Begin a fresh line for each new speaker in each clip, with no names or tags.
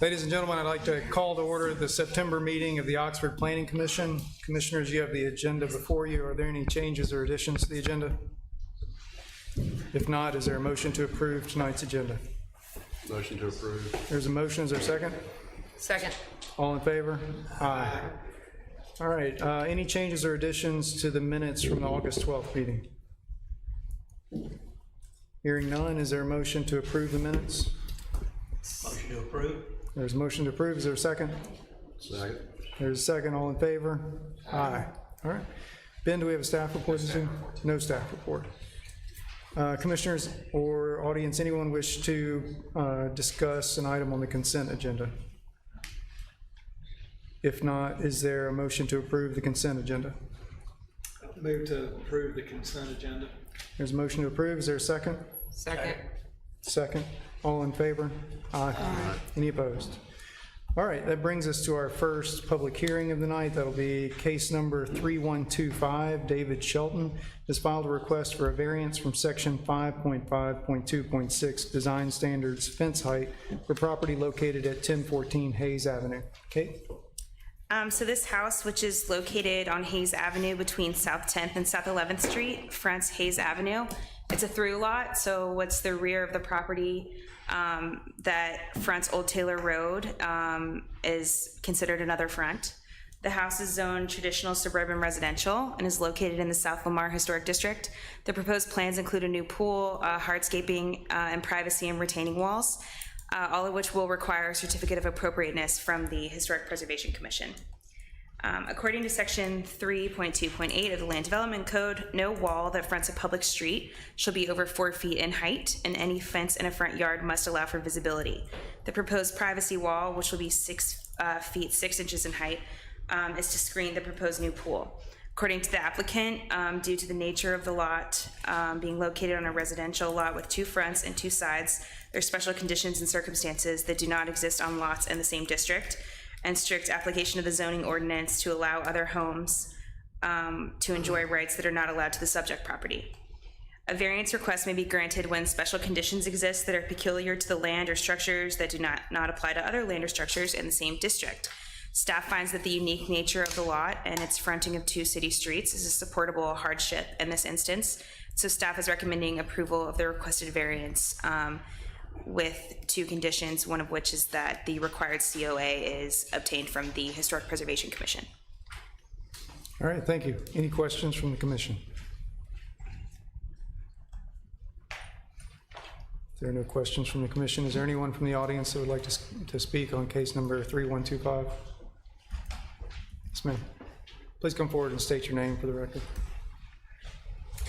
Ladies and gentlemen, I'd like to call to order the September meeting of the Oxford Planning Commission. Commissioners, you have the agenda before you. Are there any changes or additions to the agenda? If not, is there a motion to approve tonight's agenda?
Motion to approve.
There's a motion. Is there a second?
Second.
All in favor? Aye. All right. Any changes or additions to the minutes from the August 12th meeting? Hearing none, is there a motion to approve the minutes?
Motion to approve.
There's a motion to approve. Is there a second?
Second.
There's a second. All in favor? Aye. All right. Ben, do we have a staff report this evening? No staff report. Commissioners or audience, anyone wish to discuss an item on the consent agenda? If not, is there a motion to approve the consent agenda?
Move to approve the consent agenda.
There's a motion to approve. Is there a second?
Second.
Second. All in favor? Aye. Any opposed? All right, that brings us to our first public hearing of the night. That'll be case number 3125. David Shelton has filed a request for a variance from section 5.5.2.6 design standards fence height for property located at 1014 Hayes Avenue. Kate?
So this house, which is located on Hayes Avenue between South 10th and South 11th Street, fronts Hayes Avenue. It's a through lot, so what's the rear of the property that fronts Old Taylor Road is considered another front. The house is zoned traditional suburban residential and is located in the South Lamar Historic District. The proposed plans include a new pool, hardscaping, and privacy and retaining walls, all of which will require a certificate of appropriateness from the Historic Preservation Commission. According to section 3.2.8 of the Land Development Code, no wall that fronts a public street shall be over 4 feet in height, and any fence in a front yard must allow for visibility. The proposed privacy wall, which will be 6 feet 6 inches in height, is to screen the proposed new pool. According to the applicant, due to the nature of the lot being located on a residential lot with 2 fronts and 2 sides, there are special conditions and circumstances that do not exist on lots in the same district, and strict application of the zoning ordinance to allow other homes to enjoy rights that are not allowed to the subject property. A variance request may be granted when special conditions exist that are peculiar to the land or structures that do not apply to other land or structures in the same district. Staff finds that the unique nature of the lot and its fronting of 2 city streets is a supportable hardship in this instance, so staff is recommending approval of the requested variance with 2 conditions, one of which is that the required COA is obtained from the Historic Preservation Commission.
All right, thank you. Any questions from the commission? If there are no questions from the commission, is there anyone from the audience that would like to speak on case number 3125? Yes, ma'am. Please come forward and state your name for the record.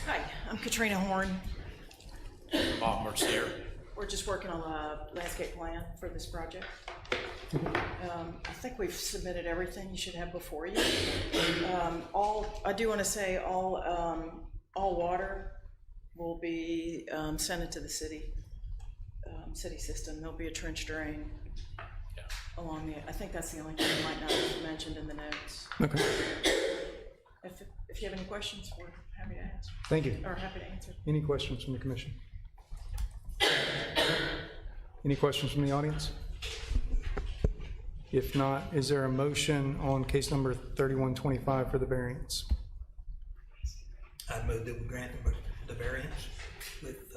Hi, I'm Katrina Horn.
Bob Mercier.
We're just working on a landscape plan for this project. I think we've submitted everything you should have before you. I do want to say all water will be sent into the city system. There'll be a trench drain along the. I think that's the only thing you might not have mentioned in the notes.
Okay.
If you have any questions, we're happy to answer.
Thank you.
Or happy to answer.
Any questions from the commission? Any questions from the audience? If not, is there a motion on case number 3125 for the variance?
I move that we grant the variance with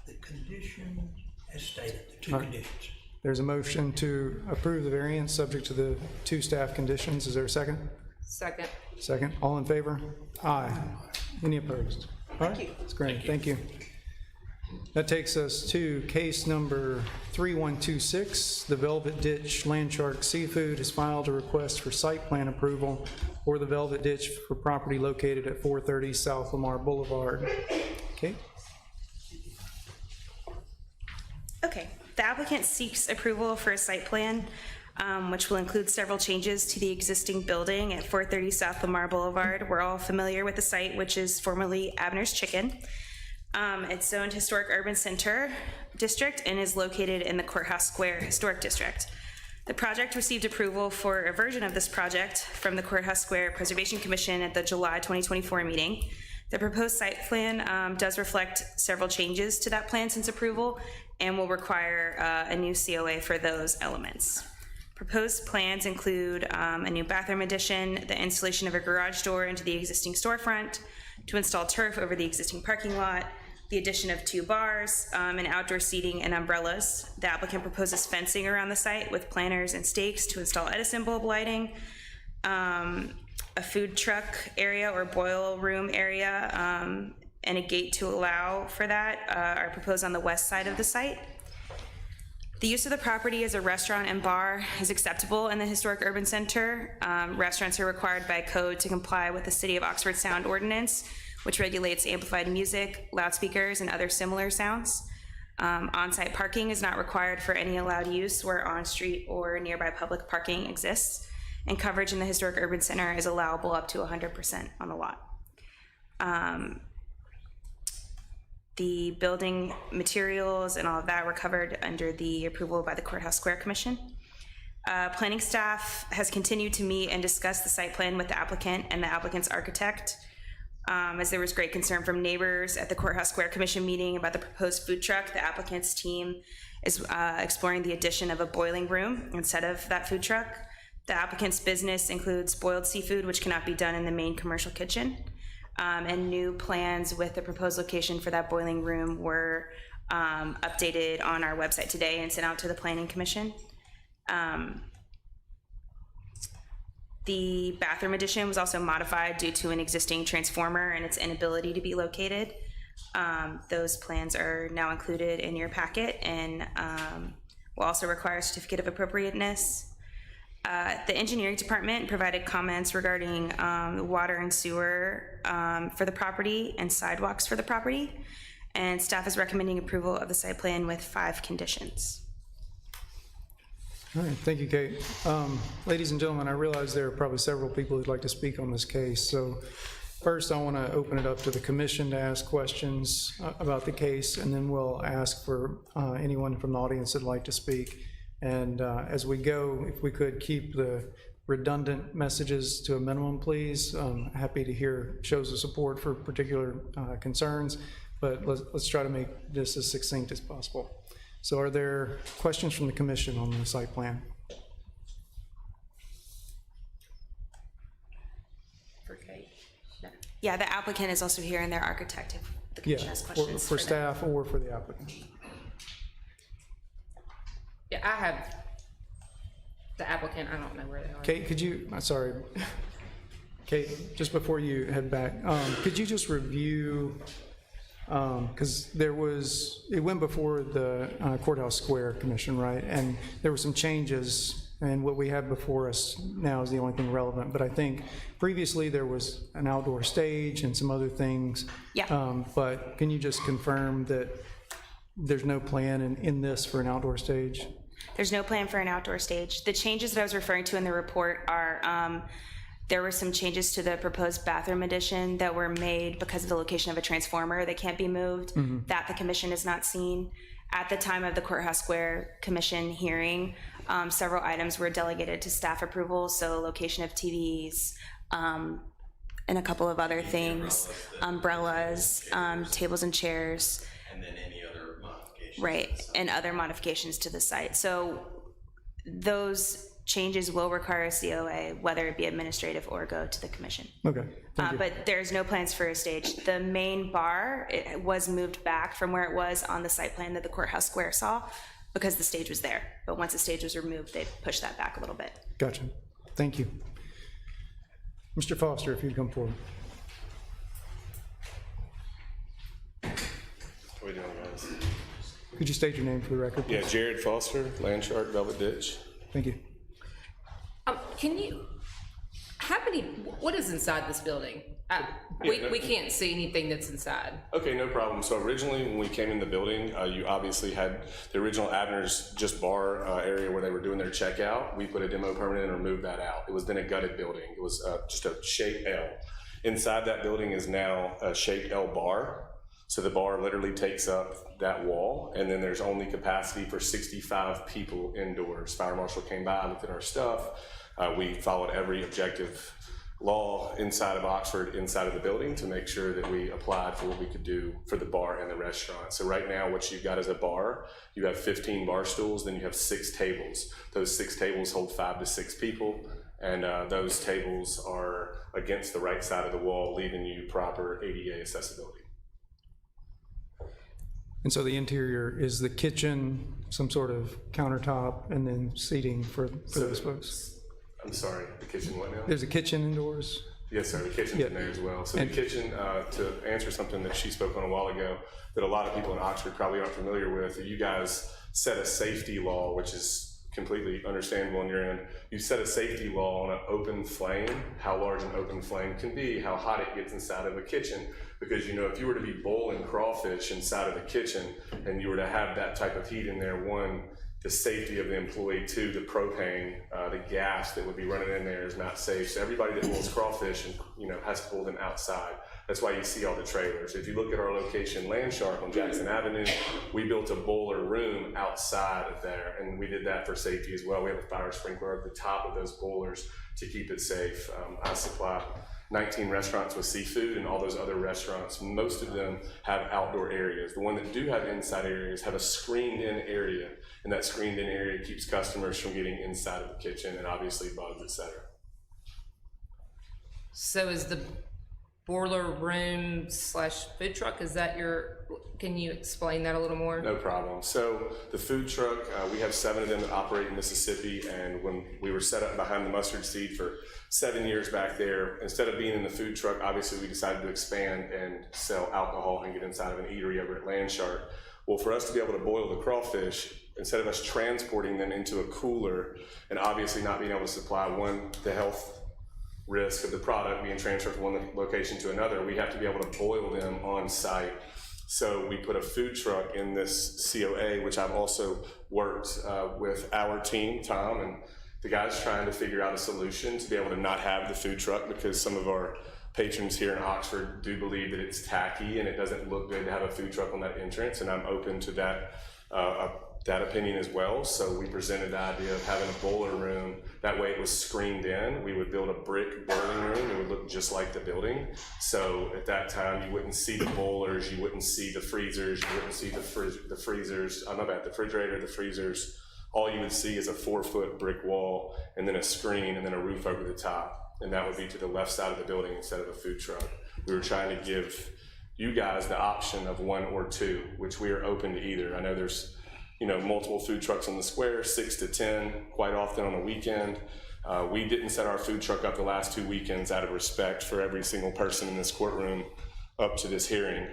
the condition as stated, the 2 conditions.
There's a motion to approve the variance subject to the 2 staff conditions. Is there a second?
Second.
Second. All in favor? Aye. Any opposed?
Thank you.
That's great. Thank you. That takes us to case number 3126. The Velvet Ditch Landshark Seafood has filed a request for site plan approval for the Velvet Ditch for property located at 430 South Lamar Boulevard. Okay.
Okay, the applicant seeks approval for a site plan, which will include several changes to the existing building at 430 South Lamar Boulevard. We're all familiar with the site, which is formerly Abner's Chicken. It's zoned Historic Urban Center District and is located in the Courthouse Square Historic District. The project received approval for a version of this project from the Courthouse Square Preservation Commission at the July 2024 meeting. The proposed site plan does reflect several changes to that plan since approval, and will require a new COA for those elements. Proposed plans include a new bathroom addition, the installation of a garage door into the existing storefront, to install turf over the existing parking lot, the addition of 2 bars, and outdoor seating and umbrellas. The applicant proposes fencing around the site with planters and stakes to install Edison bulb lighting, a food truck area or boil room area, and a gate to allow for that are proposed on the west side of the site. The use of the property as a restaurant and bar is acceptable in the historic urban center. Restaurants are required by code to comply with the City of Oxford Sound Ordinance, which regulates amplified music, loudspeakers, and other similar sounds. On-site parking is not required for any allowed use where on-street or nearby public parking exists, and coverage in the historic urban center is allowable up to 100% on the lot. The building materials and all of that were covered under the approval by the Courthouse Square Commission. Planning staff has continued to meet and discuss the site plan with the applicant and the applicant's architect, as there was great concern from neighbors at the Courthouse Square Commission meeting about the proposed food truck. The applicant's team is exploring the addition of a boiling room instead of that food truck. The applicant's business includes boiled seafood, which cannot be done in the main commercial kitchen. And new plans with the proposed location for that boiling room were updated on our website today and sent out to the Planning Commission. The bathroom addition was also modified due to an existing transformer and its inability to be located. Those plans are now included in your packet and will also require a certificate of appropriateness. The engineering department provided comments regarding water and sewer for the property and sidewalks for the property, and staff is recommending approval of the site plan with 5 conditions.
All right, thank you, Kate. Ladies and gentlemen, I realize there are probably several people who'd like to speak on this case. So first, I want to open it up to the commission to ask questions about the case, and then we'll ask for anyone from the audience that'd like to speak. And as we go, if we could keep the redundant messages to a minimum, please. Happy to hear shows of support for particular concerns, but let's try to make this as succinct as possible. So are there questions from the commission on the site plan?
For Kate? No.
Yeah, the applicant is also here and their architect if the
Yeah,
commission has questions.
for
them.
staff or for the applicant.
Yeah, I have the applicant, I don't know where they are.
Kate, could you, sorry, Kate, just before you head back, could you just review, because it went before the Courthouse Square Commission, right? And there were some changes, and what we have before us now is the only thing relevant. But I think previously there was an outdoor stage and some other things.
Yeah.
But can you just confirm that there's no plan in this for an outdoor stage?
There's no plan for an outdoor stage. The changes that I was referring to in the report are, there were some changes to the proposed bathroom addition that were made because of the location of a transformer that can't be moved, that the commission has not seen. At the time of the Courthouse Square Commission hearing, several items were delegated to staff approval, so location of TVs, and a couple of other things, umbrellas, tables and chairs.
And then any other modifications.
Right, and other modifications to the site. So those changes will require a COA, whether it be administrative or go to the commission.
Okay, thank you.
But there's no plans for a stage. The main bar, it was moved back from where it was on the site plan that the Courthouse Square saw because the stage was there. But once the stage was removed, they pushed that back a little bit.
Gotcha. Thank you. Mr. Foster, if you'd come forward.
What are we doing, guys?
Could you state your name for the record, please?
Yeah, Jared Foster, Landshark, Velvet Ditch.
Thank you.
Can you, what is inside this building? We can't see anything that's inside.
Okay, no problem. So originally, when we came in the building, you obviously had the original Abner's just bar area where they were doing their checkout. We put a demo permit in and removed that out. It was then a gutted building. It was just a shaped L. Inside that building is now a shaped L bar. So the bar literally takes up that wall, and then there's only capacity for 65 people indoors. Fire marshal came by, looked at our stuff. We followed every objective law inside of Oxford, inside of the building, to make sure that we applied for what we could do for the bar and the restaurant. So right now, what you've got is a bar. You have 15 bar stools, then you have 6 tables. Those 6 tables hold 5 to 6 people, and those tables are against the right side of the wall, leaving you proper ADA accessibility.
And so the interior is the kitchen, some sort of countertop, and then seating for those folks?
I'm sorry, the kitchen what now?
There's a kitchen indoors?
Yes, sir, the kitchen's in there as well. So the kitchen, to answer something that she spoke on a while ago, that a lot of people in Oxford probably aren't familiar with, you guys set a safety law, which is completely understandable on your end. You set a safety law on an open flame, how large an open flame can be, how hot it gets inside of a kitchen. Because, you know, if you were to be boiling crawfish inside of the kitchen and you were to have that type of heat in there, one, the safety of the employee, two, the propane, the gas that would be running in there is not safe. So everybody that boils crawfish, and, you know, has to pull them outside. That's why you see all the trailers. If you look at our location, Landshark on Jackson Avenue, we built a boiler room outside of there, and we did that for safety as well. We have a fire sprinkler at the top of those boilers to keep it safe. I supply 19 restaurants with seafood, and all those other restaurants, most of them have outdoor areas. The one that do have inside areas have a screened-in area, and that screened-in area keeps customers from getting inside of the kitchen and obviously bugs, etc.
So is the boiler room / food truck, is that can you explain that a little more?
No problem. So the food truck, we have 7 of them that operate in Mississippi, and when we were set up behind the mustard seed for 7 years back there, instead of being in the food truck, obviously we decided to expand and sell alcohol and get inside of an eatery over at Landshark. Well, for us to be able to boil the crawfish, instead of us transporting them into a cooler and obviously not being able to supply, one, the health risk of the product being transferred from one location to another, we have to be able to boil them on site. So we put a food truck in this COA, which I've also worked with our team, Tom, and the guys trying to figure out a solution to be able to not have the food truck, because some of our patrons here in Oxford do believe that it's tacky and it doesn't look good to have a food truck on that entrance, and I'm open to that opinion as well. So we presented the idea of having a boiler room. That way it was screened in. We would build a brick boiling room. It would look just like the building. So at that time, you wouldn't see the boilers, you wouldn't see the freezers, you wouldn't see the freezers, the refrigerator, the freezers. All you would see is a 4-foot brick wall and then a screen and then a roof over the top. And that would be to the left side of the building instead of a food truck. We were trying to give you guys the option of 1 or 2, which we are open to either. I know there's, you know, multiple food trucks on the square, 6 to 10, quite often on a weekend. We didn't set our food truck up the last 2 weekends out of respect for every single person in this courtroom up to this hearing.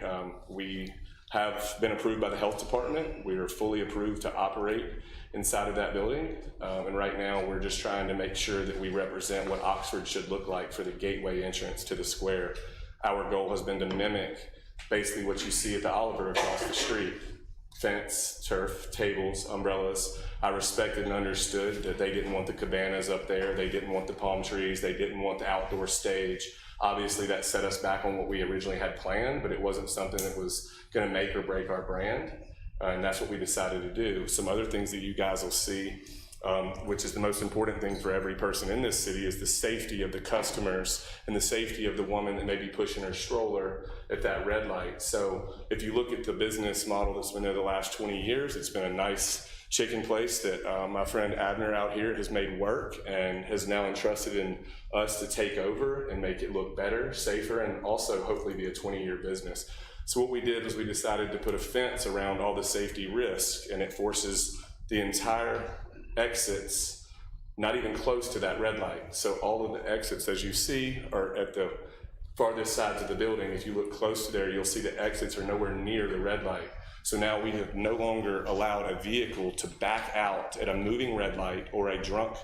We have been approved by the health department. We are fully approved to operate inside of that building. And right now we're just trying to make sure that we represent what Oxford should look like for the gateway entrance to the square. Our goal has been to mimic basically what you see at the Oliver across the street. Fence, turf, tables, umbrellas. I respected and understood that they didn't want the cabanas up there. They didn't want the palm trees. They didn't want the outdoor stage. Obviously that set us back on what we originally had planned, but it wasn't something that was gonna make or break our brand. And that's what we decided to do. Some other things that you guys will see, which is the most important thing for every person in this city, is the safety of the customers and the safety of the woman that may be pushing her stroller at that red light. So if you look at the business model that's been there the last 20 years, it's been a nice chicken place that my friend Abner out here has made work and has now entrusted in us to take over and make it look better, safer, and also hopefully be a 20-year business. So what we did was we decided to put a fence around all the safety risks, and it forces the entire exits not even close to that red light. So all of the exits, as you see, are at the farthest sides of the building. If you look close to there, you'll see the exits are nowhere near the red light. So now we have no longer allowed a vehicle to back out at a moving red light or a drunk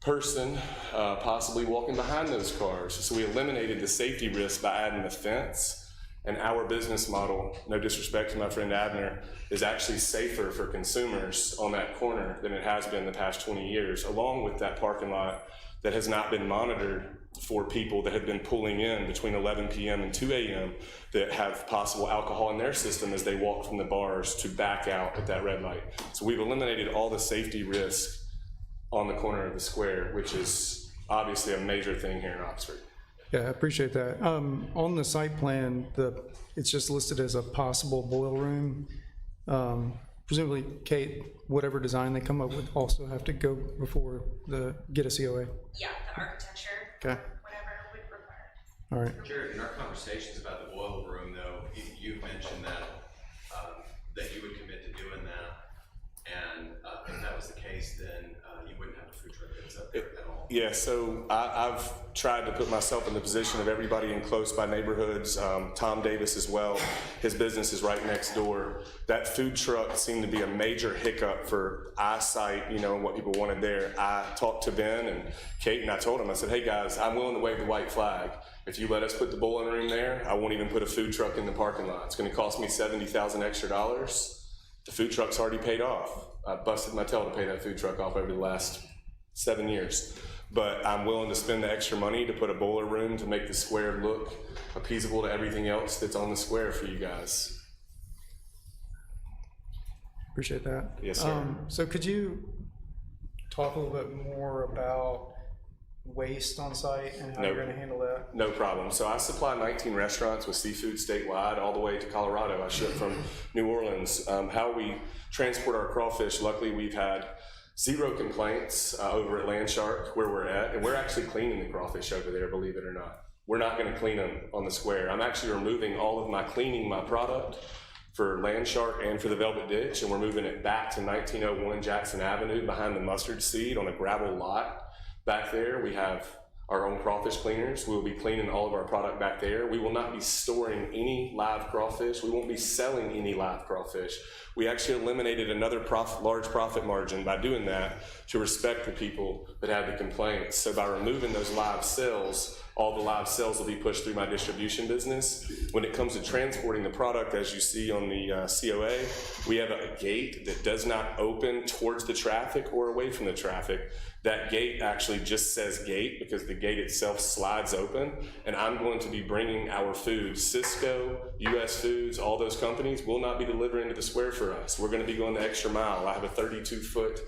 person possibly walking behind those cars. So we eliminated the safety risk by adding the fence. And our business model, no disrespect to my friend Abner, is actually safer for consumers on that corner than it has been the past 20 years, along with that parking lot that has not been monitored for people that have been pulling in between 11 p.m. and 2 a.m. that have possible alcohol in their system as they walk from the bars to back out at that red light. So we've eliminated all the safety risk on the corner of the square, which is obviously a major thing here in Oxford.
Yeah, I appreciate that. On the site plan, it's just listed as a possible boil room. Presumably, Kate, whatever design they come up with also have to go before get a COA.
Yeah, the architecture,
Okay,
whatever would require.
all right.
Jared, in our conversations about the boil room, though, you've mentioned that, that you would commit to doing that, and if that was the case, then you wouldn't have a food truck that's up there at all.
Yeah, so I've tried to put myself in the position of everybody in close by neighborhoods, Tom Davis as well, his business is right next door. That food truck seemed to be a major hiccup for eyesight, you know, and what people wanted there. I talked to Ben and Kate and I told them, I said, hey guys, I'm willing to wave the white flag. If you let us put the bowling room there, I won't even put a food truck in the parking lot. It's gonna cost me $70,000 extra. The food truck's already paid off. I busted my tail to pay that food truck off over the last 7 years. But I'm willing to spend the extra money to put a boiler room to make the square look appeasable to everything else that's on the square for you guys.
Appreciate that.
Yes, sir.
So could you talk a little bit more about waste on site and how
No.
you're gonna handle that?
No problem. So I supply 19 restaurants with seafood statewide all the way to Colorado. I ship from New Orleans. How we transport our crawfish, luckily we've had 0 complaints over at Landshark where we're at, and we're actually cleaning the crawfish over there, believe it or not. We're not gonna clean them on the square. I'm actually removing all of my cleaning my product for Landshark and for the Velvet Ditch, and we're moving it back to 1901 Jackson Avenue behind the mustard seed on a gravel lot. Back there, we have our own crawfish cleaners. We will be cleaning all of our product back there. We will not be storing any live crawfish. We won't be selling any live crawfish. We actually eliminated another large profit margin by doing that to respect the people that had the complaints. So by removing those live sales, all the live sales will be pushed through my distribution business. When it comes to transporting the product, as you see on the COA, we have a gate that does not open towards the traffic or away from the traffic. That gate actually just says gate because the gate itself slides open, and I'm going to be bringing our food. Cisco, US Foods, all those companies will not be delivering to the square for us. We're going to be going the extra mile. I have a 32-foot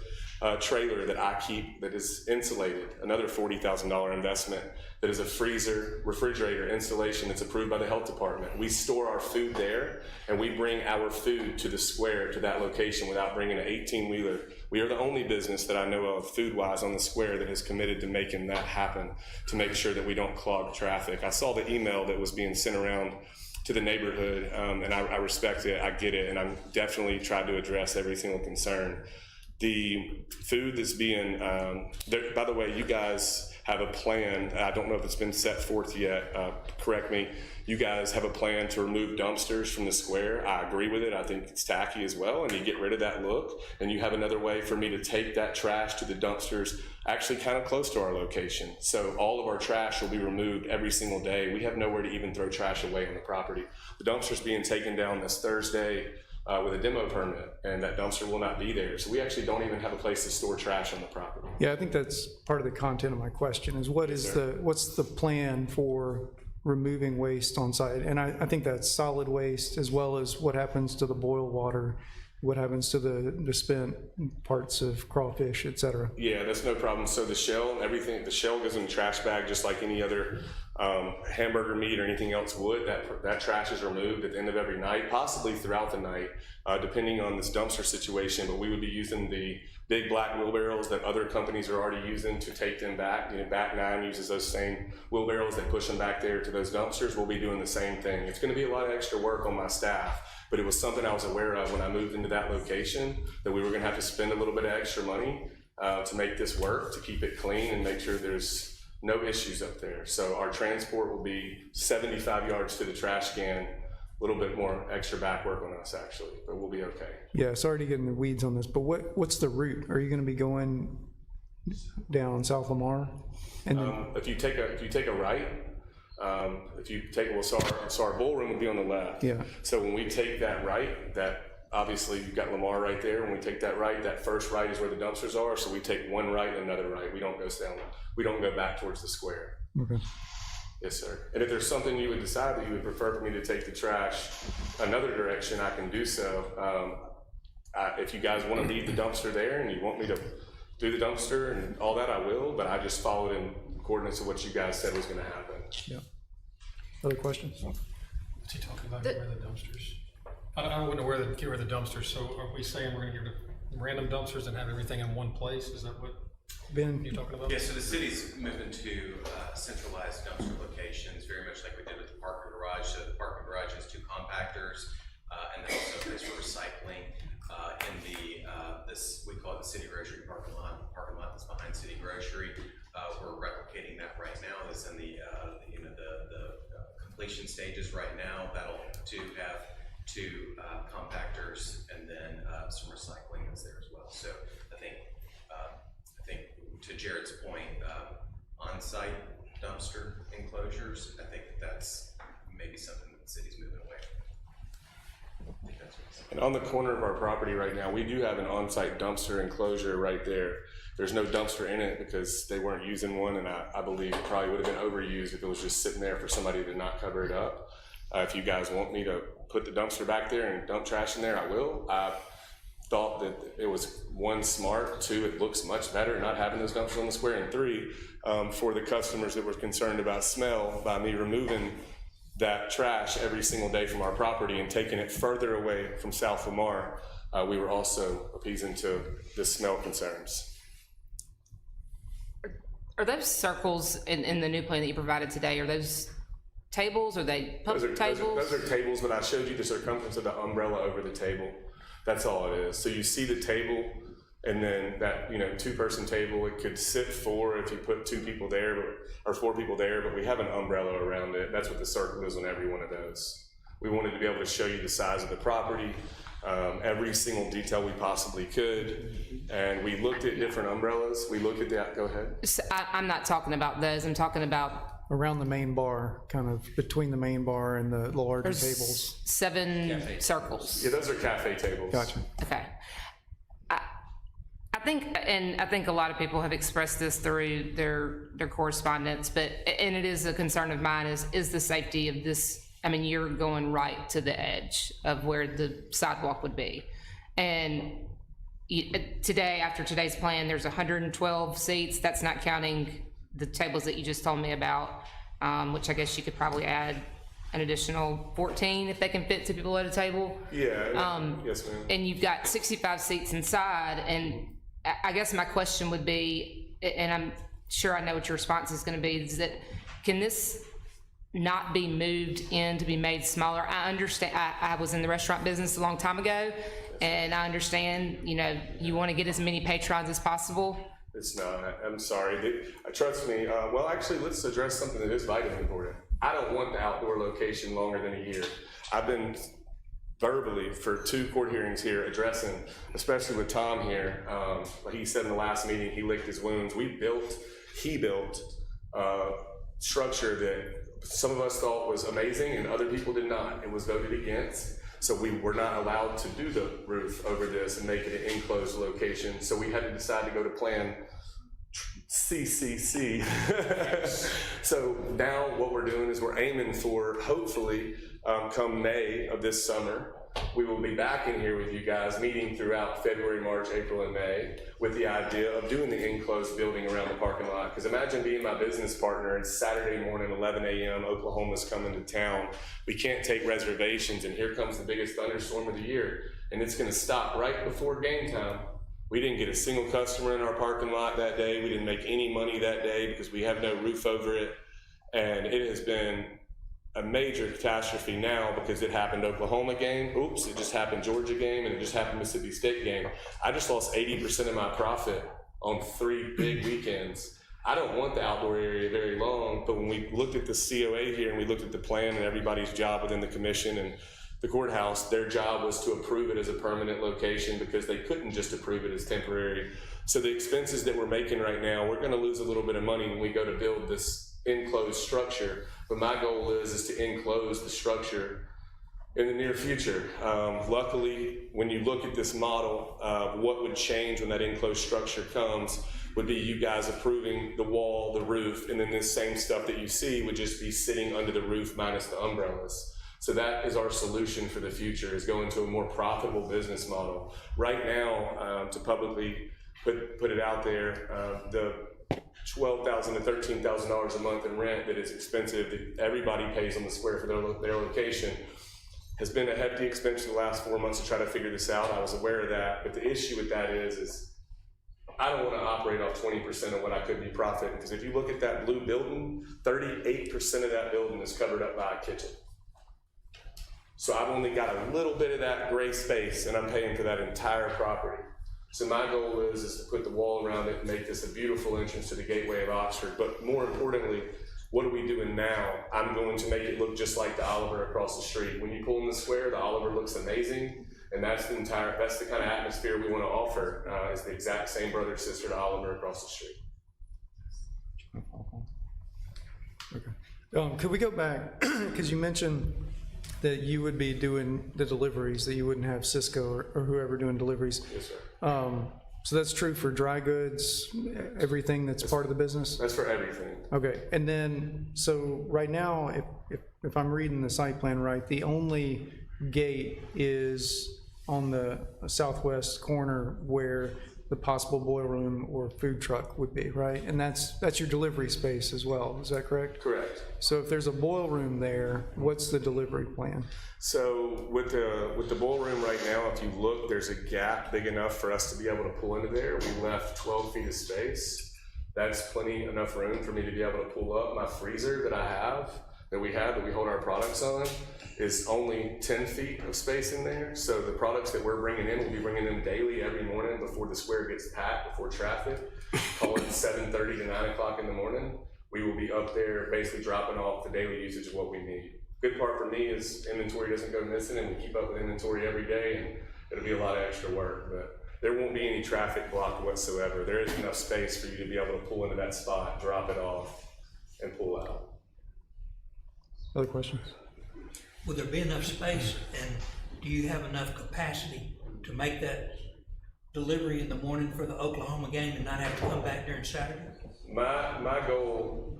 trailer that I keep that is insulated, another $40,000 investment, that is a freezer, refrigerator installation that's approved by the health department. We store our food there, and we bring our food to the square, to that location, without bringing an 18-wheeler. We are the only business that I know of, food-wise, on the square that has committed to making that happen, to make sure that we don't clog traffic. I saw the email that was being sent around to the neighborhood, and I respect it, I get it, and I'm definitely trying to address every single concern. The food that's being, by the way, you guys have a plan. I don't know if it's been set forth yet. Correct me. You guys have a plan to remove dumpsters from the square. I agree with it. I think it's tacky as well, and you get rid of that look. And you have another way for me to take that trash to the dumpsters actually kind of close to our location. So all of our trash will be removed every single day. We have nowhere to even throw trash away on the property. The dumpster's being taken down this Thursday with a demo permit, and that dumpster will not be there. So we actually don't even have a place to store trash on the property.
Yeah, I think that's part of the content of my question is what's the plan for removing waste on site? And I think that's solid waste as well as what happens to the boil water, what happens to the spent parts of crawfish, et cetera.
Yeah, that's no problem. So the shell, everything, the shell goes in the trash bag just like any other hamburger meat or anything else would. That trash is removed at the end of every night, possibly throughout the night, depending on this dumpster situation. But we would be using the big black wheelbarrows that other companies are already using to take them back. You know, Back 9 uses those same wheelbarrows. They push them back there to those dumpsters. We'll be doing the same thing. It's going to be a lot of extra work on my staff, but it was something I was aware of when I moved into that location, that we were going to have to spend a little bit of extra money to make this work, to keep it clean and make sure there's no issues up there. So our transport will be 75 yards to the trash can, a little bit more extra back work on us actually, but we'll be okay.
Yeah, sorry to get in the weeds on this, but what's the route? Are you going to be going down South Lamar? And then,
If you take a right, so our bowl room will be on the left.
Yeah.
So when we take that right, that obviously you've got Lamar right there. When we take that right, that first right is where the dumpsters are. So we take one right and another right. We don't go back towards the square.
okay.
Yes, sir. And if there's something you would decide that you would prefer for me to take the trash another direction, I can do so. If you guys want to leave the dumpster there and you want me to do the dumpster and all that, I will, but I just followed in according to what you guys said was gonna happen.
Yeah. Other questions?
What's he talking about, get rid of the dumpsters? I wouldn't know where to get rid of the dumpsters, so are we saying we're gonna get rid of random dumpsters and have everything in one place? Is that what
Ben?
you're talking about?
Yeah, so the city's moving to centralized dumpster locations, very much like we did with the parking garage. So the parking garage has 2 compactors, and then also a place for recycling. In this, we call it the city grocery parking lot that's behind city grocery. We're replicating that right now. It's in the completion stages right now. That'll have 2 compactors and then some recycling that's there as well. So I think to Jared's point, on-site dumpster enclosures, I think that's maybe something that the city's moving away from. I think that's what it's saying.
And on the corner of our property right now, we do have an on-site dumpster enclosure right there. There's no dumpster in it because they weren't using one, and I believe it probably would have been overused if it was just sitting there for somebody to not cover it up. If you guys want me to put the dumpster back there and dump trash in there, I will. I thought that it was 1, smart, 2, it looks much better not having those dumpsters on the square, and 3, for the customers that were concerned about smell, by me removing that trash every single day from our property and taking it further away from South Lamar, we were also appeasing to the smell concerns.
Are those circles in the new plan that you provided today, are those tables, are they
Those
public tables?
those are tables, but I showed you the circumference of the umbrella over the table. That's all it is. So you see the table, and then that 2-person table, it could sit 4 if you put 2 people there, or 4 people there, but we have an umbrella around it. That's what the circle is on every one of those. We wanted to be able to show you the size of the property, every single detail we possibly could, and we looked at different umbrellas. We looked at that. Go ahead.
So I'm not talking about those, I'm talking about
Around the main bar, kind of between the main bar and the larger
there's
tables.
7 circles.
Yeah, those are cafe tables.
Gotcha.
Okay. I think a lot of people have expressed this through their correspondence, and it is a concern of mine is the safety of this. I mean, you're going right to the edge of where the sidewalk would be. And today, after today's plan, there's 112 seats. That's not counting the tables that you just told me about, which I guess you could probably add an additional 14 if they can fit 2 people at a table.
Yeah. Yes, ma'am.
And you've got 65 seats inside, and I guess my question would be, and I'm sure I know what your response is going to be, is that can this not be moved in to be made smaller? I understand, I was in the restaurant business a long time ago, and I understand, you want to get as many patrons as possible.
It's not. I'm sorry. Trust me. Well, actually, let's address something that is vitally important. I don't want the outdoor location longer than a year. I've been verbally for 2 court hearings here addressing, especially with Tom here. Like he said in the last meeting, he licked his wounds. He built structure that some of us thought was amazing and other people did not. It was voted against. So we were not allowed to do the roof over this and make it an enclosed location. So we had to decide to go to Plan CCC. So now what we're doing is we're aiming for, hopefully, come May of this summer, we will be back in here with you guys, meeting throughout February, March, April, and May, with the idea of doing the enclosed building around the parking lot. Because imagine being my business partner and Saturday morning, 11 a.m., Oklahoma's coming to town. We can't take reservations, and here comes the biggest thunderstorm of the year, and it's gonna stop right before game time. We didn't get a single customer in our parking lot that day. We didn't make any money that day because we have no roof over it. And it has been a major catastrophe now because it happened Oklahoma game, oops, it just happened Georgia game, and it just happened Mississippi State game. I just lost 80% of my profit on 3 big weekends. I don't want the outdoor area very long, but when we looked at the COA here and we looked at the plan and everybody's job within the commission and the courthouse, their job was to approve it as a permanent location because they couldn't just approve it as temporary. So the expenses that we're making right now, we're gonna lose a little bit of money when we go to build this enclosed structure, but my goal is to enclose the structure in the near future. Luckily, when you look at this model, what would change when that enclosed structure comes would be you guys approving the wall, the roof, and then this same stuff that you see would just be sitting under the roof minus the umbrellas. So that is our solution for the future, is going to a more profitable business model. Right now, to publicly put it out there, $12,000 to $13,000 a month in rent that is expensive, that everybody pays on the square for their location, has been a hefty expense for the last 4 months to try to figure this out. I was aware of that, but the issue with that is I don't want to operate off 20% of what I could be profiting, because if you look at that blue building, 38% of that building is covered up by a kitchen. So I've only got a little bit of that gray space, and I'm paying for that entire property. So my goal is to put the wall around it and make this a beautiful entrance to the gateway of Oxford. But more importantly, what are we doing now? I'm going to make it look just like the Oliver across the street. When you pull in the square, the Oliver looks amazing, and that's the kind of atmosphere we want to offer. It's the exact same brother sister to Oliver across the street.
Okay. Could we go back, because you mentioned that you would be doing the deliveries, that you wouldn't have Cisco or whoever doing deliveries.
Yes, sir.
So that's true for dry goods, everything that's part of the business?
That's for everything.
Okay, and then, so right now, if I'm reading the site plan right, the only gate is on the southwest corner where the possible boil room or food truck would be, right? And that's your delivery space as well, is that correct?
Correct.
So if there's a boil room there, what's the delivery plan?
So with the boil room right now, if you look, there's a gap big enough for us to be able to pull into there. We left 12 feet of space. That's plenty enough room for me to be able to pull up. My freezer that we hold our products on, is only 10 feet of space in there. So the products that we're bringing in, we'll be bringing in daily every morning before the square gets packed, before traffic. Call it 7:30 to 9 o'clock in the morning. We will be up there basically dropping off the daily usage of what we need. Good part for me is inventory doesn't go missing, and we keep up with inventory every day, and it'll be a lot of extra work, but there won't be any traffic blocked whatsoever. There is enough space for you to be able to pull into that spot, drop it off, and pull out.
Other questions?
Will there be enough space, and do you have enough capacity to make that delivery in the morning for the Oklahoma game and not have to come back during Saturday?
My goal,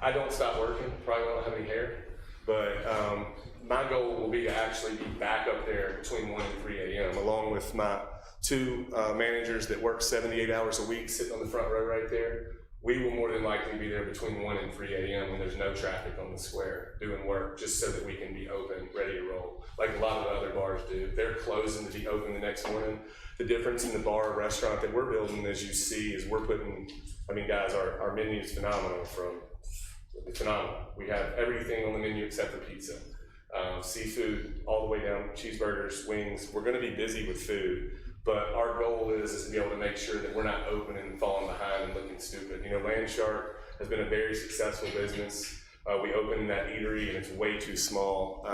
I don't stop working, probably don't have any hair, but my goal will be to actually be back up there between 1 and 3 a.m. along with my two managers that work 78 hours a week sitting on the front row right there. We will more than likely be there between 1 and 3 a.m. when there's no traffic on the square doing work, just so that we can be open, ready to roll, like a lot of the other bars do. They're closing to be open the next morning. The difference in the bar or restaurant that we're building, as you see, is we're putting, I mean, guys, our menu is phenomenal. We have everything on the menu except for pizza. Seafood, all the way down, cheeseburgers, wings. We're gonna be busy with food. But our goal is to be able to make sure that we're not open and falling behind and looking stupid. You know, Landshark has been a very successful business. We opened that eatery and it's way too small.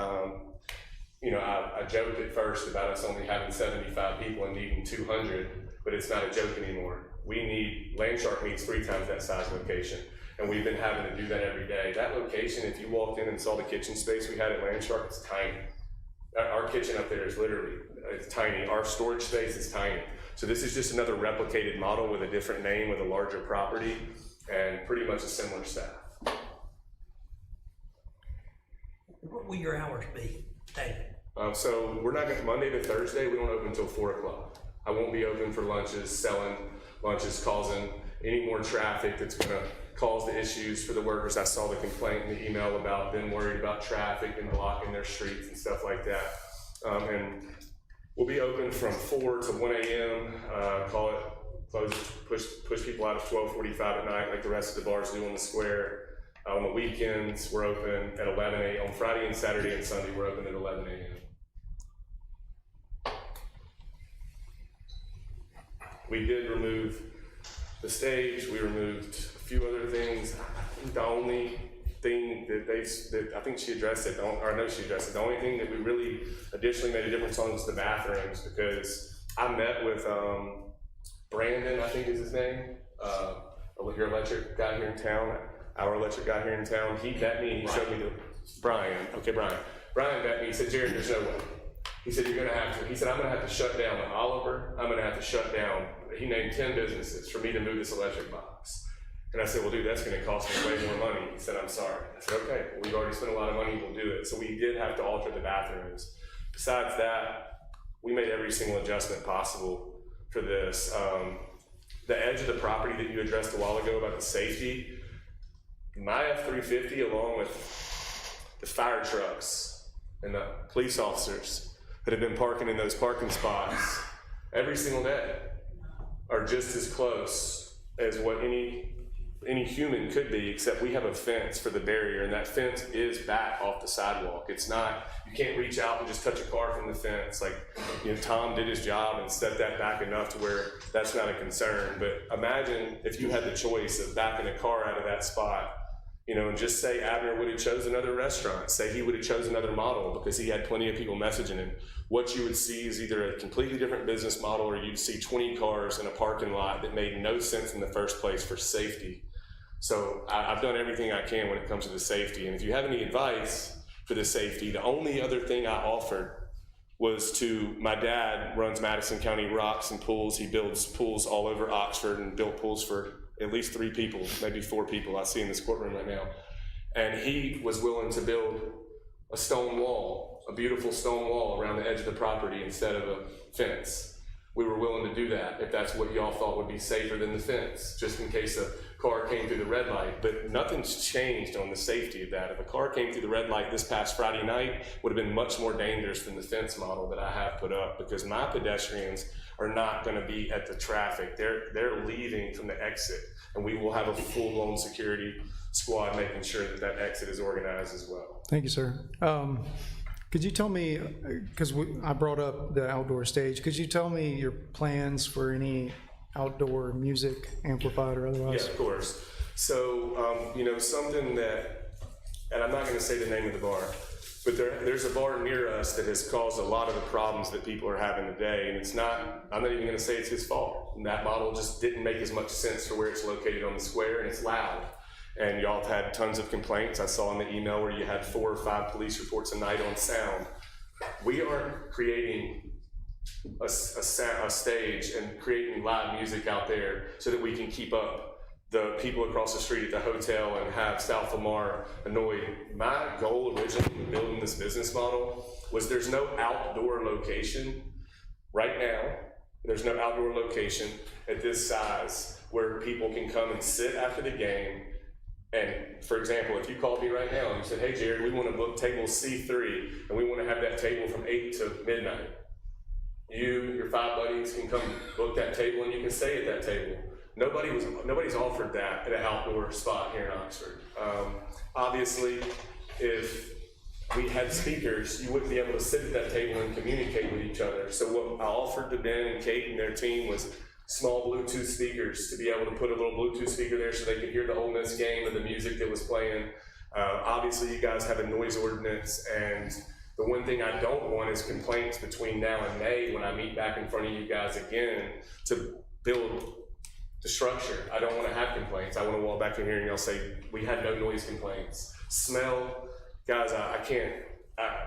You know, I joked at first about us only having 75 people and needing 200, but it's not a joke anymore. Landshark needs 3 times that size location. And we've been having to do that every day. That location, if you walked in and saw the kitchen space we had at Landshark, it's tiny. Our kitchen up there is literally, it's tiny. Our storage space is tiny. So this is just another replicated model with a different name, with a larger property, and pretty much a similar staff.
What will your hours be daily?
So we're not going to, Monday to Thursday, we don't open until 4 o'clock. I won't be open for lunches, selling lunches, causing any more traffic that's going to cause the issues for the workers. I saw the complaint in the email about them worried about traffic and blocking their streets and stuff like that. And we'll be open from 4 to 1 a.m. Call it close, push people out at 12:45 at night, like the rest of the bars do on the square. On the weekends, we're open at 11 a.m. On Friday and Saturday and Sunday, we're open at 11 a.m. We did remove the stage. We removed a few other things. I think the only thing that I think she addressed it, or I know she addressed it, the only thing that we really additionally made a difference on was the bathrooms, because I met with Brandon, I think is his name, your electric guy here in town, our electric guy here in town. He met me and he showed me Brian. Brian met me, he said, Jared, there's no way. He said, you're gonna have to, he said, I'm gonna have to shut down Oliver. I'm gonna have to shut down, he named 10 businesses for me to move this electric box. And I said, well, dude, that's gonna cost me way more money. He said, I'm sorry. I said, okay, well, we've already spent a lot of money, we'll do it. So we did have to alter the bathrooms. Besides that, we made every single adjustment possible for this. the edge of the property that you addressed a while ago about the safety, my F-350 along with the fire trucks and the police officers that have been parking in those parking spots every single day are just as close as what any human could be, except we have a fence for the barrier, and that fence is back off the sidewalk. It's not, you can't reach out and just touch a car from the fence. Like, you know, Tom did his job and set that back enough to where that's not a concern. But imagine if you had the choice of backing a car out of that spot, you know, and just say Abner would have chose another restaurant, say he would have chose another model because he had plenty of people messaging him. What you would see is either a completely different business model, or you'd see 20 cars in a parking lot that made no sense in the first place for safety. So I've done everything I can when it comes to the safety. And if you have any advice for the safety, the only other thing I offered was to, my dad runs Madison County Rocks and Pools. He builds pools all over Oxford and built pools for at least 3 people, maybe 4 people I see in this courtroom right now. And he was willing to build a stone wall, a beautiful stone wall around the edge of the property instead of a fence. We were willing to do that if that's what y'all thought would be safer than the fence, just in case a car came through the red light. But nothing's changed on the safety of that. If a car came through the red light this past Friday night, would have been much more dangerous than the fence model that I have put up, because my pedestrians are not going to be at the traffic. They're leaving from the exit, and we will have a full-blown security squad making sure that that exit is organized as well.
Thank you, sir. Could you tell me, because I brought up the outdoor stage, could you tell me your plans for any outdoor music, amplified or otherwise?
Yeah, of course. So, you know, something that, and I'm not going to say the name of the bar, but there's a bar near us that has caused a lot of the problems that people are having today, and it's not, I'm not even going to say it's his fault. And that model just didn't make as much sense for where it's located on the square, and it's loud. And y'all have had tons of complaints. I saw in the email where you had 4 or 5 police reports a night on sound. We are creating a stage and creating live music out there so that we can keep up the people across the street at the hotel and have South Lamar annoyed. My goal originally in building this business model was there's no outdoor location right now. There's no outdoor location at this size where people can come and sit after the game. And for example, if you called me right now and you said, hey Jared, we want to book table C3 and we want to have that table from 8 to midnight. You, your 5 buddies can come book that table and you can stay at that table. Nobody's offered that at an outdoor spot here in Oxford. Obviously, if we had speakers, you wouldn't be able to sit at that table and communicate with each other. So what I offered to Ben and Kate and their team was small Bluetooth speakers, to be able to put a little Bluetooth speaker there so they could hear the Ole Miss game and the music that was playing. Obviously, you guys have a noise ordinance, and the one thing I don't want is complaints between now and May when I meet back in front of you guys again to build the structure. I don't want to have complaints. I want to walk back in here and y'all say, we had no noise complaints. Smell, guys, I can't,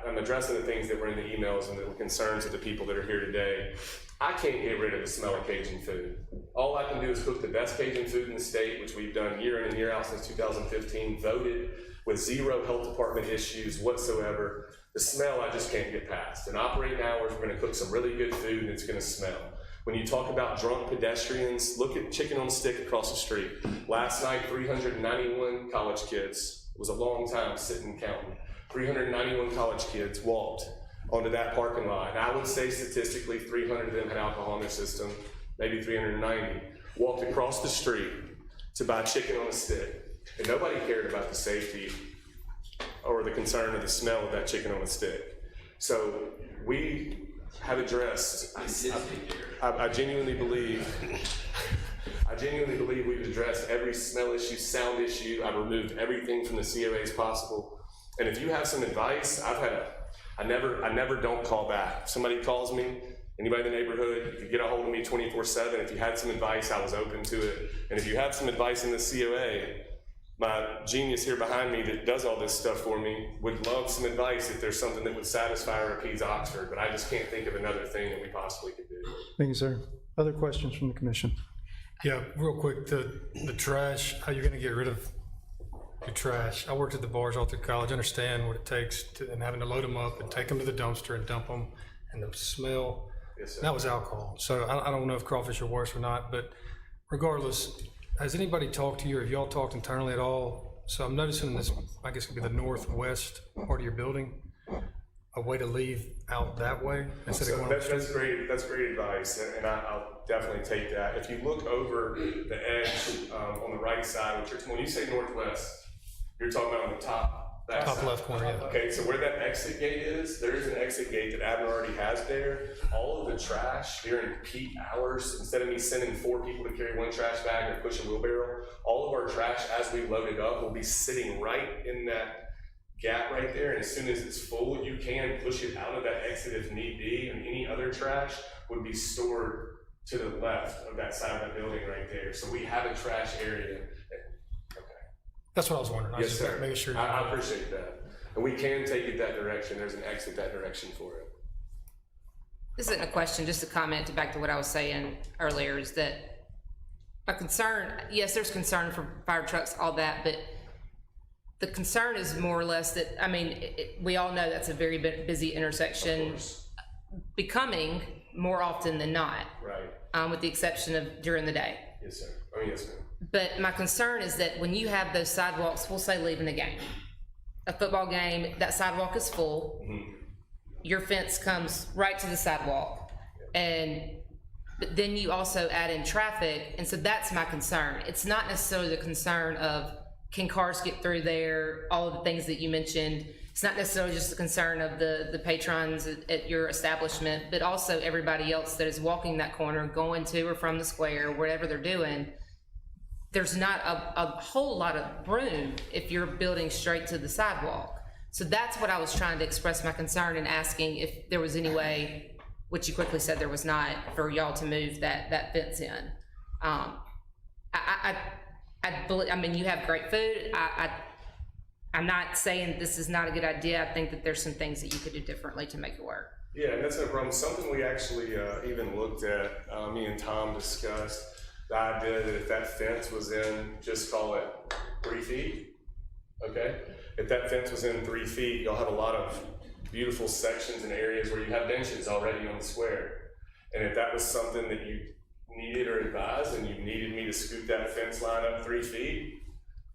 I'm addressing the things that were in the emails and the concerns of the people that are here today. I can't get rid of the smell of Cajun food. All I can do is cook the best Cajun food in the state, which we've done year in and year out since 2015, voted with 0 health department issues whatsoever. The smell, I just can't get past. In operating hours, we're gonna cook some really good food and it's gonna smell. When you talk about drunk pedestrians, look at Chicken on Stick across the street. Last night, 391 college kids, it was a long time sitting and counting, 391 college kids walked onto that parking lot. And I would say statistically 300 of them had alcohol in their system, maybe 390, walked across the street to buy chicken on a stick. And nobody cared about the safety or the concern of the smell of that chicken on a stick. So we have addressed, I genuinely believe we've addressed every smell issue, sound issue. I've removed everything from the COAs possible. And if you have some advice, I never don't call back. If somebody calls me, anybody in the neighborhood, you get a hold of me 24/7. If you had some advice, I was open to it. And if you have some advice in the COA, my genius here behind me that does all this stuff for me would love some advice if there's something that would satisfy or appease Oxford, but I just can't think of another thing that we possibly could do.
Thank you, sir. Other questions from the commission?
Yeah, real quick, the trash, how you're gonna get rid of your trash? I worked at the bars all through college, understand what it takes and having to load them up and take them to the dumpster and dump them, and the smell.
Yes, sir.
That was alcohol. So I don't know if crawfish are worse or not, but regardless, has anybody talked to you, or have y'all talked internally at all? So I'm noticing this, I guess it could be the northwest part of your building, a way to leave out that way instead of
So
going up the
that's
street?
that's great advice, and I'll definitely take that. If you look over the edge on the right side, when you say northwest, you're talking about on the top, that
Top
side.
left corner, yeah.
Okay, so where that exit gate is, there is an exit gate that Abner already has there. All of the trash during peak hours, instead of me sending 4 people to carry 1 trash bag or push a wheelbarrow, all of our trash as we load it up will be sitting right in that gap right there, and as soon as it's full, you can push it out of that exit if need be, and any other trash would be stored to the left of that side of the building right there. So we have a trash area. Okay.
That's what I was wondering. I was
Yes,
just
sir.
making sure.
I appreciate that. And we can take it that direction. There's an exit that direction for it.
This isn't a question, just a comment back to what I was saying earlier, is that a concern, yes, there's concern for fire trucks, all that, but the concern is more or less that, I mean, we all know that's a very busy intersection, becoming more often than not,
Right.
with the exception of during the day.
Yes, sir. Oh, yes, ma'am.
But my concern is that when you have those sidewalks, we'll say leaving a game, a football game, that sidewalk is full. Your fence comes right to the sidewalk, but then you also add in traffic, and so that's my concern. It's not necessarily the concern of can cars get through there, all of the things that you mentioned. It's not necessarily just the concern of the patrons at your establishment, but also everybody else that is walking that corner, going to or from the square, whatever they're doing. There's not a whole lot of room if you're building straight to the sidewalk. So that's what I was trying to express my concern and asking if there was any way, which you quickly said there was not, for y'all to move that fence in. I mean, you have great food. I'm not saying this is not a good idea. I think that there's some things that you could do differently to make it work.
Yeah, and that's no problem. Something we actually even looked at, me and Tom discussed the idea that if that fence was in, just call it 3 feet, okay? If that fence was in 3 feet, you'll have a lot of beautiful sections and areas where you have benches already on the square. And if that was something that you needed or advised and you needed me to scoot that fence line up 3 feet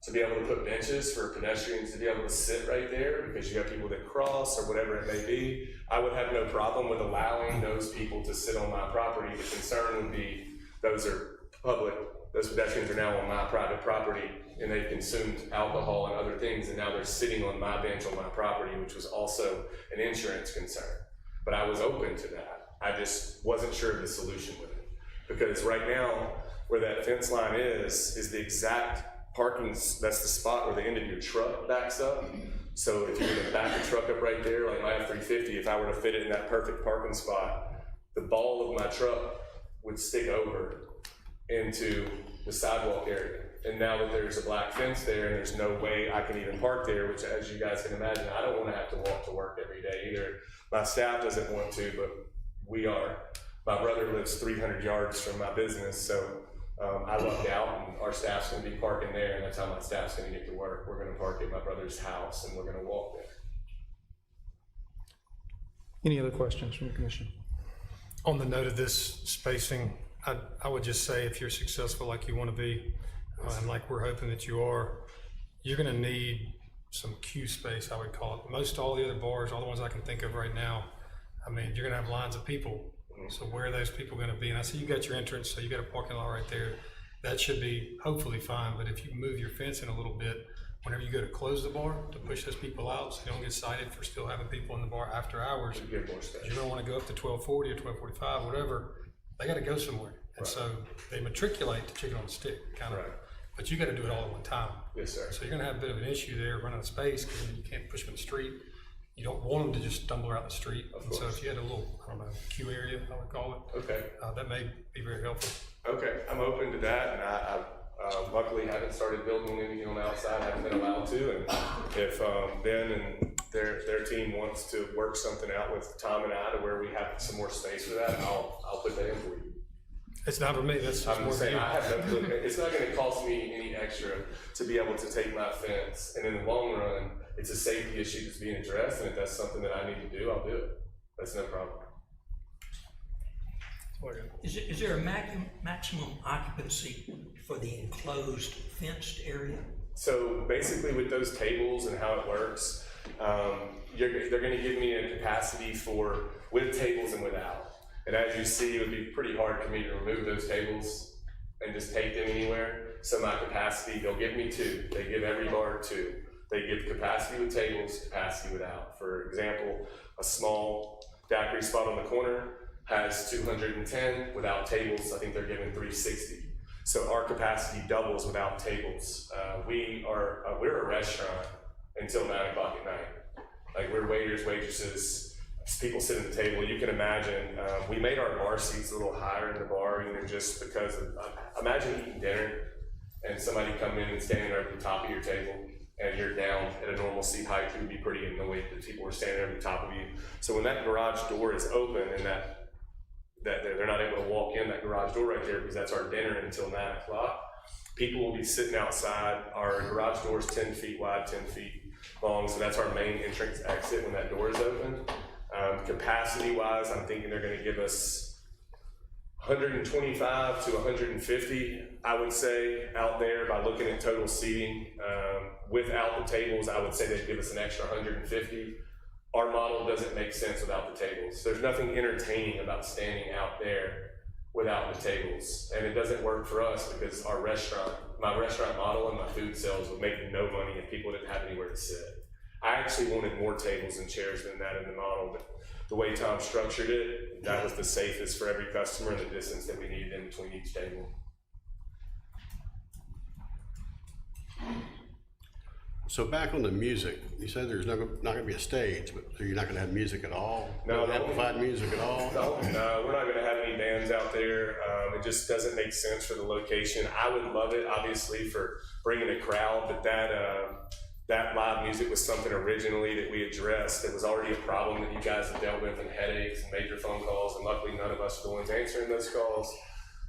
to be able to put benches for pedestrians to be able to sit right there because you have people that cross or whatever it may be, I would have no problem with allowing those people to sit on my property. The concern would be those are public, those pedestrians are now on my private property and they've consumed alcohol and other things and now they're sitting on my bench on my property, which was also an insurance concern. But I was open to that. I just wasn't sure of the solution with it. Because right now, where that fence line is the exact parking, that's the spot where the end of your truck backs up. So if you were to back the truck up right there, like my F-350, if I were to fit it in that perfect parking spot, the ball of my truck would stick over into the sidewalk area. And now that there's a black fence there and there's no way I can even park there, which as you guys can imagine, I don't want to have to walk to work every day either. My staff doesn't want to, but we are. My brother lives 300 yards from my business, so I lucked out and our staff's gonna be parking there and that's how my staff's gonna get to work. We're gonna park at my brother's house and we're gonna walk there.
Any other questions from the commission?
On the note of this spacing, I would just say if you're successful like you want to be, and like we're hoping that you are, you're going to need some queue space, I would call it. Most all the other bars, all the ones I can think of right now, I mean, you're going to have lines of people. So where are those people going to be? And I see you got your entrance, so you got a parking lot right there. That should be hopefully fine, but if you move your fence in a little bit, whenever you go to close the bar, to push those people out so you don't get cited for still having people in the bar after hours,
You get more space.
you're gonna wanna go up to 1240 or 1245, whatever, they gotta go somewhere. And so they matriculate to chicken on a stick, kind of,
Right.
but you gotta do it all at one time.
Yes, sir.
So you're gonna have a bit of an issue there running out of space because you can't push them in the street. You don't want them to just stumble out in the street. And so if you had a little, I don't know, queue area, I would call it,
Okay.
that may be very helpful.
Okay, I'm open to that, and I luckily haven't started building anything on the outside, haven't been allowed to, and if Ben and their team wants to work something out with Tom and I to where we have some more space for that, I'll put that in for you.
It's not for me, that's just
I'm
more
just
for
saying,
you.
I have no, it's not gonna cost me any extra to be able to take my fence, and in the long run, it's a safety issue that's being addressed, and if that's something that I need to do, I'll do it. That's no problem.
Is there a maximum occupancy for the enclosed fenced area?
So basically with those tables and how it works, they're gonna give me a capacity for with tables and without. And as you see, it would be pretty hard for me to remove those tables and just take them anywhere. So my capacity, they'll give me 2. They give every bar 2. They give capacity with tables, capacity without. For example, a small daiquiri spot on the corner has 210. Without tables, I think they're giving 360. So our capacity doubles without tables. We're a restaurant until 9 o'clock at night. Like we're waiters, waitresses, people sit at the table. You can imagine, we made our bar seats a little higher in the bar, even just because of, imagine eating dinner and somebody come in and standing there at the top of your table and you're down at a normal seat height. It would be pretty annoying that people are standing over the top of you. So when that garage door is open and that they're not able to walk in that garage door right there because that's our dinner until 9 o'clock. People will be sitting outside. Our garage door is 10 feet wide, 10 feet long, so that's our main entrance exit when that door is open. Capacity wise, I'm thinking they're gonna give us 125 to 150, I would say, out there by looking at total seating. Without the tables, I would say they'd give us an extra 150. Our model doesn't make sense without the tables. There's nothing entertaining about standing out there without the tables. And it doesn't work for us because my restaurant model and my food sales would make no money if people didn't have anywhere to sit. I actually wanted more tables and chairs than that in the model, but the way Tom structured it, that was the safest for every customer and the distance that we needed in between each table.
So back on the music, you said there's not gonna be a stage, but so you're not gonna have music at all?
No,
amplified music at all?
No, we're not gonna have any bands out there. It just doesn't make sense for the location. I would love it, obviously, for bringing a crowd, but that live music was something originally that we addressed. It was already a problem that you guys have dealt with and headaches and major phone calls, and luckily none of us are the ones answering those calls.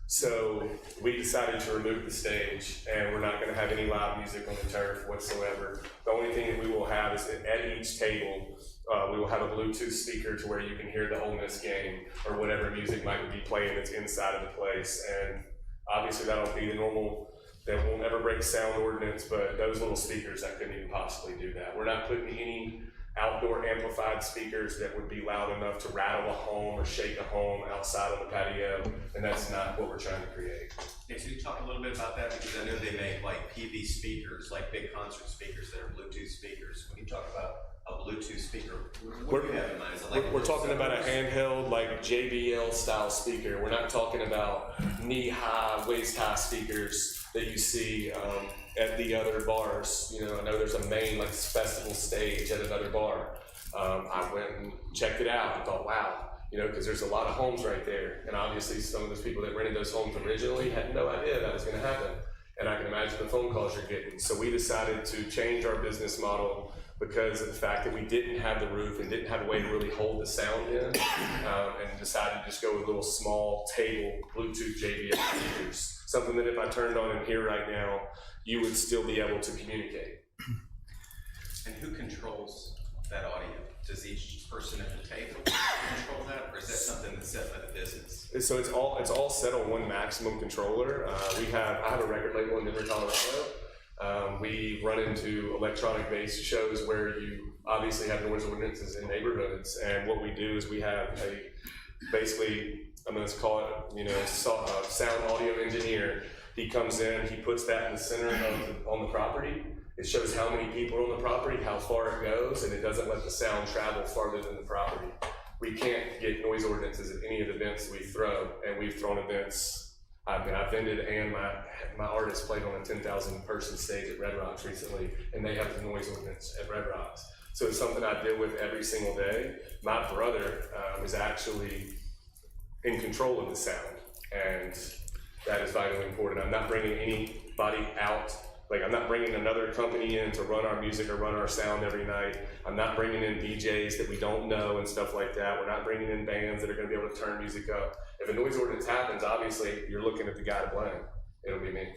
So we decided to remove the stage, and we're not going to have any live music on the turf whatsoever. The only thing that we will have is that at each table, we will have a Bluetooth speaker to where you can hear the Ole Miss game or whatever music might be playing that's inside of the place. And obviously that'll be the normal, that won't ever break sound ordinance, but those little speakers, that couldn't even possibly do that. We're not putting any outdoor amplified speakers that would be loud enough to rattle a home or shake a home outside on the patio, and that's not what we're trying to create.
Okay, so you talk a little bit about that, because I know they make like PV speakers, like big concert speakers that are Bluetooth speakers. When you talk about a Bluetooth speaker, what do you have in mind? Is it like
We're talking about a handheld, like JBL style speaker. We're not talking about knee-high, waist-high speakers that you see at the other bars. You know, I know there's a main like festival stage at another bar. I went and checked it out and thought, wow, you know, because there's a lot of homes right there. And obviously some of those people that rented those homes originally had no idea that was gonna happen. And I can imagine the phone calls you're getting. So we decided to change our business model because of the fact that we didn't have the roof and didn't have a way to really hold the sound in, and decided to just go with little small table Bluetooth JBL speakers. Something that if I turned on in here right now, you would still be able to communicate.
And who controls that audio? Does each person at the table control that, or is that something that's set by the business?
So it's all set on one maximum controller. I have a record label in Denver, Colorado. We run into electronic-based shows where you obviously have noise ordinances in neighborhoods, and what we do is we have I'm going to call it, you know, sound audio engineer. He comes in, he puts that in the center on the property. It shows how many people are on the property, how far it goes, and it doesn't let the sound travel farther than the property. We can't get noise ordinances at any of the events we throw, and we've thrown events. I've vended, and my artist played on a 10,000 person stage at Red Rocks recently, and they have the noise ordinance at Red Rocks. So it's something I deal with every single day. My brother is actually in control of the sound, and that is vitally important. I'm not bringing anybody out. Like, I'm not bringing another company in to run our music or run our sound every night. I'm not bringing in DJs that we don't know and stuff like that. We're not bringing in bands that are going to be able to turn music up. If a noise ordinance happens, obviously you're looking at the guy to blame. It'll be me.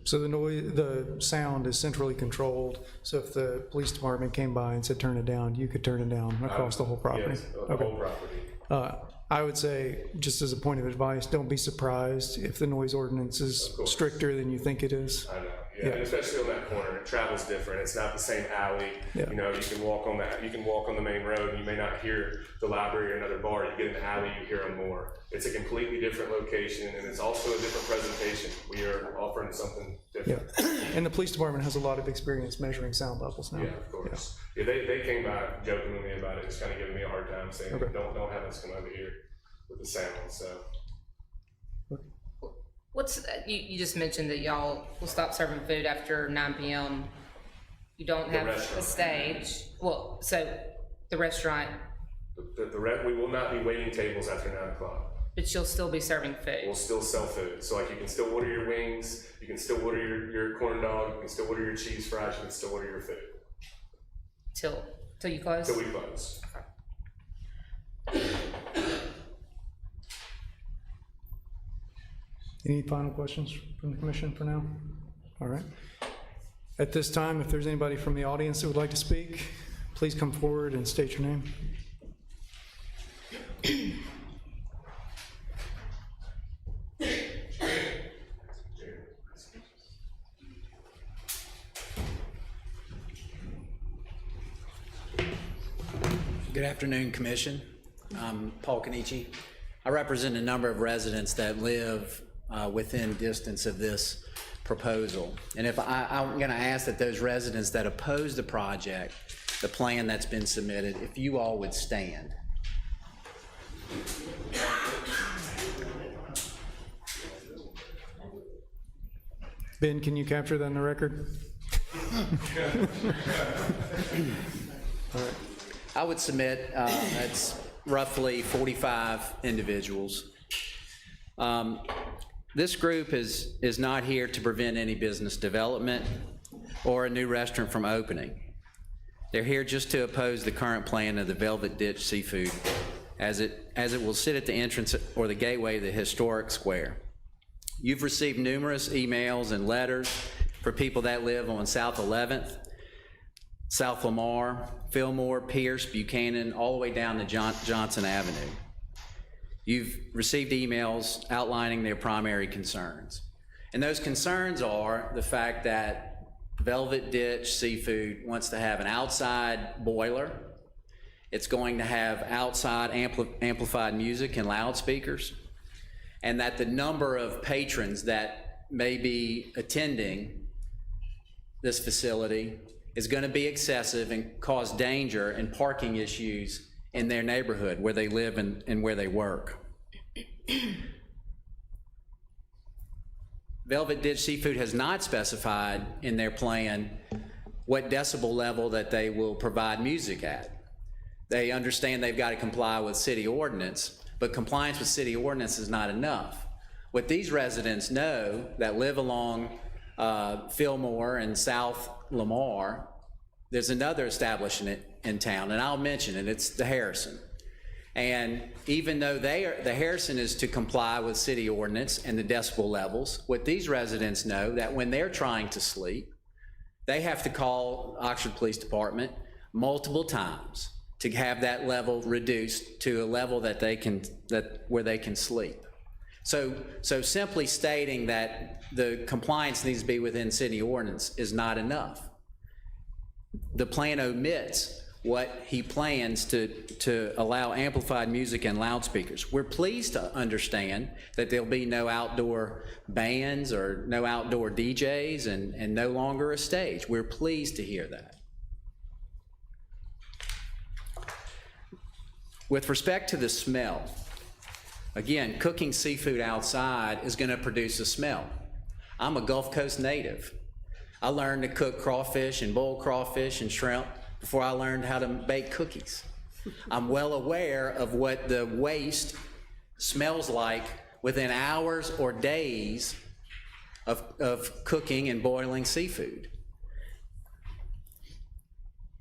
So the sound is centrally controlled. So if the police department came by and said turn it down, you could turn it down across the whole property.
Yes, the whole property.
I would say, just as a point of advice, don't be surprised if the noise ordinance is stricter than you think it is.
I know, yeah, and especially on that corner, travel's different, it's not the same alley.
Yeah.
You know, you can walk on the main road, and you may not hear the library or another bar, you get in the alley, you hear them more. It's a completely different location, and it's also a different presentation. We are offering something
Yeah,
different.
and the police department has a lot of experience measuring sound levels now.
Yeah, of course. Yeah, they came by joking with me about it, just kind of giving me a hard time, saying,
Okay.
don't have us come over here with the sound, so.
What's, you just mentioned that y'all will stop serving food after 9 PM. You don't have a
restaurant.
stage. Well, so the restaurant,
We will not be waiting tables after 9 o'clock.
but you'll still be serving
We'll
food
still sell food. So like you can still order your wings, you can still order your corn dog, you can still order your cheese fries, you can still order your food
till you close?
till we close.
Any final questions from the commission for now? All right. At this time, if there's anybody from the audience that would like to speak, please come forward and state your name.
Good afternoon, Commission. I'm Paul Kenichi. I represent a number of residents that live within distance of this proposal. And if I'm going to ask that those residents that oppose the project, the plan that's been submitted, if you all would stand.
Ben, can you capture that in the record?
I would submit that's roughly 45 individuals. This group is not here to prevent any business development or a new restaurant from opening. They're here just to oppose the current plan of the Velvet Ditch Seafood as it will sit at the entrance or the gateway of the historic square. You've received numerous emails and letters for people that live on South 11th, South Lamar, Fillmore, Pierce, Buchanan, all the way down to Johnson Avenue. You've received emails outlining their primary concerns. And those concerns are the fact that Velvet Ditch Seafood wants to have an outside boiler. It's going to have outside amplified music and loudspeakers. And that the number of patrons that may be attending this facility is going to be excessive and cause danger and parking issues in their neighborhood where they live and where they work. Velvet Ditch Seafood has not specified in their plan what decibel level that they will provide music at. They understand they've got to comply with city ordinance, but compliance with city ordinance is not enough. What these residents know that live along Fillmore and South Lamar, there's another establishment in town, and I'll mention it, it's the Harrison. And even though the Harrison is to comply with city ordinance and the decibel levels, what these residents know that when they're trying to sleep, they have to call Oxford Police Department multiple times to have that level reduced to a level where they can sleep. So simply stating that the compliance needs to be within city ordinance is not enough. The plan omits what he plans to allow amplified music and loudspeakers. We're pleased to understand that there'll be no outdoor bands or no outdoor DJs and no longer a stage. We're pleased to hear that. With respect to the smell, again, cooking seafood outside is going to produce a smell. I'm a Gulf Coast native. I learned to cook crawfish and boil crawfish and shrimp before I learned how to bake cookies. I'm well aware of what the waste smells like within hours or days of cooking and boiling seafood.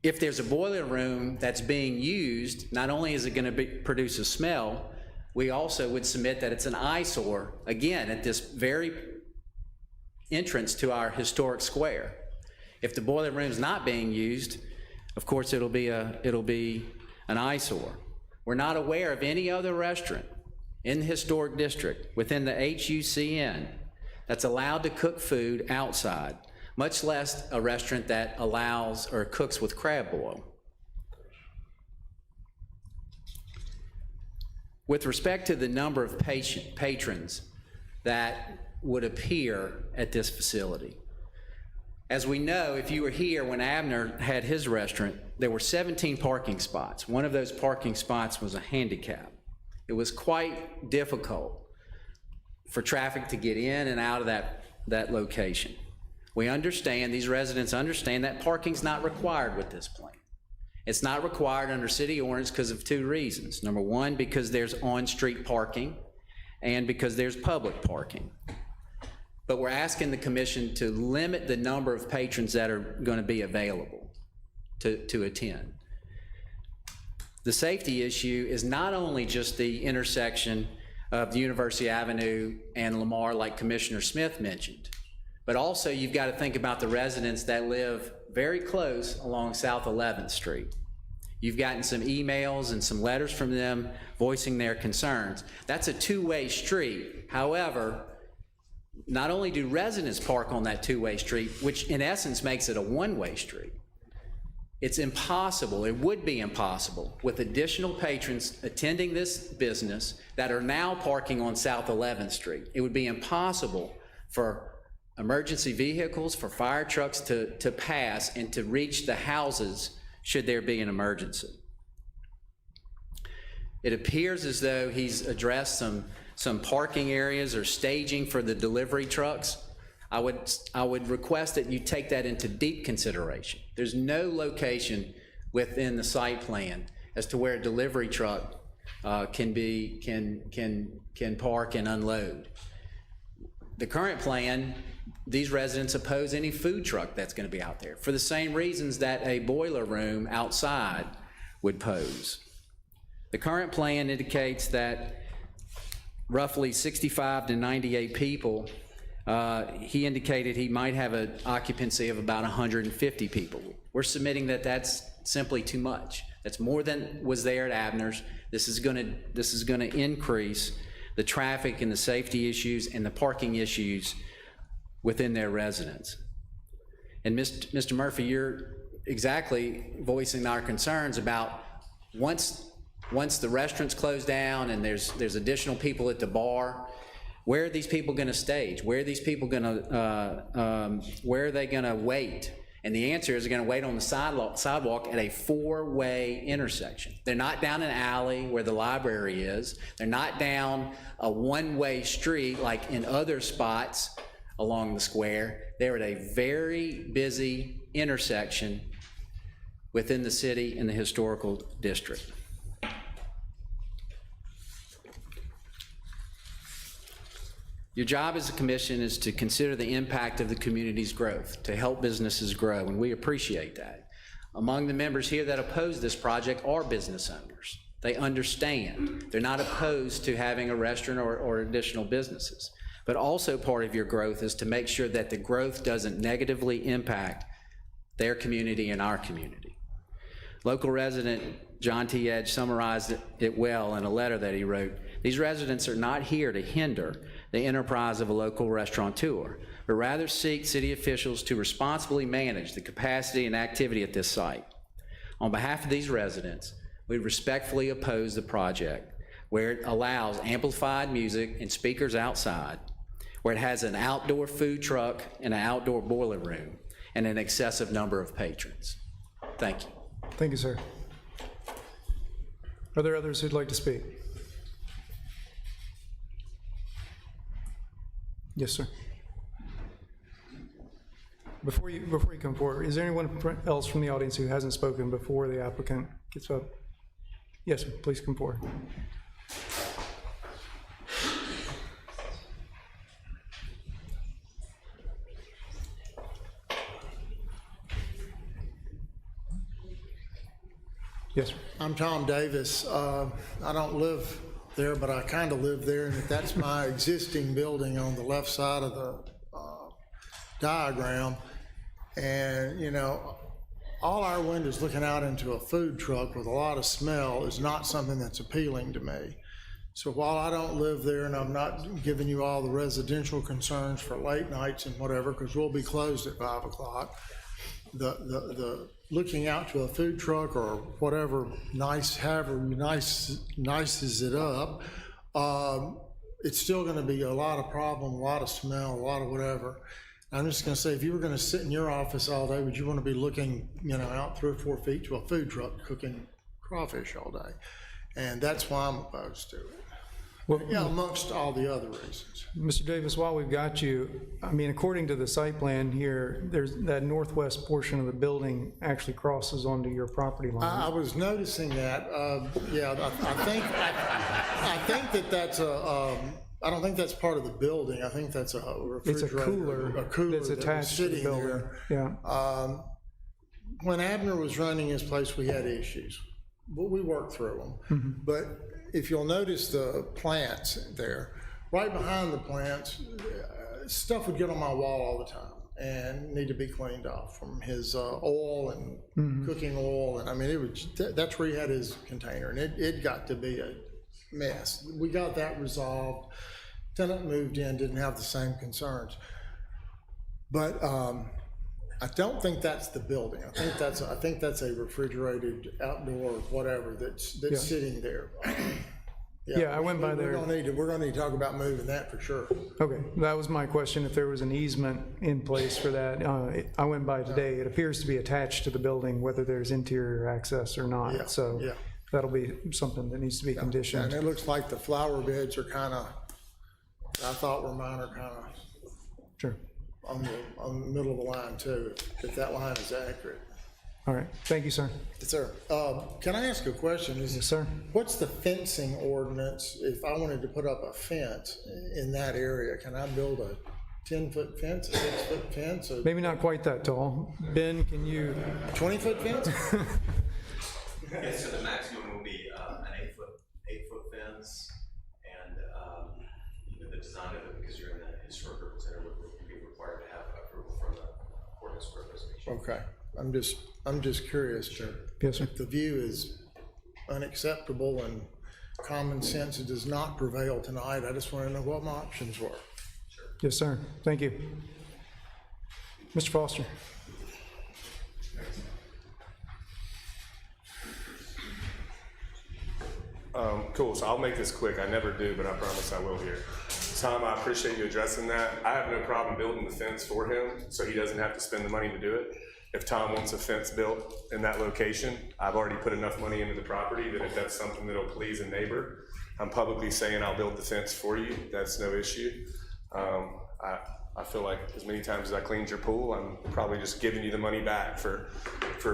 If there's a boiler room that's being used, not only is it going to produce a smell, we also would submit that it's an eyesore, again, at this very entrance to our historic square. If the boiler room is not being used, of course, it'll be an eyesore. We're not aware of any other restaurant in the historic district within the HUCN that's allowed to cook food outside, much less a restaurant that allows or cooks with crab boil. With respect to the number of patrons that would appear at this facility, as we know, if you were here when Abner had his restaurant, there were 17 parking spots. One of those parking spots was a handicap. It was quite difficult for traffic to get in and out of that location. We understand, these residents understand that parking's not required with this plan. It's not required under city ordinance because of two reasons. Number one, because there's on-street parking, and because there's public parking. But we're asking the commission to limit the number of patrons that are going to be available to attend. The safety issue is not only just the intersection of University Avenue and Lamar, like Commissioner Smith mentioned, but also you've got to think about the residents that live very close along South 11th Street. You've gotten some emails and some letters from them voicing their concerns. That's a two-way street. However, not only do residents park on that two-way street, which in essence makes it a one-way street, it's impossible, it would be impossible, with additional patrons attending this business that are now parking on South 11th Street. It would be impossible for emergency vehicles, for fire trucks to pass and to reach the houses should there be an emergency. It appears as though he's addressed some parking areas or staging for the delivery trucks. I would request that you take that into deep consideration. There's no location within the site plan as to where a delivery truck can park and unload. The current plan, these residents oppose any food truck that's going to be out there for the same reasons that a boiler room outside would pose. The current plan indicates that roughly 65 to 98 people. He indicated he might have an occupancy of about 150 people. We're submitting that that's simply too much. That's more than was there at Abner's. This is going to increase the traffic and the safety issues and the parking issues within their residence. And Mr. Murphy, you're exactly voicing our concerns about once the restaurants close down and there's additional people at the bar, where are these people going to stage? Where are these people going to, where are they going to wait? And the answer is they're going to wait on the sidewalk at a four-way intersection. They're not down an alley where the library is. They're not down a one-way street like in other spots along the square. They're at a very busy intersection within the city and the historical district. Your job as a commission is to consider the impact of the community's growth, to help businesses grow, and we appreciate that. Among the members here that oppose this project are business owners. They understand. They're not opposed to having a restaurant or additional businesses. But also part of your growth is to make sure that the growth doesn't negatively impact their community and our community. Local resident John T. Edge summarized it well in a letter that he wrote. These residents are not here to hinder the enterprise of a local restaurateur, but rather seek city officials to responsibly manage the capacity and activity at this site. On behalf of these residents, we respectfully oppose the project where it allows amplified music and speakers outside, where it has an outdoor food truck and an outdoor boiler room, and an excessive number of patrons. Thank you.
Thank you, sir. Are there others who'd like to speak? Yes, sir. Before you come forward, is there anyone else from the audience who hasn't spoken before the applicant gets up? Yes, sir. Please come forward. Yes, sir.
I'm Tom Davis. I don't live there, but I kind of live there, and that's my existing building on the left side of the diagram. And, you know, all our windows looking out into a food truck with a lot of smell is not something that's appealing to me. So while I don't live there and I'm not giving you all the residential concerns for late nights and whatever, because we'll be closed at 5 o'clock, the looking out to a food truck or whatever however nices it up, it's still gonna be a lot of problem, a lot of smell, a lot of whatever. I'm just gonna say, if you were gonna sit in your office all day, would you wanna be looking, out 3 or 4 feet to a food truck cooking crawfish all day? And that's why I'm opposed to it. Amongst all the other reasons.
Mr. Davis, while we've got you, according to the site plan here, there's that northwest portion of the building actually crosses onto your property line.
I was noticing that, I think that's I don't think that's part of the building. I think that's a
It's
refrigerator.
a cooler that's
that was
attached to the
sitting
building.
there.
Yeah.
When Abner was running his place, we had issues, but we worked through them. But if you'll notice the plants there, right behind the plants, stuff would get on my wall all the time and need to be cleaned off from his oil and cooking oil. And that's where he had his container, and it got to be a mess. We got that resolved. Tenant moved in, didn't have the same concerns. But I don't think that's the building. I think that's a refrigerated outdoor whatever that's sitting there.
Yeah, I went by there.
We're gonna need to talk about moving that for sure.
Okay, that was my question, if there was an easement in place for that. I went by today. It appears to be attached to the building, whether there's interior access or not.
Yeah,
So
yeah.
that'll be something that needs to be conditioned.
And it looks like the flower beds are I thought were mine are
Sure.
on the middle of the line too, if that line is accurate.
All right, thank you, sir.
Yes, sir. Can I ask a question?
Yes, sir.
What's the fencing ordinance? If I wanted to put up a fence in that area, can I build a 10-foot fence, a 6-foot fence, a
Maybe not quite that tall. Ben, can you?
20-foot fence?
Yes, so the maximum will be an 8-foot fence, and the design of it, because you're in the historic urban center, would be required to have approval from the ordinance for preservation.
Okay, I'm just curious,
Yes, sir.
if the view is unacceptable and common sense does not prevail tonight, I just want to know what my options were.
Yes, sir. Thank you. Mr. Foster.
Cool, so I'll make this quick. I never do, but I promise I will here. Tom, I appreciate you addressing that. I have no problem building the fence for him, so he doesn't have to spend the money to do it. If Tom wants a fence built in that location, I've already put enough money into the property that if that's something that'll please a neighbor, I'm publicly saying I'll build the fence for you. That's no issue. I feel like as many times as I cleaned your pool, I'm probably just giving you the money back for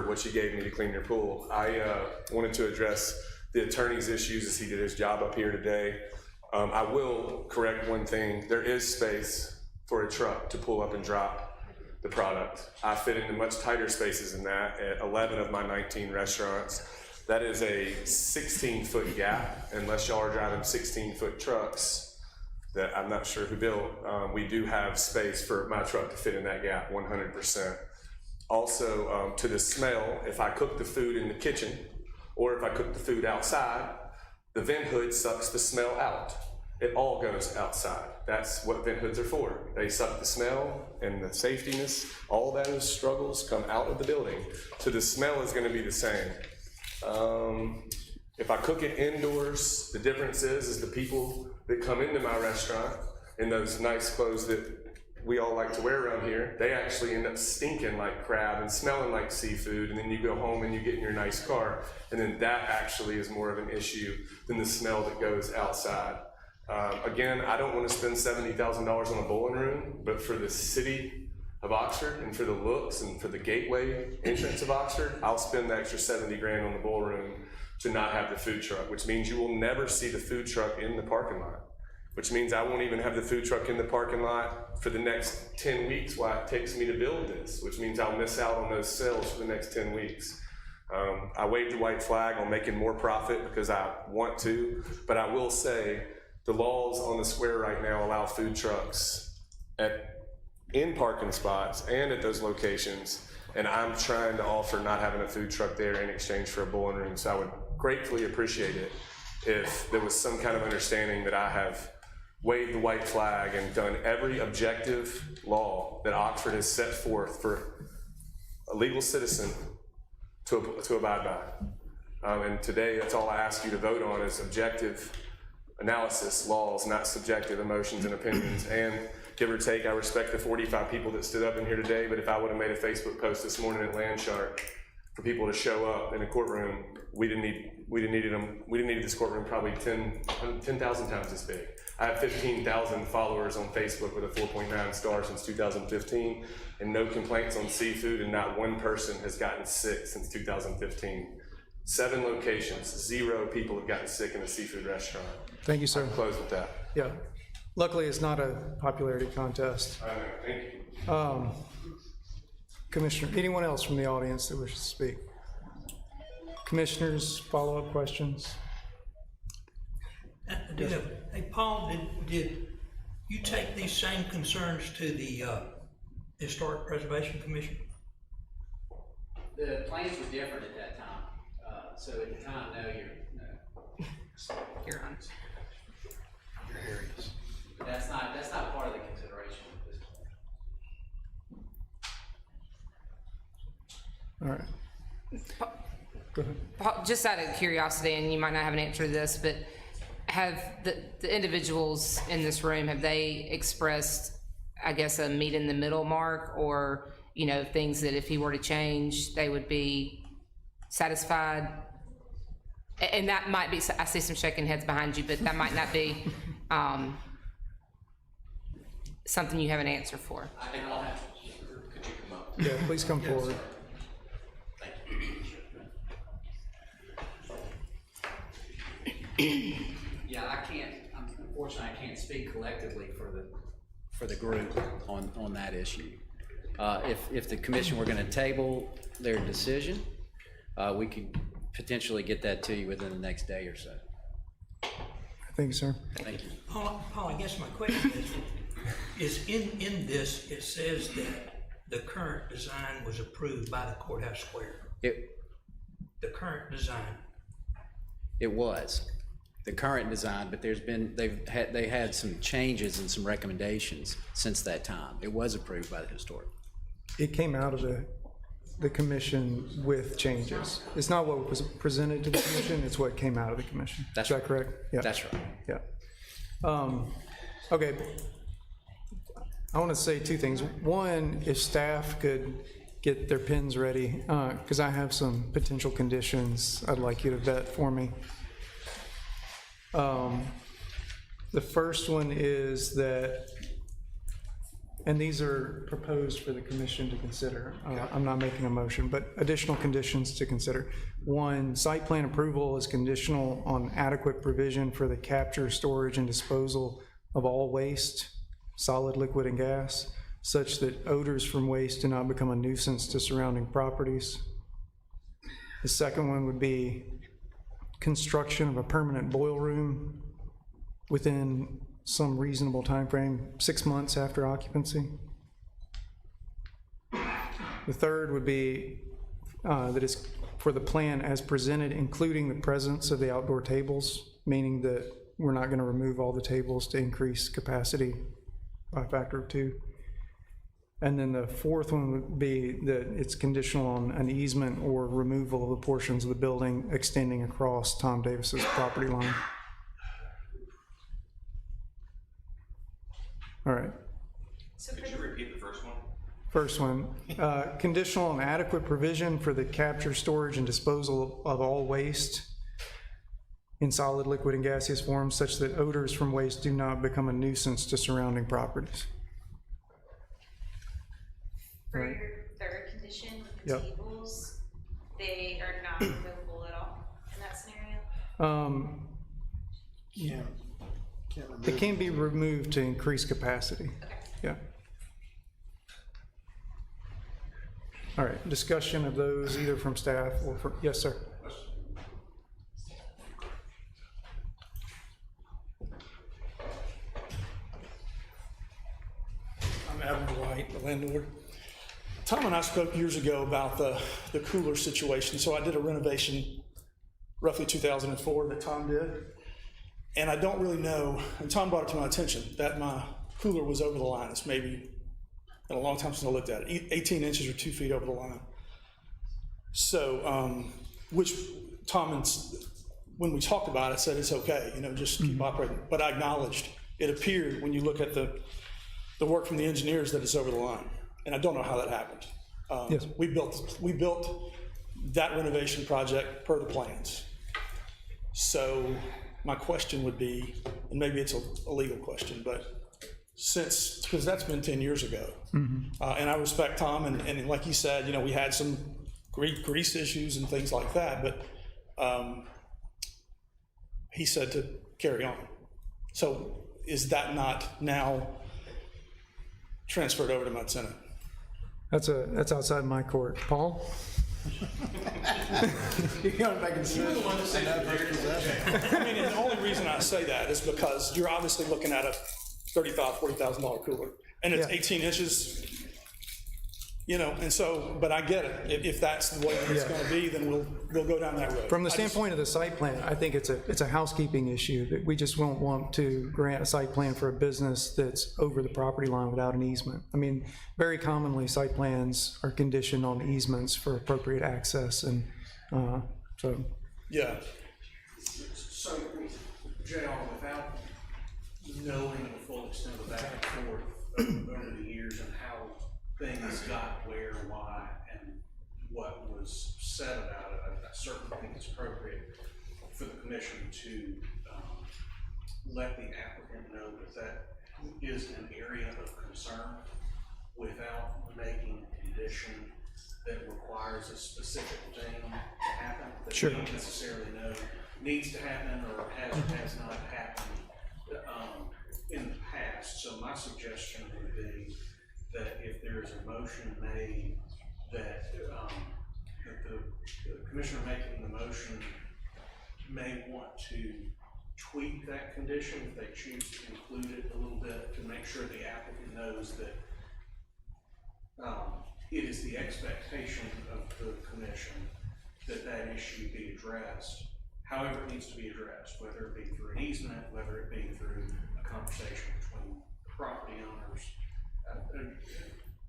what you gave me to clean your pool. I wanted to address the attorney's issues as he did his job up here today. I will correct one thing. There is space for a truck to pull up and drop the product. I fit into much tighter spaces than that at 11 of my 19 restaurants. That is a 16-foot gap, unless y'all are driving 16-foot trucks that I'm not sure who built. We do have space for my truck to fit in that gap 100%. Also, to the smell, if I cook the food in the kitchen or if I cook the food outside, the vent hood sucks the smell out. It all goes outside. That's what vent hoods are for. They suck the smell and the safetiness, all those struggles come out of the building. So the smell is gonna be the same. If I cook it indoors, the difference is the people that come into my restaurant in those nice clothes that we all like to wear around here, they actually end up stinking like crab and smelling like seafood, and then you go home and you get in your nice car, and then that actually is more of an issue than the smell that goes outside. Again, I don't want to spend $70,000 on a bowling room, but for the city of Oxford and for the looks and for the gateway entrance of Oxford, I'll spend the extra 70 grand on the ballroom to not have the food truck, which means you will never see the food truck in the parking lot, which means I won't even have the food truck in the parking lot for the next 10 weeks while it takes me to build this, which means I'll miss out on those sales for the next 10 weeks. I waved the white flag on making more profit because I want to, but I will say the laws on the square right now allow food trucks in parking spots and at those locations And I'm trying to offer not having a food truck there in exchange for a bowling room. So I would gratefully appreciate it if there was some kind of understanding that I have waved the white flag and done every objective law that Oxford has set forth for a legal citizen to abide by. And today, that's all I ask you to vote on is objective analysis, laws, not subjective emotions and opinions. And give or take, I respect the 45 people that stood up in here today, but if I would have made a Facebook post this morning at Landshark for people to show up in a courtroom, we didn't need this courtroom probably 10,000 times as big. I have 15,000 followers on Facebook with a 4.9 star since 2015, and no complaints on seafood, and not one person has gotten sick since 2015. 7 locations, 0 people have gotten sick in a seafood restaurant.
Thank you, sir.
I'll close with that.
Yeah. Luckily, it's not a popularity contest.
Thank you.
Commissioner, anyone else from the audience that wishes to speak? Commissioners, follow-up questions?
Hey, Paul, did you take these same concerns to the Historic Preservation Commission?
The plans were different at that time. So at the time, no.
You're on.
But that's not part of the consideration at this point.
All right. Go ahead.
Paul, just out of curiosity, and you might not have an answer to this, but have the individuals in this room, have they expressed, I guess, a meet in the middle mark, or, you know, things that if he were to change, they would be satisfied? And that might be, I see some shaking heads behind you, but that might not be something you have an answer for.
I think I'll have to. Could you come up?
Yeah, please come forward.
Yeah, unfortunately, I can't speak collectively for the group on that issue. If the commission were gonna table their decision, we could potentially get that to you within the next day or so.
Thank you, sir.
Thank you.
Paul, I guess my question is in this, it says that the current design was approved by the courthouse square. The current design.
It was the current design, but they had some changes and some recommendations since that time. It was approved by the historic.
It came out of the commission with changes. It's not what was presented to the commission, it's what came out of the commission.
That's
Is that correct? Yeah.
That's right.
Yeah. Okay. I want to say 2 things. One, if staff could get their pens ready, because I have some potential conditions I'd like you to vet for me. The first one is that, and these are proposed for the commission to consider. I'm not making a motion, but additional conditions to consider. 1, site plan approval is conditional on adequate provision for the capture, storage, and disposal of all waste, solid, liquid, and gas, such that odors from waste do not become a nuisance to surrounding properties. The second one would be construction of a permanent boil room within some reasonable time frame, 6 months after occupancy. The third would be that is for the plan as presented, including the presence of the outdoor tables, meaning that we're not going to remove all the tables to increase capacity by a factor of 2. And then the fourth one would be that it's conditional on an easement or removal of the portions of the building extending across Tom Davis's property line. All right.
Could you repeat the first one?
First one, conditional on adequate provision for the capture, storage, and disposal of all waste in solid, liquid, and gaseous forms such that odors from waste do not become a nuisance to surrounding properties.
For
Right.
your third condition with the
Yep.
tables, they are not removable at all in that scenario?
It can be removed to increase capacity. Yeah. All right, discussion of those either from staff or from, yes, sir.
I'm Admiral White, the landlord. Tom and I spoke years ago about the cooler situation. So I did a renovation roughly 2004 that Tom did. And I don't really know, and Tom brought it to my attention, that my cooler was over the line. It's maybe been a long time since I looked at it, 18 inches or 2 feet over the line. So, which Tom, when we talked about it, said it's okay, just keep operating. But I acknowledged, it appeared when you look at the work from the engineers that it's over the line. And I don't know how that happened.
Yes.
We built that renovation project per the plans. So my question would be, and maybe it's a legal question, but because that's been 10 years ago. And I respect Tom, and like he said, we had some grease issues and things like that, but he said to carry on. So is that not now transferred over to Mud Senate?
That's outside my court. Paul?
You're gonna make a decision.
I mean, and the only reason I say that is because you're obviously looking at a $30,000, $40,000 cooler, and it's
Yeah.
18 inches, and so, but I get it. If that's the way it's
Yeah.
gonna be, then we'll go down that road.
From the standpoint of the site plan, I think it's a housekeeping issue, that we just won't want to grant a site plan for a business that's over the property line without an easement. I mean, very commonly, site plans are conditioned on easements for appropriate access, and so.
Yeah.
So, JR, without knowing the full extent of the back and forth over the years and how things got where, why, and what was said about it, I certainly think it's appropriate for the commission to let the applicant know that is an area of concern without making a condition that requires a specific thing to happen that
Sure.
we don't necessarily know needs to happen or has not happened in the past. So my suggestion would be that if there is a motion made that the commissioner making the motion may want to tweak that condition if they choose to include it a little bit to make sure the applicant knows that it is the expectation of the commission that that issue be addressed, however it needs to be addressed, whether it be through an easement, whether it be through a conversation between property owners.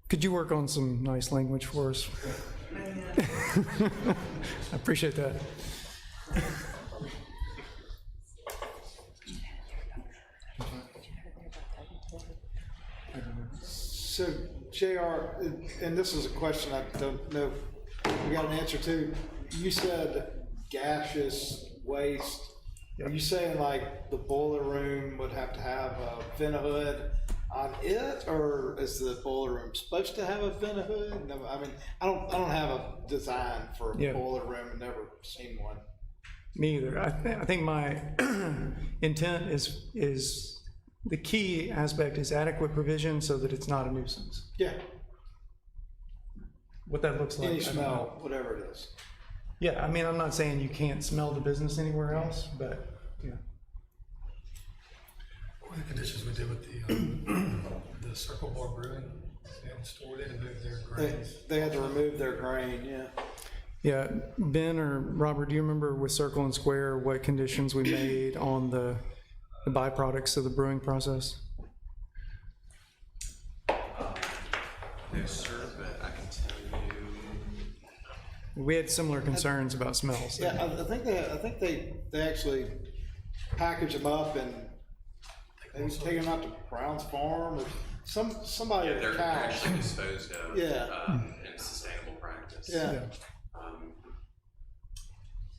Could you work on some nice language for us? I appreciate that.
So, JR, and this is a question I don't know if we got an answer to. You said gaseous waste. Are you saying like the boiler room would have to have a vent hood on it, or is the boiler room supposed to have a vent hood? No, I mean, I don't have a design for a boiler room and never seen one.
Me either. I think my intent is the key aspect is adequate provision so that it's not a nuisance.
Yeah.
What that looks like.
Any
I don't
smell,
know.
whatever it is.
Yeah, I mean, I'm not saying you can't smell the business anywhere else, but yeah.
One of the conditions we did with the Circle Bar Brewing store, they had to move their grains.
They had to remove their grain, yeah.
Yeah, Ben or Robert, do you remember with Circle and Square what conditions we made on the byproducts of the brewing process?
No, sir, but I can tell you.
We had similar concerns about smells.
Yeah, I think they actually package them up and maybe take them out to Brown's Farm or somebody.
Yeah, they're
cash.
actually disposed of
Yeah.
in a sustainable practice.
Yeah.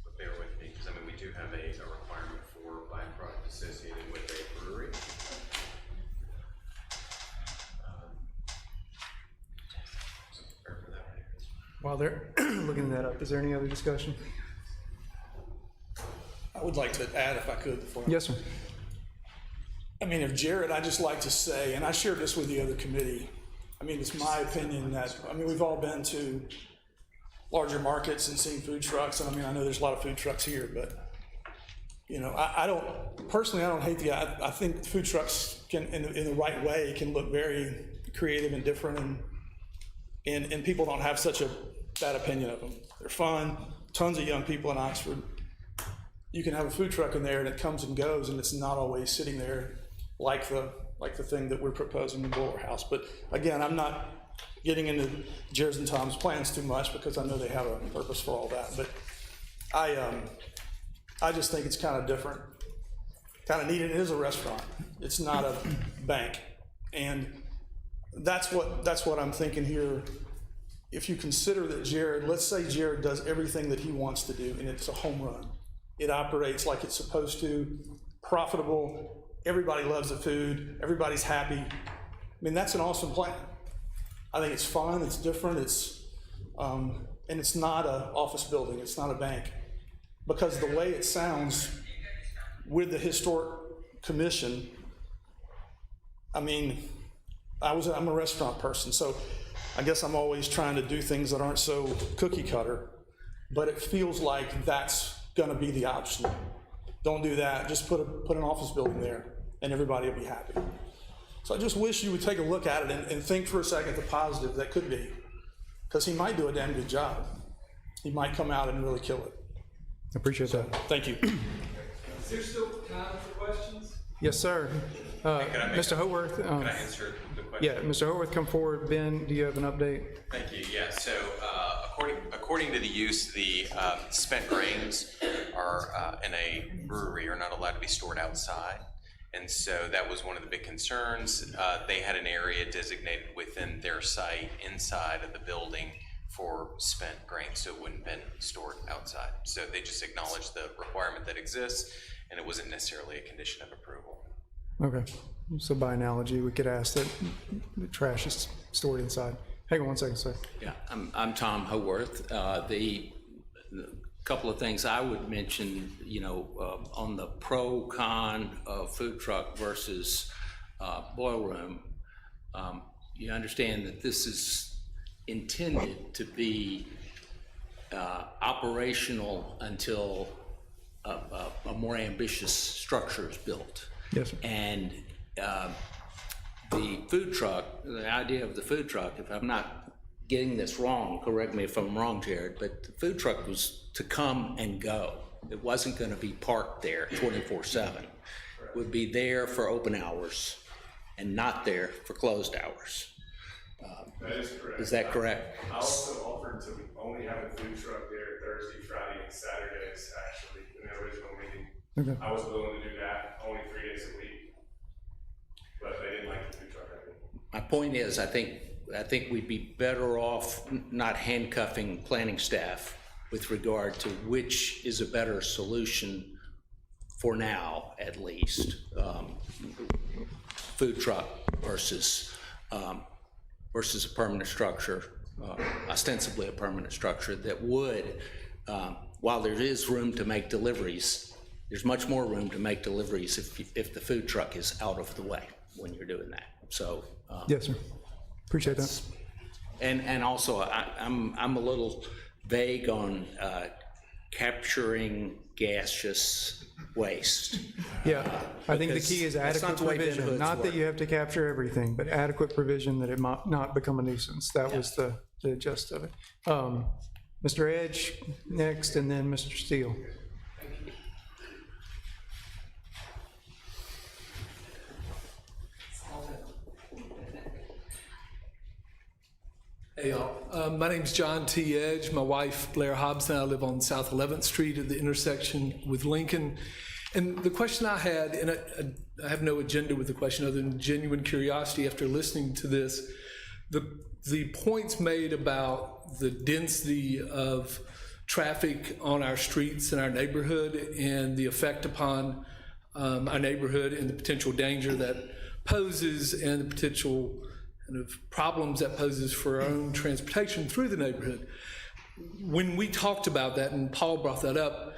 But bear with me, because I mean, we do have a requirement for byproduct associated with a brewery. So prepare for that right here.
While they're looking that up, is there any other discussion?
I would like to add, if I could, before.
Yes, sir.
I mean, if Jared, I'd just like to say, and I shared this with the other committee, I mean, it's my opinion that, I mean, we've all been to larger markets and seen food trucks, and I mean, I know there's a lot of food trucks here, but, I don't, personally, I don't hate I think food trucks can, in the right way, can look very creative and different, and And people don't have such a bad opinion of them. They're fun, tons of young people in Oxford. You can have a food truck in there and it comes and goes and it's not always sitting there like the thing that we're proposing in Boiler House. But again, I'm not getting into Jared's and Tom's plans too much because I know they have a purpose for all that. But I just think it's kind of different, kind of neat. It is a restaurant. It's not a bank. And that's what I'm thinking here. If you consider that Jared, let's say Jared does everything that he wants to do and it's a home run. It operates like it's supposed to, profitable, everybody loves the food, everybody's happy. I mean, that's an awesome plan. I think it's fun, it's different, and it's not an office building, it's not a bank. Because the way it sounds with the historic commission, I mean, I'm a restaurant person, so I guess I'm always trying to do things that aren't so cookie cutter, but it feels like that's gonna be the option. Don't do that, just put an office building there and everybody will be happy. So I just wish you would take a look at it and think for a second the positive that could be, because he might do a damn good job. He might come out and really kill it.
I appreciate that.
Thank you.
Is there still time for questions?
Yes, sir. Mr. Howarth.
Can I answer the question?
Yeah, Mr. Howarth, come forward. Ben, do you have an update?
Thank you. Yeah. So according to the use, the spent grains are in a brewery are not allowed to be stored outside, and so that was one of the big concerns. They had an area designated within their site inside of the building for spent grains, so it wouldn't have been stored outside. So they just acknowledged the requirement that exists, and it wasn't necessarily a condition of approval.
Okay. So by analogy, we could ask that the trash is stored inside. Hang on one second, sir.
Yeah, I'm Tom Howarth. The couple of things I would mention, on the pro-con of food truck versus boil room, you understand that this is intended to be operational until a more ambitious structure is built.
Yes, sir.
And the food truck, the idea of the food truck, if I'm not getting this wrong, correct me if I'm wrong, Jared, but the food truck was to come and go. It wasn't going to be parked there 24/7. It would be there for open hours and not there for closed hours.
That is correct.
Is that correct?
I also offered to only have a food truck there Thursday, Friday, and Saturdays, actually, in the original meeting.
Okay.
I was willing to do that only 3 days a week, but they didn't like the food truck idea.
My point is, I think we'd be better off not handcuffing planning staff with regard to which is a better solution for now, at least, food truck versus a permanent structure, ostensibly a permanent structure that would, while there is room to make deliveries, there's much more room to make deliveries if the food truck is out of the way when you're doing that. So
yes, sir. Appreciate that.
And also, I'm a little vague on capturing gaseous waste.
Yeah, I think the
because
key is
that's not
adequate
the way Ben
provision.
Hood's
Not that
work.
you have to capture everything, but adequate provision that it might not become a nuisance. That was the gist of it. Mr. Edge next, and then Mr. Steele.
Hey y'all, my name's John T. Edge. My wife Blair Hobson. I live on South 11th Street at the intersection with Lincoln. And the question I had, and I have no agenda with the question other than genuine curiosity after listening to this, the points made about the density of traffic on our streets and our neighborhood and the effect upon our neighborhood and the potential danger that poses and the potential kind of problems that poses for our own transportation through the neighborhood. When we talked about that, and Paul brought that up,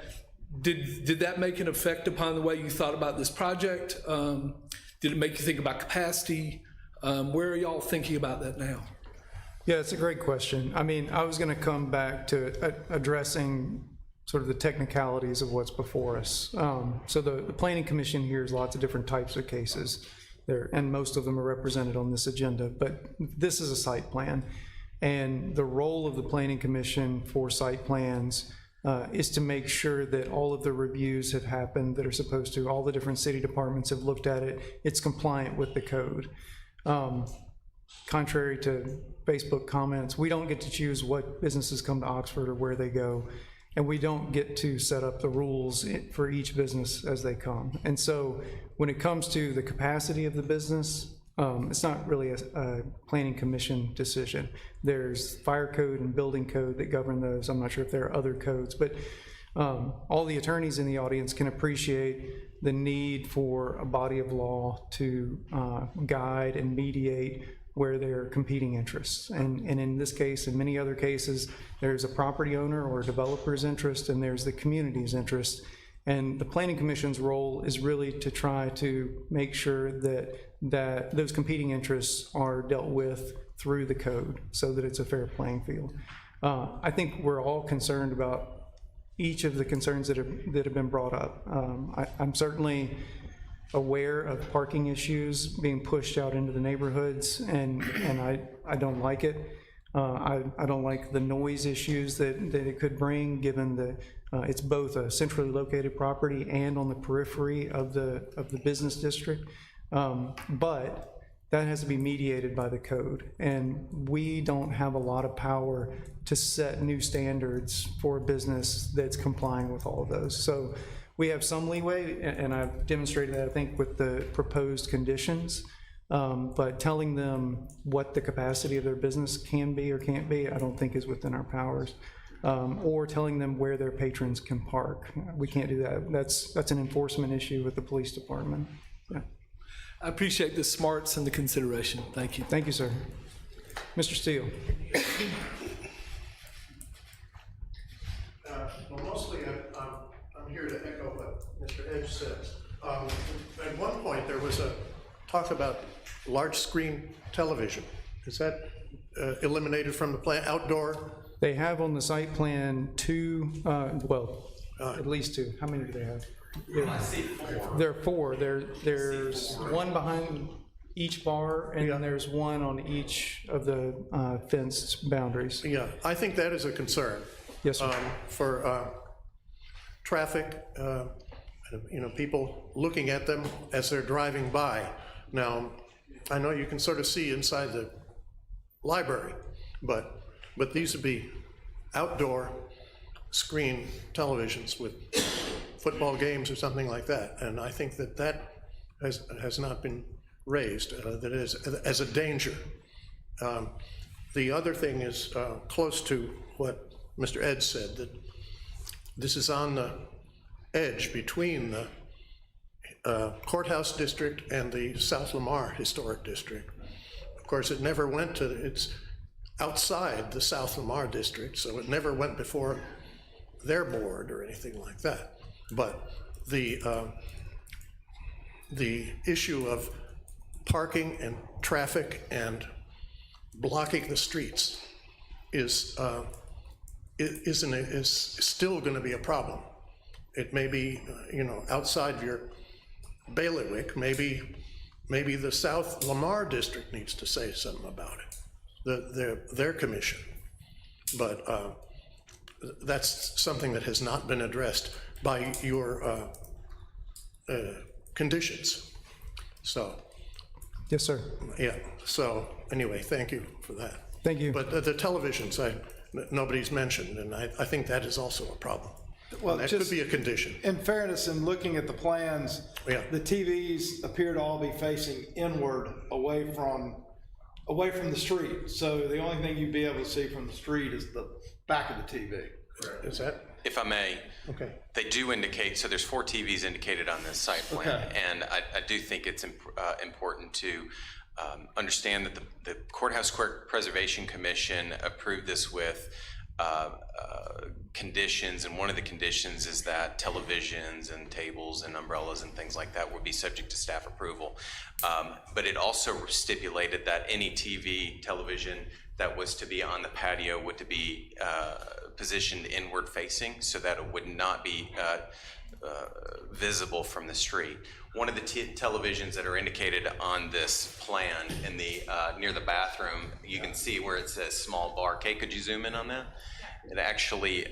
did that make an effect upon the way you thought about this project? Did it make you think about capacity? Where are y'all thinking about that now?
Yeah, it's a great question. I mean, I was going to come back to addressing sort of the technicalities of what's before us. So the Planning Commission hears lots of different types of cases there, and most of them are represented on this agenda, but this is a site plan. And the role of the Planning Commission for site plans is to make sure that all of the reviews have happened that are supposed to, all the different city departments have looked at it, it's compliant with the code. Contrary to Facebook comments, we don't get to choose what businesses come to Oxford or where they go, and we don't get to set up the rules for each business as they come. And so when it comes to the capacity of the business, it's not really a planning commission decision. There's fire code and building code that govern those. I'm not sure if there are other codes, but all the attorneys in the audience can appreciate the need for a body of law to guide and mediate where there are competing interests. And in this case, in many other cases, there's a property owner or a developer's interest, and there's the community's interest. And the Planning Commission's role is really to try to make sure that those competing interests are dealt with through the code so that it's a fair playing field. I think we're all concerned about each of the concerns that have been brought up. I'm certainly aware of parking issues being pushed out into the neighborhoods, and I don't like it. I don't like the noise issues that it could bring, given that it's both a centrally located property and on the periphery of the business district. But that has to be mediated by the code, and we don't have a lot of power to set new standards for a business that's complying with all of those. So we have some leeway, and I've demonstrated that, I think, with the proposed conditions. But telling them what the capacity of their business can be or can't be, I don't think is within our powers. Or telling them where their patrons can park. We can't do that. That's an enforcement issue with the police department. Yeah.
I appreciate the smarts and the consideration. Thank you.
Thank you, sir. Mr. Steele.
Well, mostly I'm here to echo what Mr. Edge said. At one point, there was a talk about large screen television. Is that eliminated from the plan, outdoor?
They have on the site plan two, at least two. How many do they have?
I see 4.
There are 4. There's one behind each bar, and then there's one on each of the fenced boundaries.
Yeah, I think that is a concern.
Yes, sir.
For traffic, people looking at them as they're driving by. Now, I know you can sort of see inside the library, but these would be outdoor screen televisions with football games or something like that. And I think that has not been raised, that is as a danger. The other thing is close to what Mr. Ed said, that this is on the edge between the courthouse district and the South Lamar Historic District. Of course, it never went to, it's outside the South Lamar District, so it never went before their board or anything like that. But the issue of parking and traffic and blocking the streets is still going to be a problem. It may be, outside your bailiwick, maybe the South Lamar District needs to say something about it, their commission. But that's something that has not been addressed by your conditions. So.
Yes, sir.
Yeah, so anyway, thank you for that.
Thank you.
But the televisions, nobody's mentioned, and I think that is also a problem.
Well,
that could be a condition.
In fairness, in looking at the plans, the TVs appear to all be facing inward, away from the street. So the only thing you'd be able to see from the street is the back of the TV.
Correct. Is that?
If I may,
okay.
They do indicate, so there's 4 TVs indicated on this site plan,
Okay.
and I do think it's important to understand that the Courthouse Preservation Commission approved this with conditions, and one of the conditions is that televisions and tables and umbrellas and things like that would be subject to staff approval. But it also stipulated that any television that was to be on the patio would to be positioned inward facing, so that it would not be visible from the street. One of the televisions that are indicated on this plan in the near the bathroom, you can see where it says small bar. Kate, could you zoom in on that? It actually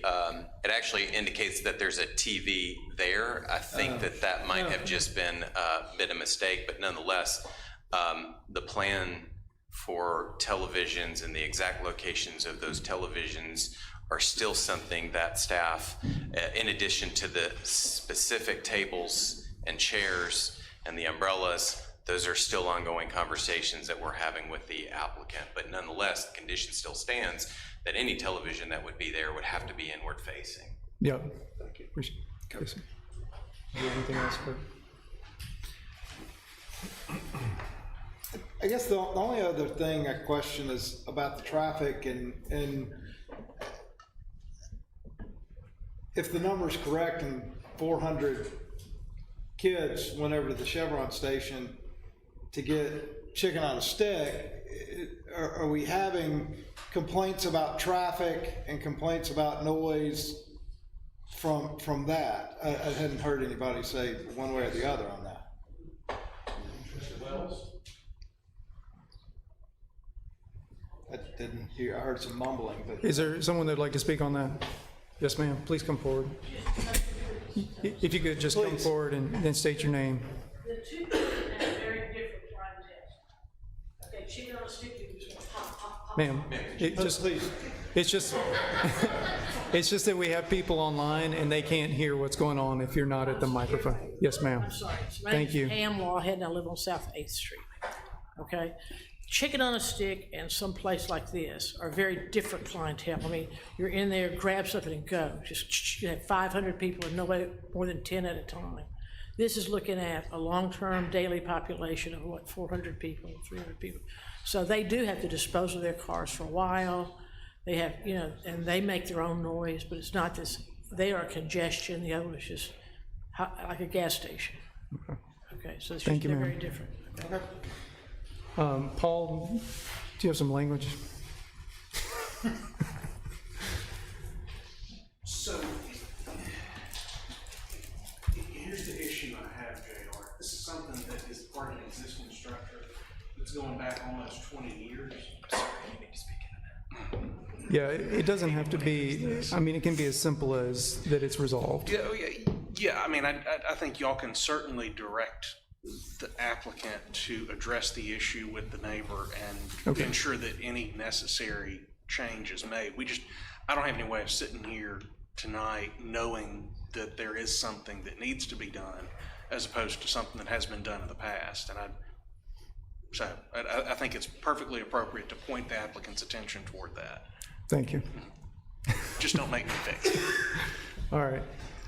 indicates that there's a TV there. I think that might have just been a mistake, but nonetheless, the plan for televisions and the exact locations of those televisions are still something that staff, in addition to the specific tables and chairs and the umbrellas, those are still ongoing conversations that we're having with the applicant. But nonetheless, the condition still stands that any television that would be there would have to be inward facing.
Yep. Thank you. Appreciate it. Okay. Do you have anything else, Kurt?
I guess the only other thing I question is about the traffic and if the number's correct and 400 kids went over to the Chevron station to get chicken on a stick, are we having complaints about traffic and complaints about noise from that? I hadn't heard anybody say one way or the other on that. I didn't hear, I heard some mumbling, but.
Is there someone that'd like to speak on that? Yes, ma'am, please come forward. If you could just come forward and then state your name.
The two people have very different clientele. Okay, chicken on a stick, you just want pop, pop, pop.
Ma'am, it's just that we have people online and they can't hear what's going on if you're not at the microphone. Yes, ma'am.
I'm sorry.
Thank you.
My name is Pam Lawhead and I live on South 8th Street. Okay? Chicken on a stick and some place like this are very different clientele. I mean, you're in there, grab something and go. Just you have 500 people and nobody more than 10 at a time. This is looking at a long-term daily population of what, 400 people, 300 people. So they do have to dispose of their cars for a while. They have, you know, and they make their own noise, but it's not this, they are congestion. The other one is just like a gas station. Okay, so it's just, they're very different. Okay.
Paul, do you have some language?
So, here's the issue I have, JR. This is something that is part of an existing structure that's going back almost 20 years. Sorry, you need to speak into that.
Yeah, it doesn't have to be, I mean, it can be as simple as that it's resolved.
Yeah, I mean, I think y'all can certainly direct the applicant to address the issue with the neighbor and ensure that any necessary change is made. I don't have any way of sitting here tonight knowing that there is something that needs to be done as opposed to something that has been done in the past. And I think it's perfectly appropriate to point the applicant's attention toward that.
Thank you.
Just don't make me fix it.
All right.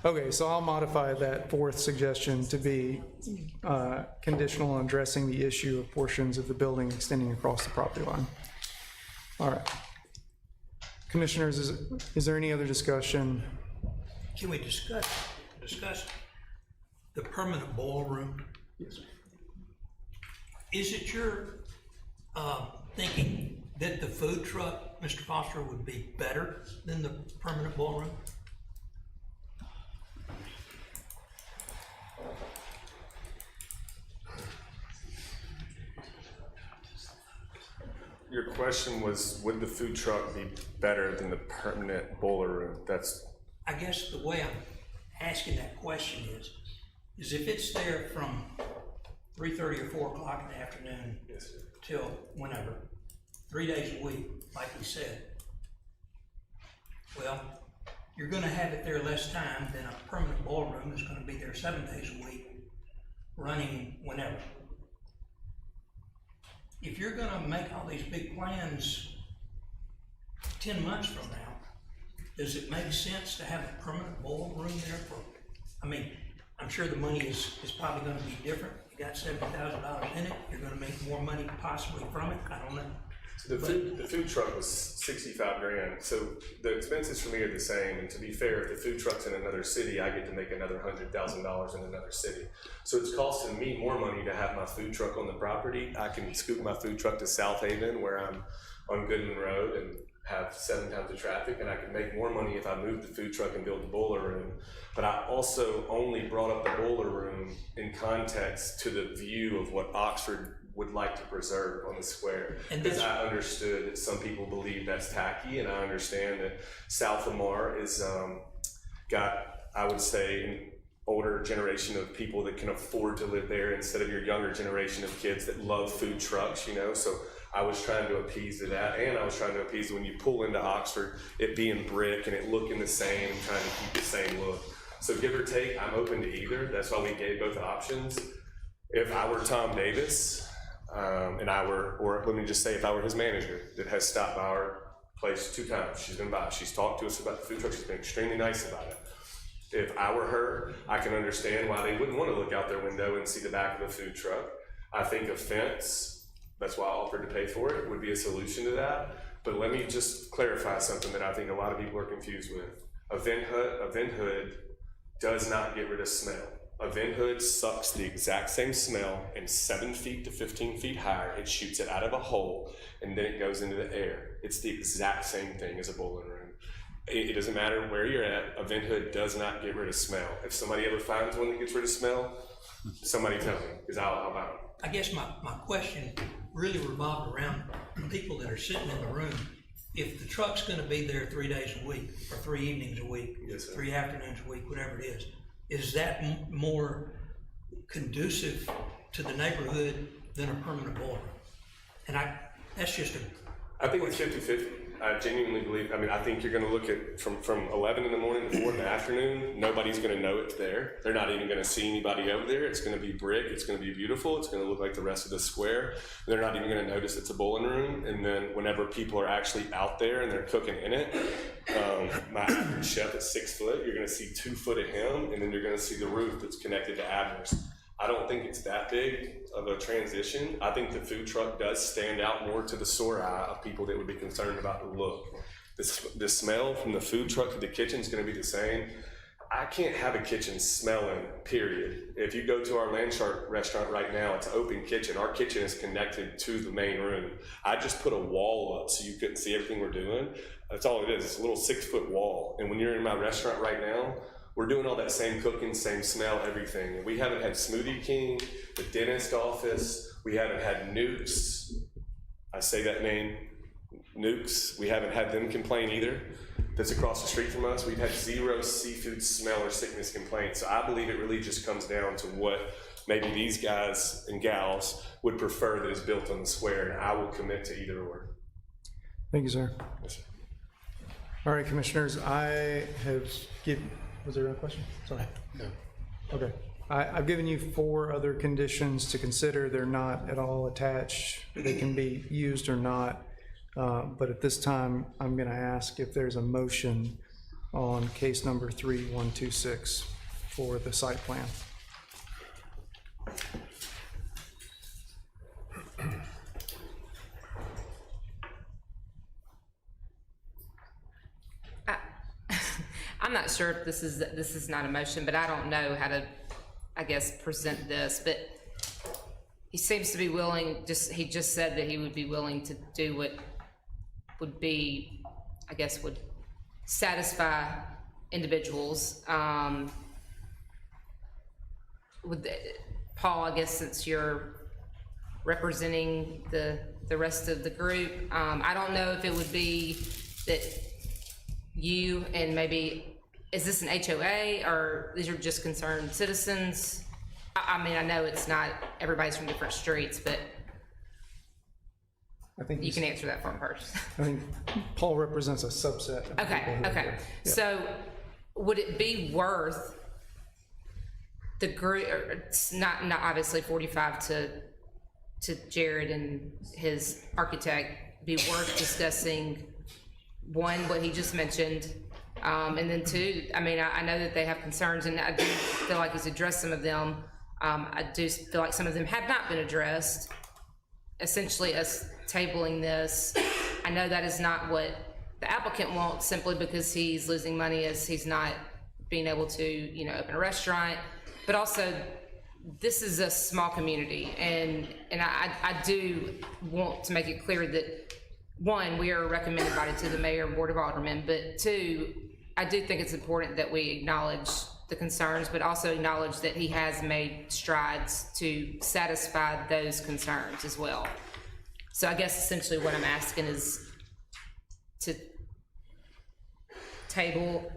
Okay, so I'll modify that fourth suggestion to be conditional on addressing the issue of portions of the building extending across the property line. All right. Commissioners, is there any other discussion?
Can we discuss the permanent ballroom?
Yes.
Is it your thinking that the food truck, Mr. Foster, would be better than the permanent ballroom?
Your question was, would the food truck be better than the permanent boiler room?
I guess the way I'm asking that question is if it's there from 3:30 or 4 o'clock in the afternoon till whenever, 3 days a week, like we said, well, you're gonna have it there less time than a permanent ballroom is gonna be there 7 days a week, running whenever. If you're gonna make all these big plans 10 months from now, does it make sense to have a permanent ballroom there for, I mean, I'm sure the money is probably gonna be different. You got $70,000 in it, you're gonna make more money possibly from it, I don't know.
The food truck was 65 grand, so the expenses for me are the same, and to be fair, if the food truck's in another city, I get to make another $100,000 in another city. So it's costing me more money to have my food truck on the property. I can scoop my food truck to South Haven, where I'm on Goodman Road, and have 7 times the traffic, and I could make more money if I moved the food truck and built the boiler room. But I also only brought up the boiler room in context to the view of what Oxford would like to preserve on the square. Because I understood that some people believe that's tacky, and I understand that South Lamar is got, I would say, an older generation of people that can afford to live there instead of your younger generation of kids that love food trucks, you know? So I was trying to appease to that, and I was trying to appease when you pull into Oxford, it being brick and it looking the same, trying to keep the same look. So give or take, I'm open to either. That's why we gave both options. If I were Tom Davis, and I were, or let me just say, if I were his manager that has stopped by our place 2 times, she's been by, she's talked to us about the food truck, she's been extremely nice about it. If I were her, I can understand why they wouldn't want to look out their window and see the back of the food truck. I think a fence, that's why I offered to pay for it, would be a solution to that. But let me just clarify something that I think a lot of people are confused with. A vent hood does not get rid of smell. A vent hood sucks the exact same smell, and 7 feet to 15 feet higher, it shoots it out of a hole, and then it goes into the air. It's the exact same thing as a boiler room. It doesn't matter where you're at, a vent hood does not get rid of smell. If somebody ever finds one that gets rid of smell, somebody tell me, because I'll buy them.
I guess my question really revolved around the people that are sitting in the room. If the truck's gonna be there 3 days a week, or 3 evenings a week,
yes,
3 afternoons a week, whatever it is that more conducive to the neighborhood than a permanent boiler? And that's just
I think it's 50-50. I genuinely believe, I mean, I think you're gonna look at from 11 in the morning to 4 in the afternoon, nobody's gonna know it's there. They're not even gonna see anybody over there. It's gonna be brick, it's gonna be beautiful, it's gonna look like the rest of the square. They're not even gonna notice it's a bowling room. And then whenever people are actually out there and they're cooking in it, my average chef is 6 foot, you're gonna see 2 foot of him, and then you're gonna see the roof that's connected to Abner's. I don't think it's that big of a transition. I think the food truck does stand out more to the sore eye of people that would be concerned about the look. The smell from the food truck to the kitchen is going to be the same. I can't have a kitchen smelling, period. If you go to our Landshark restaurant right now, it's an open kitchen. Our kitchen is connected to the main room. I just put a wall up so you couldn't see everything we're doing. That's all it is. It's a little 6-foot wall. And when you're in my restaurant right now, we're doing all that same cooking, same smell, everything. We haven't had Smoothie King, the dentist office. We haven't had Nukes. I say that name, Nukes. We haven't had them complain either. That's across the street from us. We've had 0 seafood smell or sickness complaints. So I believe it really just comes down to what maybe these guys and gals would prefer that is built on the square, and I will commit to either or.
Thank you, sir.
Yes, sir.
All right, commissioners, I have given, was there a question? Sorry.
No.
Okay. I've given you 4 other conditions to consider. They're not at all attached. They can be used or not. But at this time, I'm going to ask if there's a motion on case number 3126 for the site plan.
I'm not sure if this is not a motion, but I don't know how to, I guess, present this, but he seems to be willing, he just said that he would be willing to do what would be, I guess, would satisfy individuals. Paul, I guess since you're representing the rest of the group, I don't know if it would be that you and maybe, is this an HOA or these are just concerned citizens? I mean, I know it's not, everybody's from different streets, but
I think
you can answer that for him first.
I think Paul represents a subset of
Okay,
people who
okay.
are there. Yeah.
So would it be worth the group, it's not obviously 45 to Jared and his architect, be worth discussing, one, what he just mentioned, and then 2, I mean, I know that they have concerns, and I do feel like he's addressed some of them. I do feel like some of them have not been addressed. Essentially, us tabling this, I know that is not what the applicant wants, simply because he's losing money as he's not being able to, you know, open a restaurant. But also, this is a small community, and I do want to make it clear that one, we are a recommended body to the mayor and board of aldermen, but two, I do think it's important that we acknowledge the concerns, but also acknowledge that he has made strides to satisfy those concerns as well. So I guess essentially what I'm asking is to table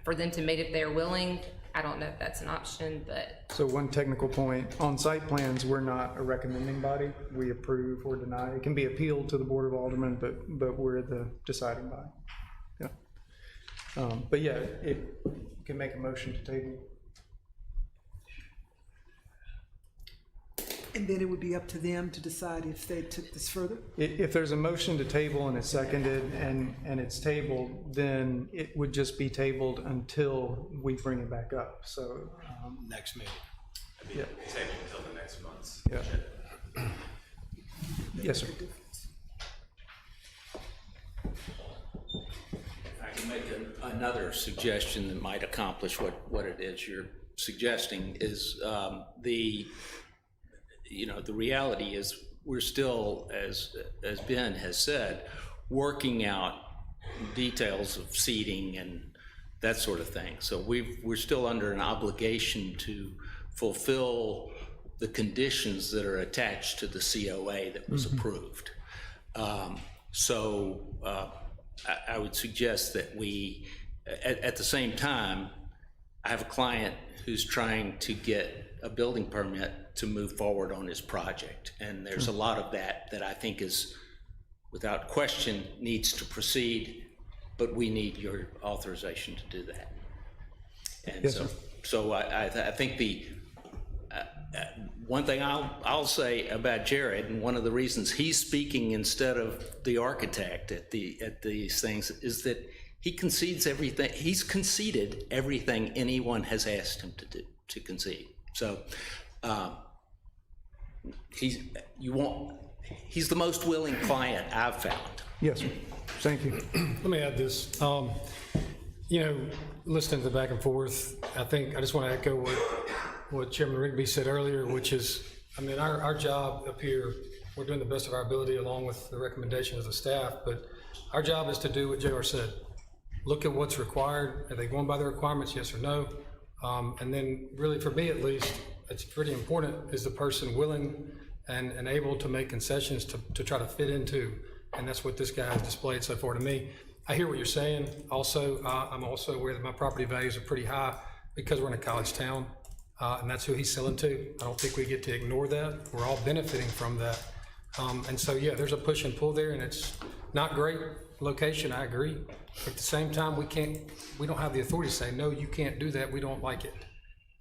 for them to meet if they're willing. I don't know if that's an option, but
So one technical point, on site plans, we're not a recommending body. We approve or deny. It can be appealed to the Board of Aldermen, but we're the deciding body. Yeah. But yeah, it can make a motion to table.
And then it would be up to them to decide if they took this further?
If there's a motion to table and it's seconded and it's tabled, then it would just be tabled until we bring it back up, so.
Next meeting.
Yeah.
Table until the next month's.
Yeah. Yes, sir.
If I can make another suggestion that might accomplish what it is you're suggesting is the reality is we're still, as Ben has said, working out details of seating and that sort of thing. So we're still under an obligation to fulfill the conditions that are attached to the COA that was approved. So I would suggest that we, at the same time, I have a client who's trying to get a building permit to move forward on his project. And there's a lot of that I think is, without question, needs to proceed, but we need your authorization to do that. And
Yes, sir.
so I think the one thing I'll say about Jared, and one of the reasons he's speaking instead of the architect at these things, is that he concedes everything. He's conceded everything anyone has asked him to concede. So he's the most willing client I've found.
Yes, sir. Thank you.
Let me add this. Listening to the back and forth, I just want to echo what Chairman Rigby said earlier, which is, our job up here, we're doing the best of our ability along with the recommendations of the staff, but our job is to do what JR said. Look at what's required. Are they going by the requirements, yes or no? And then really, for me at least, it's pretty important, is the person willing and able to make concessions to try to fit into, and that's what this guy has displayed so far to me. I hear what you're saying. Also, I'm also aware that my property values are pretty high because we're in a college town, and that's who he's selling to. I don't think we get to ignore that. We're all benefiting from that. And so, yeah, there's a push and pull there, and it's not great location, I agree. But at the same time, we don't have the authority to say, no, you can't do that, we don't like it.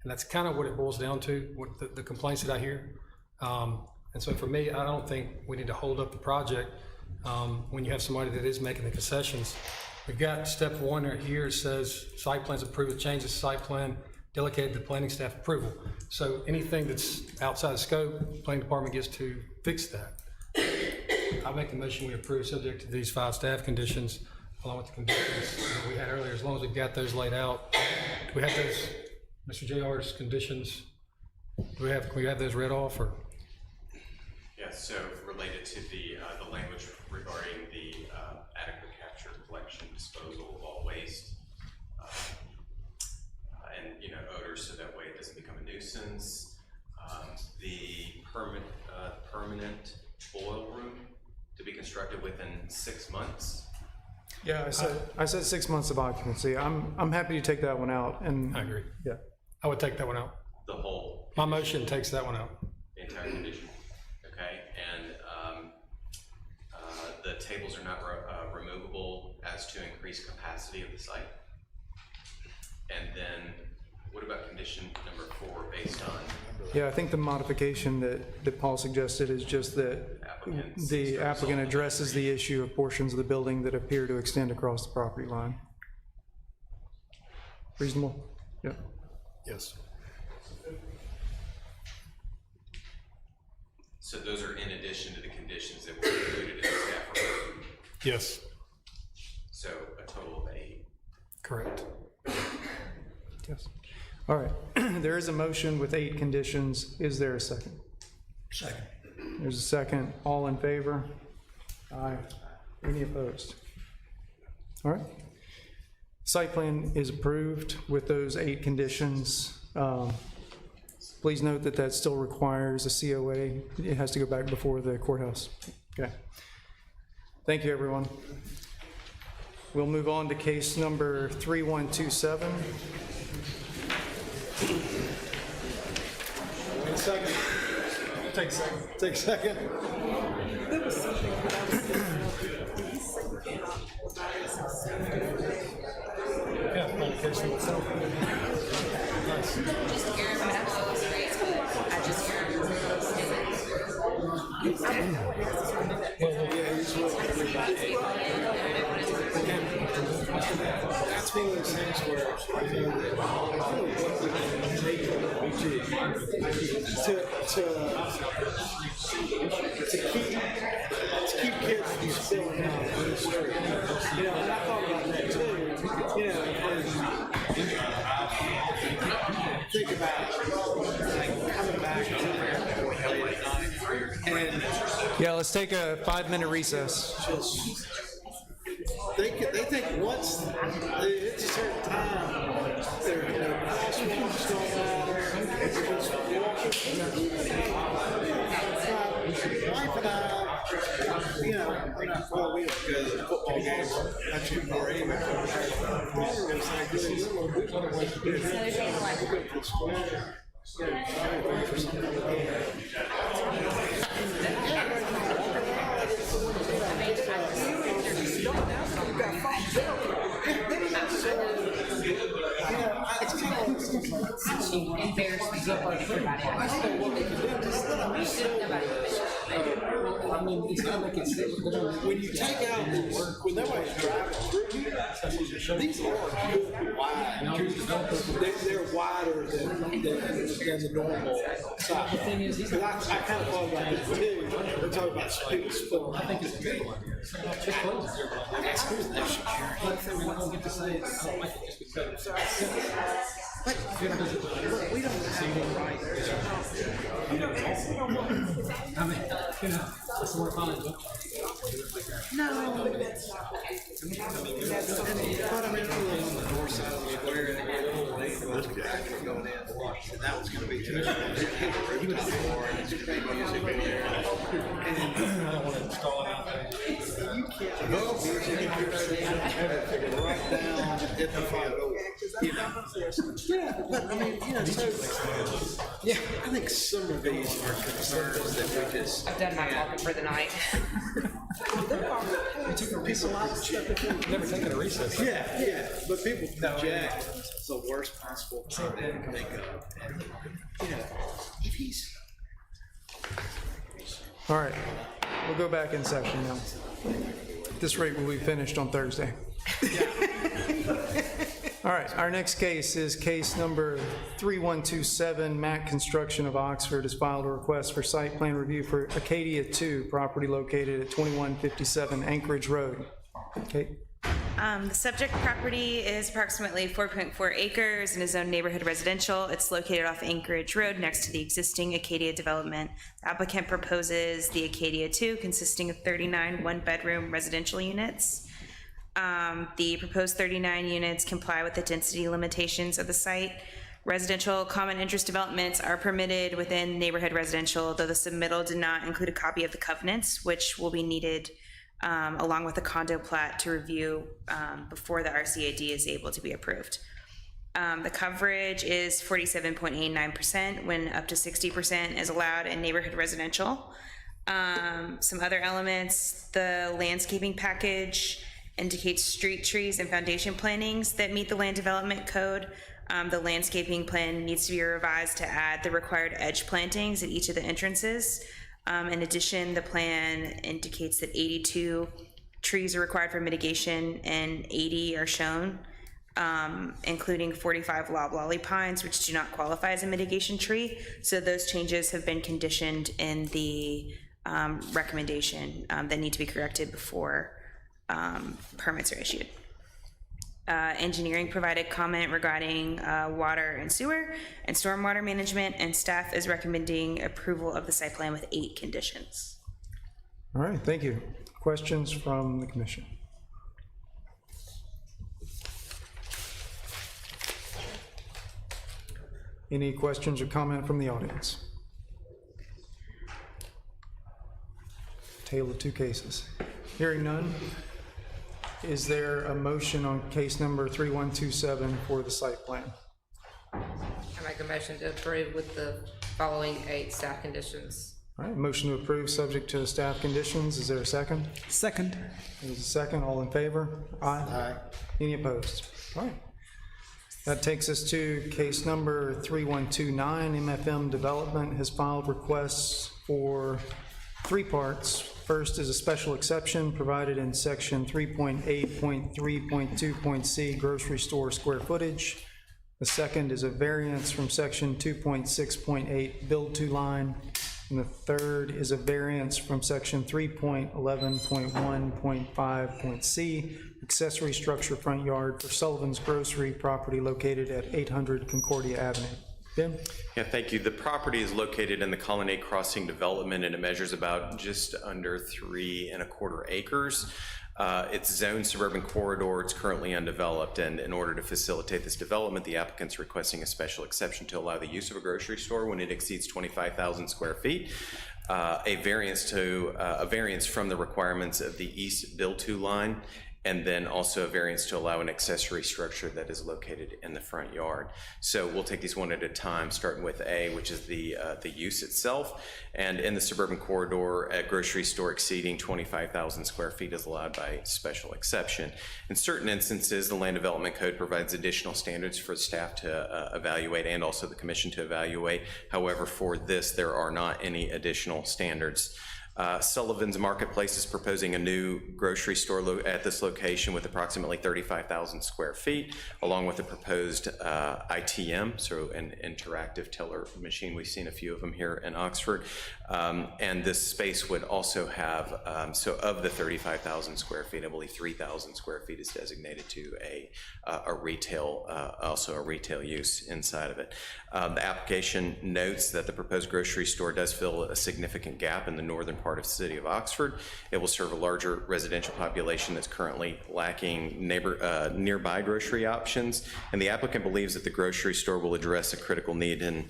And that's kind of what it boils down to, what the complaints that I hear. And so for me, I don't think we need to hold up the project when you have somebody that is making the concessions. We've got step one right here, it says site plans approved with changes to site plan, delegated to planning staff approval. So anything that's outside of scope, planning department gets to fix that. I make the motion we approve subject to these 5 staff conditions, along with the conditions that we had earlier, as long as we've got those laid out. Do we have those, Mr. JR's conditions? Can we have those read off, or?
Yes, so related to the language regarding the adequate capture, collection, disposal of all waste, and odors, so that way it doesn't become a nuisance. The permanent boil room to be constructed within 6 months.
Yeah, I said 6 months of occupancy. I'm happy to take that one out, and.
I agree.
Yeah.
I would take that one out.
The whole.
My motion takes that one out.
The entire condition. Okay, and the tables are not removable as to increase capacity of the site. And then, what about condition number 4 based on?
Yeah, I think the modification that Paul suggested is just that the applicant addresses the issue of portions of the building that appear to extend across the property line. Reasonable? Yeah.
Yes.
So those are in addition to the conditions that were included in the staff report?
Yes.
So a total of 8?
Correct.
Yes. All right. There is a motion with 8 conditions. Is there a second?
Second.
There's a second. All in favor? Aye. Any opposed? All right. Site plan is approved with those 8 conditions. Please note that that still requires a COA. It has to go back before the courthouse. Okay. Thank you, everyone. We'll move on to case number 3127.
Wait a second.
Take a second.
Take a second.
There was something that I was thinking of. Did he say
Yeah, application itself. Nice.
Just hear him, I just hear him.
That's one of those things where, you know, to keep kids from spilling out on the street. You know, and I thought about that too, you know, and think about like coming back and
Yeah, let's take a 5-minute recess.
just they think once it hits a certain time, they're, you know, crosswalks don't matter. It's just walking. Wife and I, you know, we're not, well, we don't go to football games much anymore anyway. Father was like, we want to wait to do when you take out when nobody's driving through here, these are good wide. They're wider than the normal size. The thing is, I kind of thought about this too. We're talking about people spilling. I think it's a good one. We don't see them right. I mean, you know, that's more fun.
no.
But I mean, on the north side of the square, and it was late, it was going in, and that was gonna be too much. He would have and it's gonna be music in there. And I don't wanna install it out there. You can't go right down at the front door, you know? Yeah, but I mean, you know, so, yeah, I think some of these are concerns that we just.
I've done my talking for the night.
Never taken a recess.
Yeah, but people project the worst possible thing they can think of. And, you know, if he's.
All right, we'll go back in session now. At this rate, we'll be finished on Thursday. All right, our next case is case number 3127. Mack Construction of Oxford has filed a request for site plan review for Acadia 2, property located at 2157 Anchorage Road. Kate?
The subject property is approximately 4.4 acres and is zoned neighborhood residential. It's located off Anchorage Road next to the existing Acadia development. The applicant proposes the Acadia 2 consisting of 39 one-bedroom residential units. The proposed 39 units comply with the density limitations of the site. Residential common interest developments are permitted within neighborhood residential, though the submittal did not include a copy of the covenants, which will be needed along with the condo plat to review before the RCAD is able to be approved. The coverage is 47.89% when up to 60% is allowed in neighborhood residential. Some other elements, the landscaping package indicates street trees and foundation plantings that meet the land development code. The landscaping plan needs to be revised to add the required edge plantings at each of the entrances. In addition, the plan indicates that 82 trees are required for mitigation and 80 are shown, including 45 loblolly pines, which do not qualify as a mitigation tree. So those changes have been conditioned in the recommendation that need to be corrected before permits are issued. Engineering provided comment regarding water and sewer and stormwater management, and staff is recommending approval of the site plan with 8 conditions.
All right, thank you. Questions from the commission? Any questions or comment from the audience? Tale of two cases. Hearing none, is there a motion on case number 3127 for the site plan?
I make a motion to approve with the following 8 staff conditions.
All right, motion to approve subject to the staff conditions. Is there a second?
Second.
There's a second. All in favor? Aye. Aye. Any opposed? All right. That takes us to case number 3129. MFM Development has filed requests for 3 parts. First is a special exception provided in section 3.8.3.2.c grocery store square footage. The second is a variance from section 2.6.8 build to line. And the third is a variance from section 3.11.1.5.c accessory structure front yard for Sullivan's Grocery property located at 800 Concordia Avenue. Ben?
Yeah, thank you. The property is located in the Colonnade Crossing development, and it measures about just under 3¼ acres. It's zoned suburban corridor. It's currently undeveloped, and in order to facilitate this development, the applicant's requesting a special exception to allow the use of a grocery store when it exceeds 25,000 square feet. A variance from the requirements of the east build-to line, and then also a variance to allow an accessory structure that is located in the front yard. So we'll take these one at a time, starting with A, which is the use itself. And in the suburban corridor, a grocery store exceeding 25,000 square feet is allowed by special exception. In certain instances, the Land Development Code provides additional standards for staff to evaluate and also the commission to evaluate. However, for this, there are not any additional standards. Sullivan's Marketplace is proposing a new grocery store at this location with approximately 35,000 square feet, along with a proposed ITM, so an interactive teller machine. We've seen a few of them here in Oxford. And this space would also have, so of the 35,000 square feet, I believe 3,000 square feet is designated to a retail, also a retail use inside of it. The application notes that the proposed grocery store does fill a significant gap in the northern part of the city of Oxford. It will serve a larger residential population that's currently lacking nearby grocery options, and the applicant believes that the grocery store will address a critical need in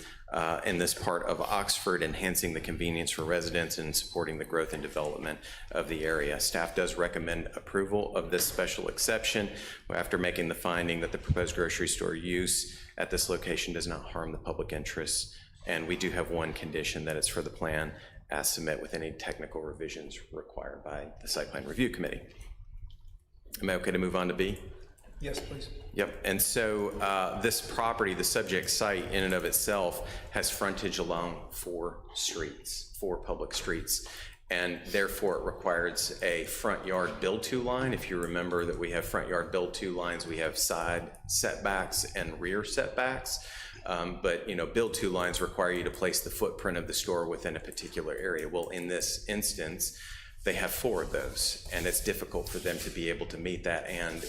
this part of Oxford, enhancing the convenience for residents and supporting the growth and development of the area. Staff does recommend approval of this special exception after making the finding that the proposed grocery store use at this location does not harm the public interest. And we do have one condition, that it's for the plan as submit with any technical revisions required by the Site Plan Review Committee. Am I okay to move on to B?
Yes, please.
Yep, and so this property, the subject site in and of itself, has frontage along 4 streets, 4 public streets, and therefore it requires a front yard build-to line. If you remember that we have front yard build-to lines, we have side setbacks and rear setbacks. But build-to lines require you to place the footprint of the store within a particular area. Well, in this instance, they have 4 of those, and it's difficult for them to be able to meet that, and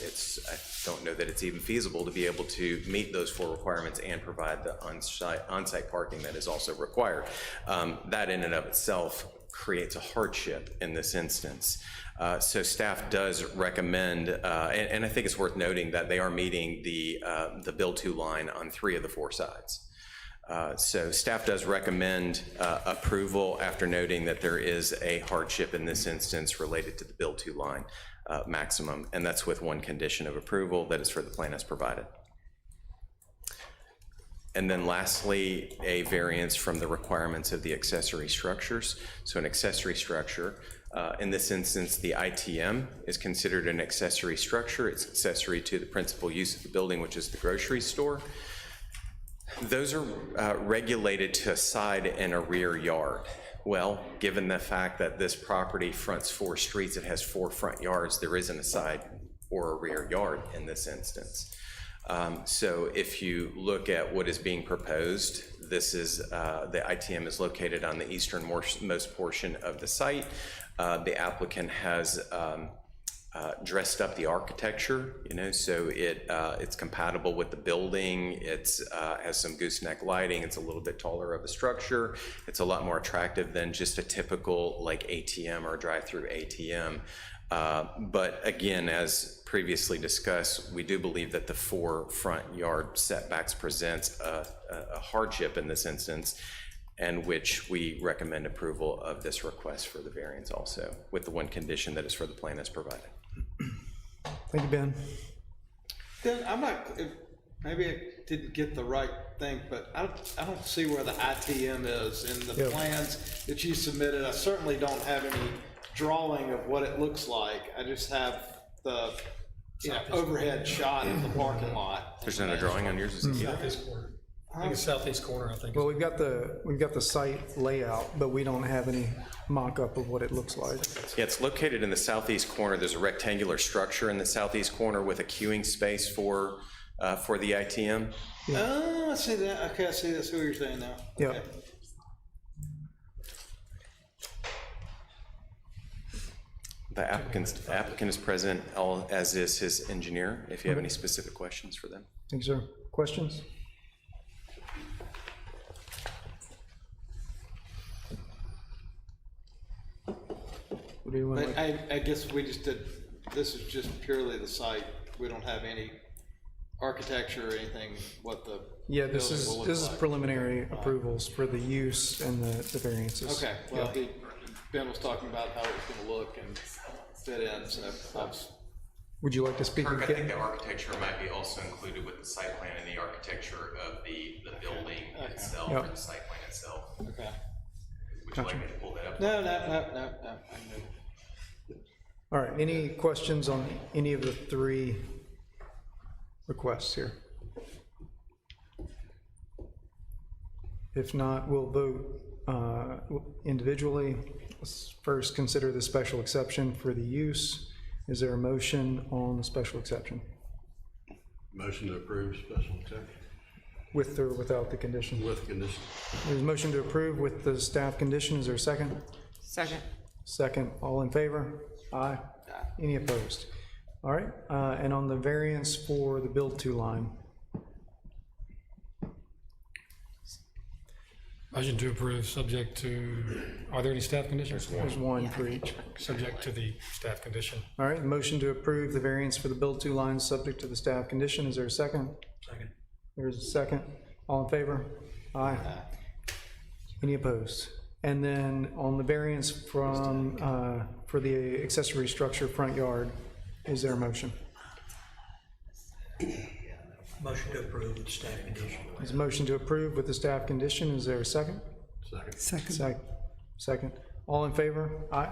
I don't know that it's even feasible to be able to meet those 4 requirements and provide the on-site parking that is also required. That in and of itself creates a hardship in this instance. So staff does recommend, and I think it's worth noting that they are meeting the build-to line on 3 of the 4 sides. So staff does recommend approval after noting that there is a hardship in this instance related to the build-to line maximum, and that's with one condition of approval, that is for the plan as provided. And then lastly, a variance from the requirements of the accessory structures. So an accessory structure, in this instance, the ITM is considered an accessory structure. It's accessory to the principal use of the building, which is the grocery store. Those are regulated to a side and a rear yard. Well, given the fact that this property fronts 4 streets, it has 4 front yards, there isn't a side or a rear yard in this instance. So if you look at what is being proposed, this is the ITM is located on the easternmost portion of the site. The applicant has dressed up the architecture, so it's compatible with the building. It's has some gooseneck lighting. It's a little bit taller of a structure. It's a lot more attractive than just a typical like ATM or drive-through ATM. But again, as previously discussed, we do believe that the 4 front yard setbacks presents a hardship in this instance, and which we recommend approval of this request for the variance also, with the one condition that is for the plan as provided.
Thank you, Ben.
Then I'm not, maybe I didn't get the right thing, but I don't see where the ITM is in the plans that you submitted. I certainly don't have any drawing of what it looks like. I just have the overhead shot of the parking lot.
There's not a drawing on yours? Is it?
Southeast corner. I think it's southeast corner, I think.
Well, we've got the site layout, but we don't have any mock-up of what it looks like.
Yeah, it's located in the southeast corner. There's a rectangular structure in the southeast corner with a queuing space for the ITM.
Oh, I see that. Okay, I see that's who you're saying now.
Yeah.
Okay.
The applicant is present, as is his engineer, if you have any specific questions for them.
Thanks, sir. Questions? What do you want?
But I guess we just did, this is just purely the site. We don't have any architecture or anything, what the
Yeah, this
building will look
is
like.
preliminary approvals for the use and the variances.
Okay, well,
Yeah.
Ben was talking about how it was gonna look and fit in, so that's.
Would you like to speak
Kirk, I
again?
think the architecture might be also included with the site plan and the architecture of the building itself,
Yep.
or the site plan itself.
Okay.
Would you like me to pull that up?
No, I knew.
All right, any questions on any of the 3 requests here? If not, we'll vote individually. Let's first consider the special exception for the use. Is there a motion on the special exception?
Motion to approve special exception.
With or without the condition?
With condition.
There's a motion to approve with the staff condition. Is there a second?
Second.
Second. All in favor? Aye. Any opposed? All right, and on the variance for the build to line,
Motion to approve, subject to, are there any staff conditions?
there's one for each.
Subject to the staff condition.
All right, motion to approve the variance for the build to line, subject to the staff condition. Is there a second?
Second.
There's a second. All in favor? Aye. Any opposed? And then on the variance from, for the accessory structure front yard, is there a motion?
Motion to approve with staff condition.
There's a motion to approve with the staff condition. Is there a second?
Second.
Second. All in favor? Aye.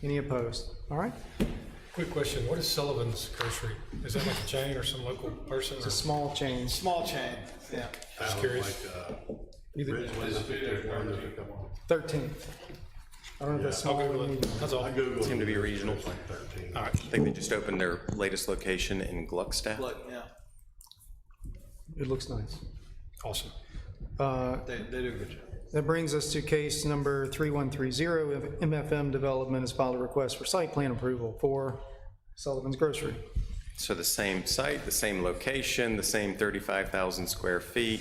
Any opposed? All right.
Quick question, what is Sullivan's Grocery? Is that like a chain or some local person?
It's a small chain.
Small chain, yeah.
Just curious.
Ridgeland, I think there's one that come on.
13th. I don't know if that's small or medium.
That's all.
I Googled.
Seem to be regional.
It's like 13.
All right.
I think they just opened their latest location in Gluckstadt.
Look, yeah,
It looks nice.
Awesome.
they do a good job.
That brings us to case number 3130. MFM Development has filed a request for site plan approval for Sullivan's Grocery.
So the same site, the same location, the same 35,000 square feet.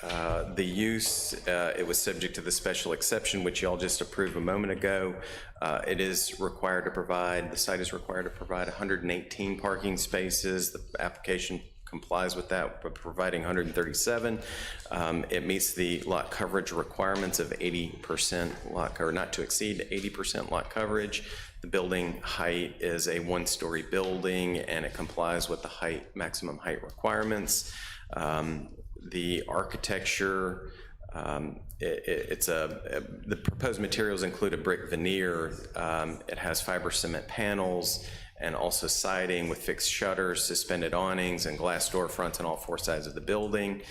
The use, it was subject to the special exception, which y'all just approved a moment ago. It is required to provide, the site is required to provide 118 parking spaces. The application complies with that, but providing 137. It meets the lot coverage requirements of 80% lot, or not to exceed 80% lot coverage. The building height is a 1-story building, and it complies with the height, maximum height requirements. The architecture, the proposed materials include a brick veneer. It has fiber cement panels and also siding with fixed shutters, suspended awnings, and glass door fronts on all 4 sides of the building.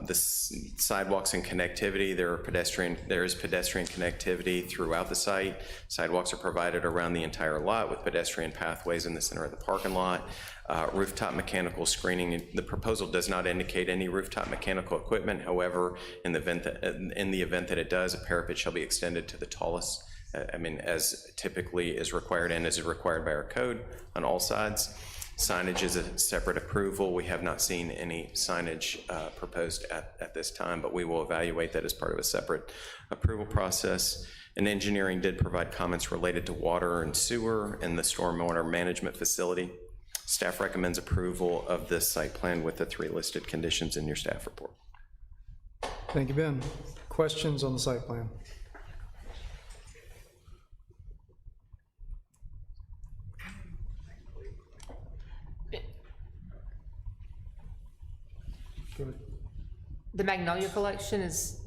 The sidewalks and connectivity, there is pedestrian connectivity throughout the site. Sidewalks are provided around the entire lot with pedestrian pathways in the center of the parking lot. Rooftop mechanical screening, the proposal does not indicate any rooftop mechanical equipment. However, in the event that it does, a parapet shall be extended to the tallest I mean, as typically is required and is required by our code on all sides. Signage is a separate approval. We have not seen any signage proposed at this time, but we will evaluate that as part of a separate approval process. And engineering did provide comments related to water and sewer and the stormwater management facility. Staff recommends approval of this site plan with the 3 listed conditions in your staff report.
Thank you, Ben. Questions on the site plan?
The Magnolia Collection is,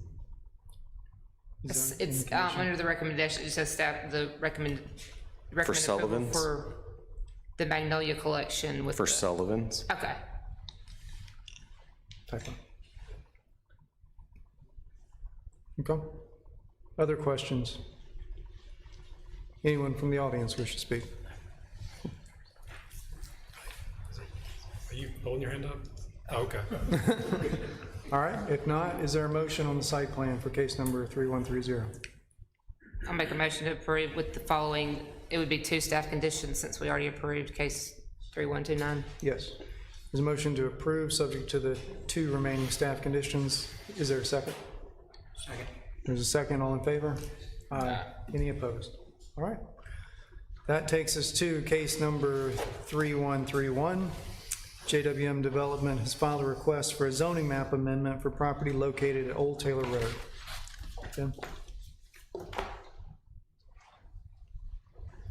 it's under the recommendation, it says staff, the recommend approval
Sullivan's?
for the Magnolia Collection with.
For
the-
Sullivan's?
Okay.
Okay. Other questions? Anyone from the audience wish to speak?
Are you holding your hand up? Oh, okay.
All right, if not, is there a motion on the site plan for case number 3130?
I'll make a motion to approve with the following, it would be 2 staff conditions since we already approved case 3129.
Yes. There's a motion to approve, subject to the 2 remaining staff conditions. Is there a second?
Second.
There's a second, all in favor? Aye. Any opposed? All right. That takes us to case number 3131. JWM Development has filed a request for a zoning map amendment for property located at Old Taylor Road. Tim?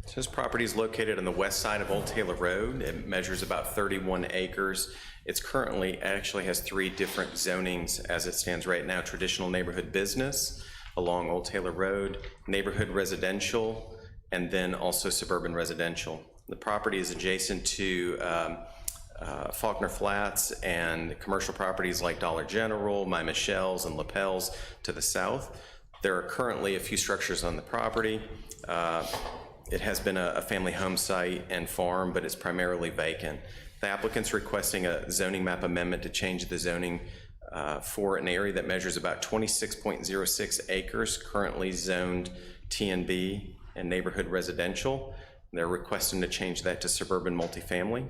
So this property is located on the west side of Old Taylor Road. It measures about 31 acres. It's currently, actually has 3 different zonings as it stands right now: traditional neighborhood business along Old Taylor Road, neighborhood residential, and then also suburban residential. The property is adjacent to Faulkner Flats and commercial properties like Dollar General, My Michelle's, and Lapel's to the south. There are currently a few structures on the property. It has been a family home site and farm, but it's primarily vacant. The applicant's requesting a zoning map amendment to change the zoning for an area that measures about 26.06 acres, currently zoned TNB and neighborhood residential. They're requesting to change that to suburban multifamily,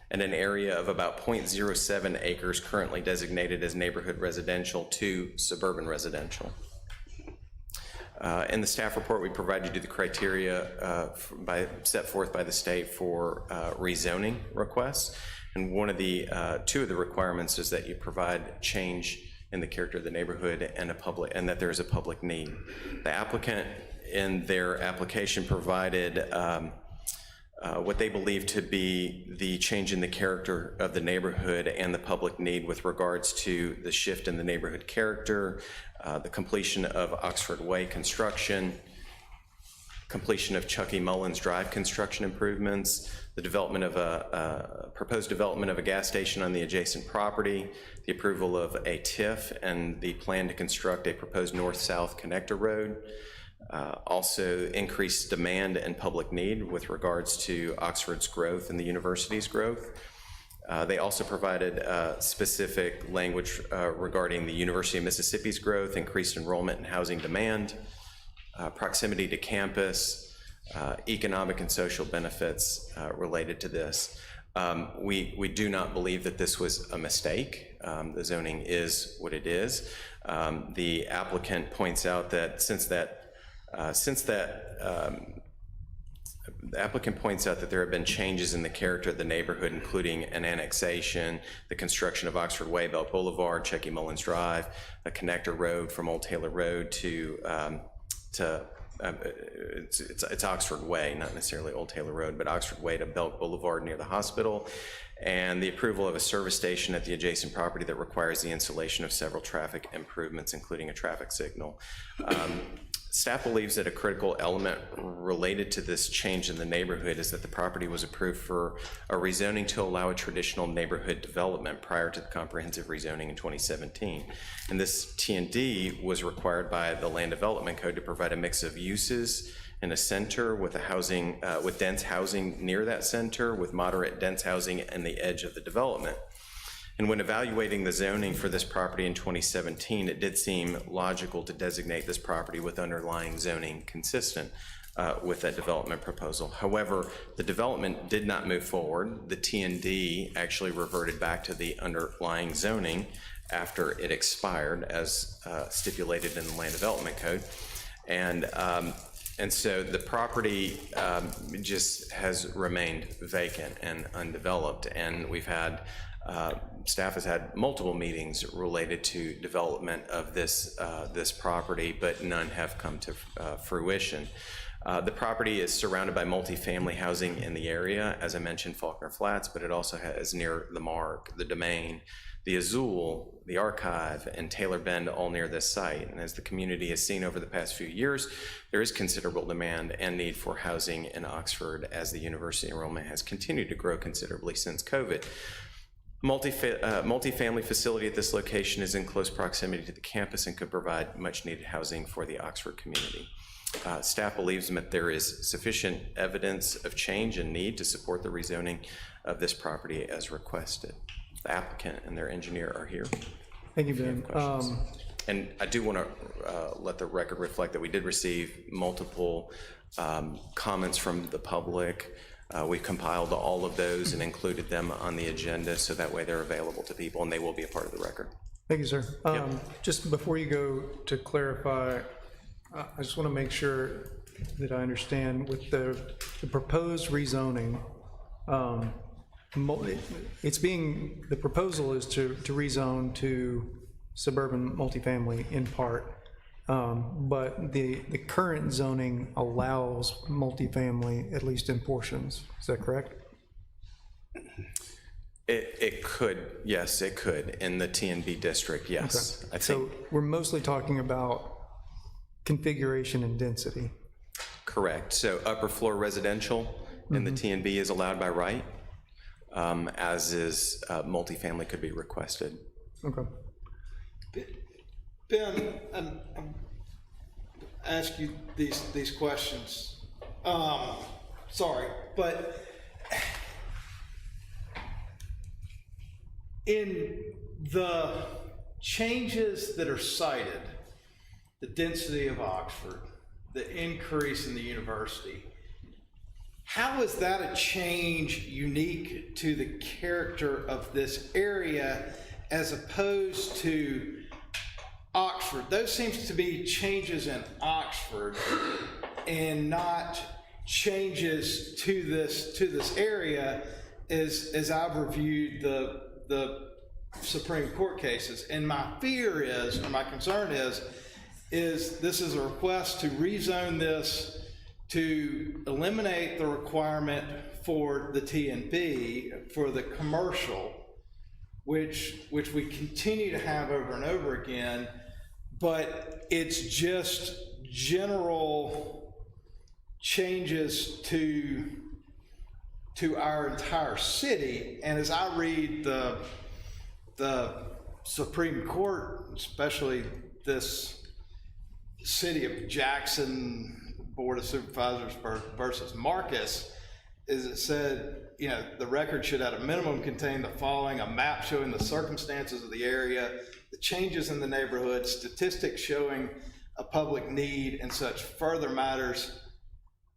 and an area of about 0.07 acres currently designated as neighborhood residential to suburban residential. In the staff report, we provided you the criteria set forth by the state for rezoning requests. And one of the 2 of the requirements is that you provide change in the character of the neighborhood and that there is a public need. The applicant in their application provided what they believe to be the change in the character of the neighborhood and the public need with regards to the shift in the neighborhood character, the completion of Oxford Way construction, completion of Chucky Mullins Drive construction improvements, the development of proposed development of a gas station on the adjacent property, the approval of a TIF, and the plan to construct a proposed north-south connector road. Also increased demand and public need with regards to Oxford's growth and the university's growth. They also provided specific language regarding the University of Mississippi's growth, increased enrollment and housing demand, proximity to campus, economic and social benefits related to this. We do not believe that this was a mistake. The zoning is what it is. The applicant points out that the applicant points out that there have been changes in the character of the neighborhood, including an annexation, the construction of Oxford Way, Belt Boulevard, Chucky Mullins Drive, a connector road from Old Taylor Road to it's Oxford Way, not necessarily Old Taylor Road, but Oxford Way to Belt Boulevard near the hospital, and the approval of a service station at the adjacent property that requires the installation of several traffic improvements, including a traffic signal. Staff believes that a critical element related to this change in the neighborhood is that the property was approved for a rezoning to allow a traditional neighborhood development prior to the comprehensive rezoning in 2017. And this TND was required by the Land Development Code to provide a mix of uses in a center with with dense housing near that center, with moderate dense housing in the edge of the development. And when evaluating the zoning for this property in 2017, it did seem logical to designate this property with underlying zoning consistent with that development proposal. However, the development did not move forward. The TND actually reverted back to the underlying zoning after it expired as stipulated in the Land Development Code. And so the property just has remained vacant and undeveloped. And we've had, staff has had multiple meetings related to development of this property, but none have come to fruition. The property is surrounded by multifamily housing in the area, as I mentioned, Faulkner Flats, but it also has near the Mark, the Domain, the Azul, the Archive, and Taylor Bend, all near this site. And as the community has seen over the past few years, there is considerable demand and need for housing in Oxford as the university enrollment has continued to grow considerably since COVID. Multifamily facility at this location is in close proximity to the campus and could provide much needed housing for the Oxford community. Staff believes that there is sufficient evidence of change and need to support the rezoning of this property as requested. The applicant and their engineer are here.
Thank you, Ben.
And I do want to let the record reflect that we did receive multiple comments from the public. We compiled all of those and included them on the agenda so that way they're available to people and they will be a part of the record.
Thank you, sir. Just before you go to clarify, I just want to make sure that I understand with the proposed rezoning, the proposal is to rezone to suburban multifamily in part, but the current zoning allows multifamily, at least in portions. Is that correct?
It could, yes, it could. In the TNB district, yes.
Okay. So we're mostly talking about configuration and density.
Correct. So upper floor residential in the TNB is allowed by right, as is multifamily could be requested.
Okay.
Ben, I'm ask you these questions. Sorry, but in the changes that are cited, the density of Oxford, the increase in the university, how is that a change unique to the character of this area as opposed to Oxford? Those seems to be changes in Oxford and not changes to this area as I've reviewed the Supreme Court cases. And my fear is, or my concern is this is a request to rezone this to eliminate the requirement for the TNB for the commercial, which we continue to have over and over again, but it's just general changes to our entire city. And as I read the Supreme Court, especially this City of Jackson Board of Supervisors versus Marcus, is it said, you know, the record should at a minimum contain the following: a map showing the circumstances of the area, the changes in the neighborhood, statistics showing a public need, and such further matters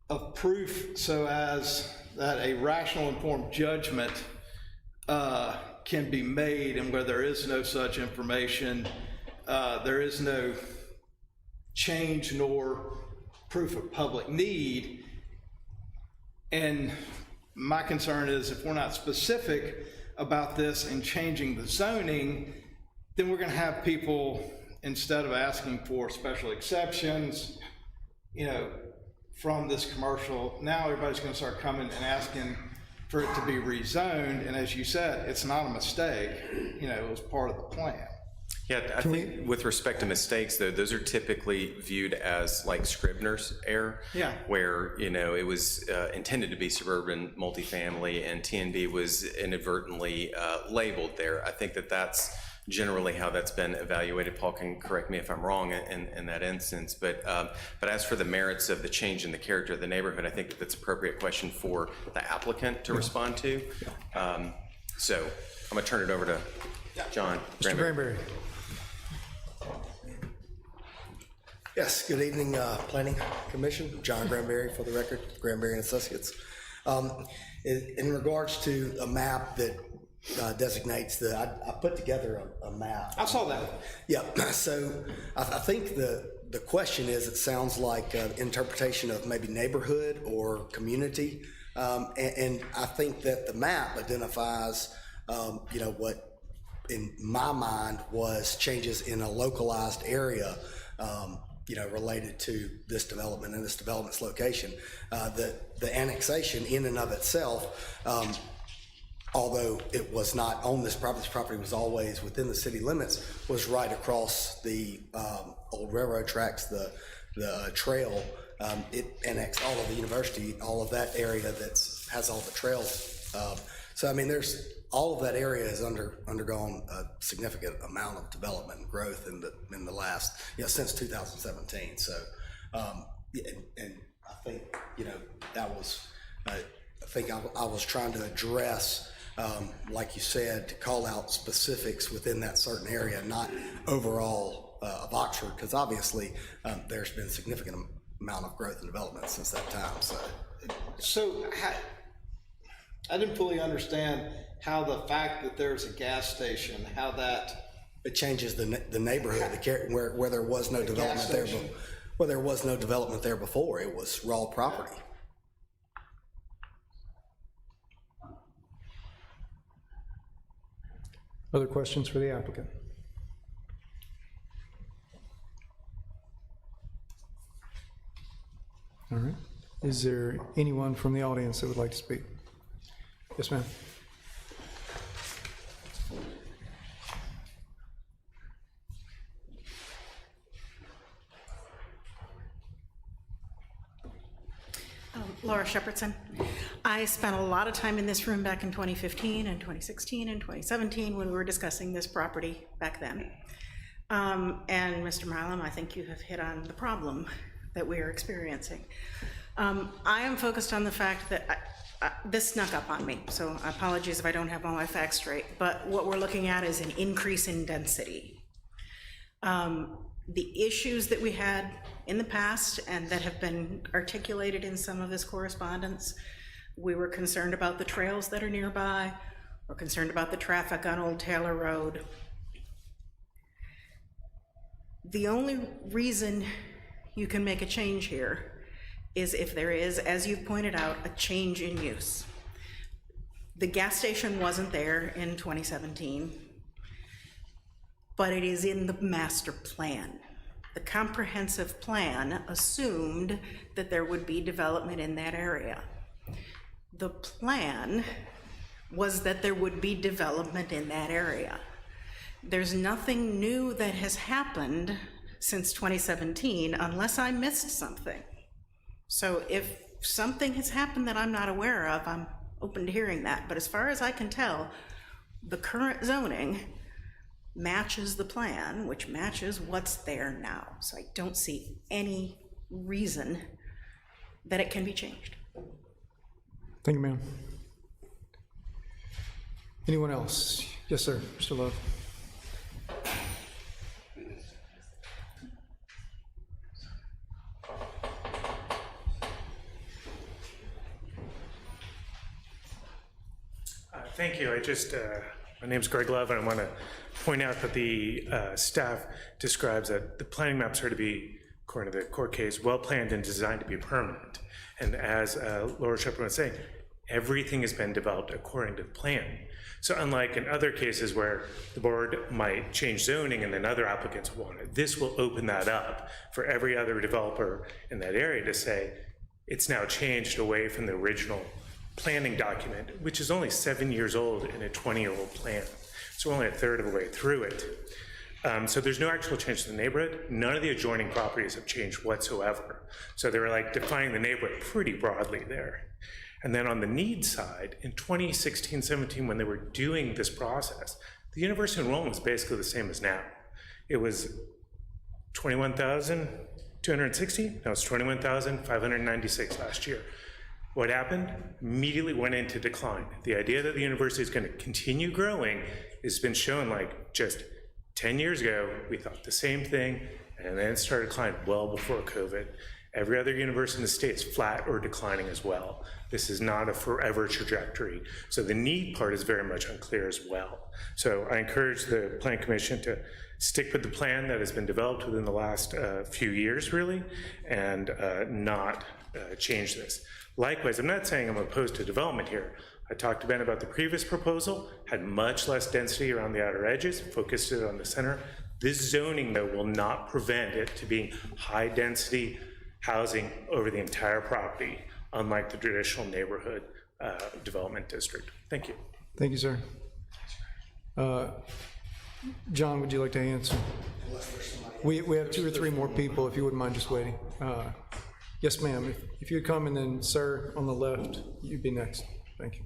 of proof so as that a rational informed judgment can be made. And where there is no such information, there is no change nor proof of public need. And my concern is if we're not specific about this and changing the zoning, then we're going to have people, instead of asking for special exceptions, you know, from this commercial, now everybody's going to start coming and asking for it to be rezoned. And as you said, it's not a mistake, you know, it was part of the plan.
Yeah, I think with respect to mistakes, though, those are typically viewed as like Scribner's error.
Yeah.
Where, you know, it was intended to be suburban multifamily and TNB was inadvertently labeled there. I think that's generally how that's been evaluated. Paul can correct me if I'm wrong in that instance. But as for the merits of the change in the character of the neighborhood, I think that's an appropriate question for the applicant to respond to. So I'm going to turn it over to John
Mr. Granberry.
Yes, good evening, Planning Commission. John Granberry for the record, Granberry and Associates. In regards to a map that designates I put together a map.
I saw that.
Yeah, so I think the question is, it sounds like an interpretation of maybe neighborhood or community. And I think that the map identifies, what in my mind was changes in a localized area, related to this development and this development's location. The annexation in and of itself, although it was not on this property was always within the city limits, was right across the old railroad tracks, the trail. It annexed all of the university, all of that area that has all the trails. So I mean, all of that area has undergone a significant amount of development and growth in the last, since 2017. So, and I think, that was, I think I was trying to address, like you said, to call out specifics within that certain area, not overall of Oxford, because obviously there's been a significant amount of growth and development since that time.
So I didn't fully understand how the fact that there's a gas station, how that
it changes the neighborhood, where there was no development there. Well, there was no development there before. It was raw property.
Other questions for the applicant? All right. Is there anyone from the audience that would like to speak? Yes, ma'am.
Laura Shepherdson. I spent a lot of time in this room back in 2015 and 2016 and 2017 when we were discussing this property back then. And Mr. Milam, I think you have hit on the problem that we are experiencing. I am focused on the fact that this snuck up on me, so apologies if I don't have all my facts straight, but what we're looking at is an increase in density. The issues that we had in the past and that have been articulated in some of this correspondence, we were concerned about the trails that are nearby, we're concerned about the traffic on Old Taylor Road. The only reason you can make a change here is if there is, as you've pointed out, a change in use. The gas station wasn't there in 2017, but it is in the master plan. The comprehensive plan assumed that there would be development in that area. The plan was that there would be development in that area. There's nothing new that has happened since 2017 unless I missed something. So if something has happened that I'm not aware of, I'm open to hearing that. But as far as I can tell, the current zoning matches the plan, which matches what's there now. So I don't see any reason that it can be changed.
Thank you, ma'am. Anyone else? Yes, sir, Mr. Love.
Thank you. My name's Greg Love, and I want to point out that the staff describes that the planning maps are to be, according to the court case, well-planned and designed to be permanent. And as Laura Shepherd was saying, everything has been developed according to the plan. So unlike in other cases where the board might change zoning and then other applicants want it, this will open that up for every other developer in that area to say, it's now changed away from the original planning document, which is only 7 years old in a 20-year-old plan. So we're only a third of the way through it. So there's no actual change to the neighborhood. None of the adjoining properties have changed whatsoever. So they were like defining the neighborhood pretty broadly there. And then on the need side, in 2016-17, when they were doing this process, the university enrollment was basically the same as now. It was 21,260. Now it's 21,596 last year. What happened? Immediately went into decline. The idea that the university is going to continue growing has been shown, like just 10 years ago, we thought the same thing, and then it started declining well before COVID. Every other university in the state is flat or declining as well. This is not a forever trajectory. So the need part is very much unclear as well. So I encourage the Planning Commission to stick with the plan that has been developed within the last few years, really, and not change this. Likewise, I'm not saying I'm opposed to development here. I talked to Ben about the previous proposal, had much less density around the outer edges, focused it on the center. This zoning, though, will not prevent it to being high density housing over the entire property, unlike the traditional neighborhood development district. Thank you.
Thank you, sir. John, would you like to answer? We have 2 or 3 more people, if you wouldn't mind just waiting. Yes, ma'am. If you'd come, and then sir on the left, you'd be next. Thank you.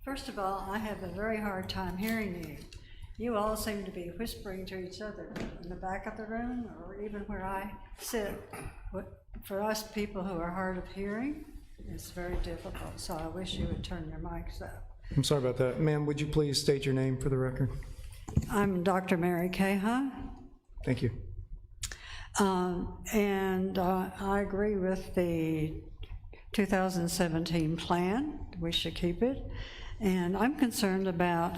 First of all, I have a very hard time hearing you. You all seem to be whispering to each other in the back of the room, or even where I sit. For us people who are hard of hearing, it's very difficult, so I wish you would turn your mics up.
I'm sorry about that. Ma'am, would you please state your name for the record?
I'm Dr. Mary Caha.
Thank you.
I agree with the 2017 plan. We should keep it. And I'm concerned about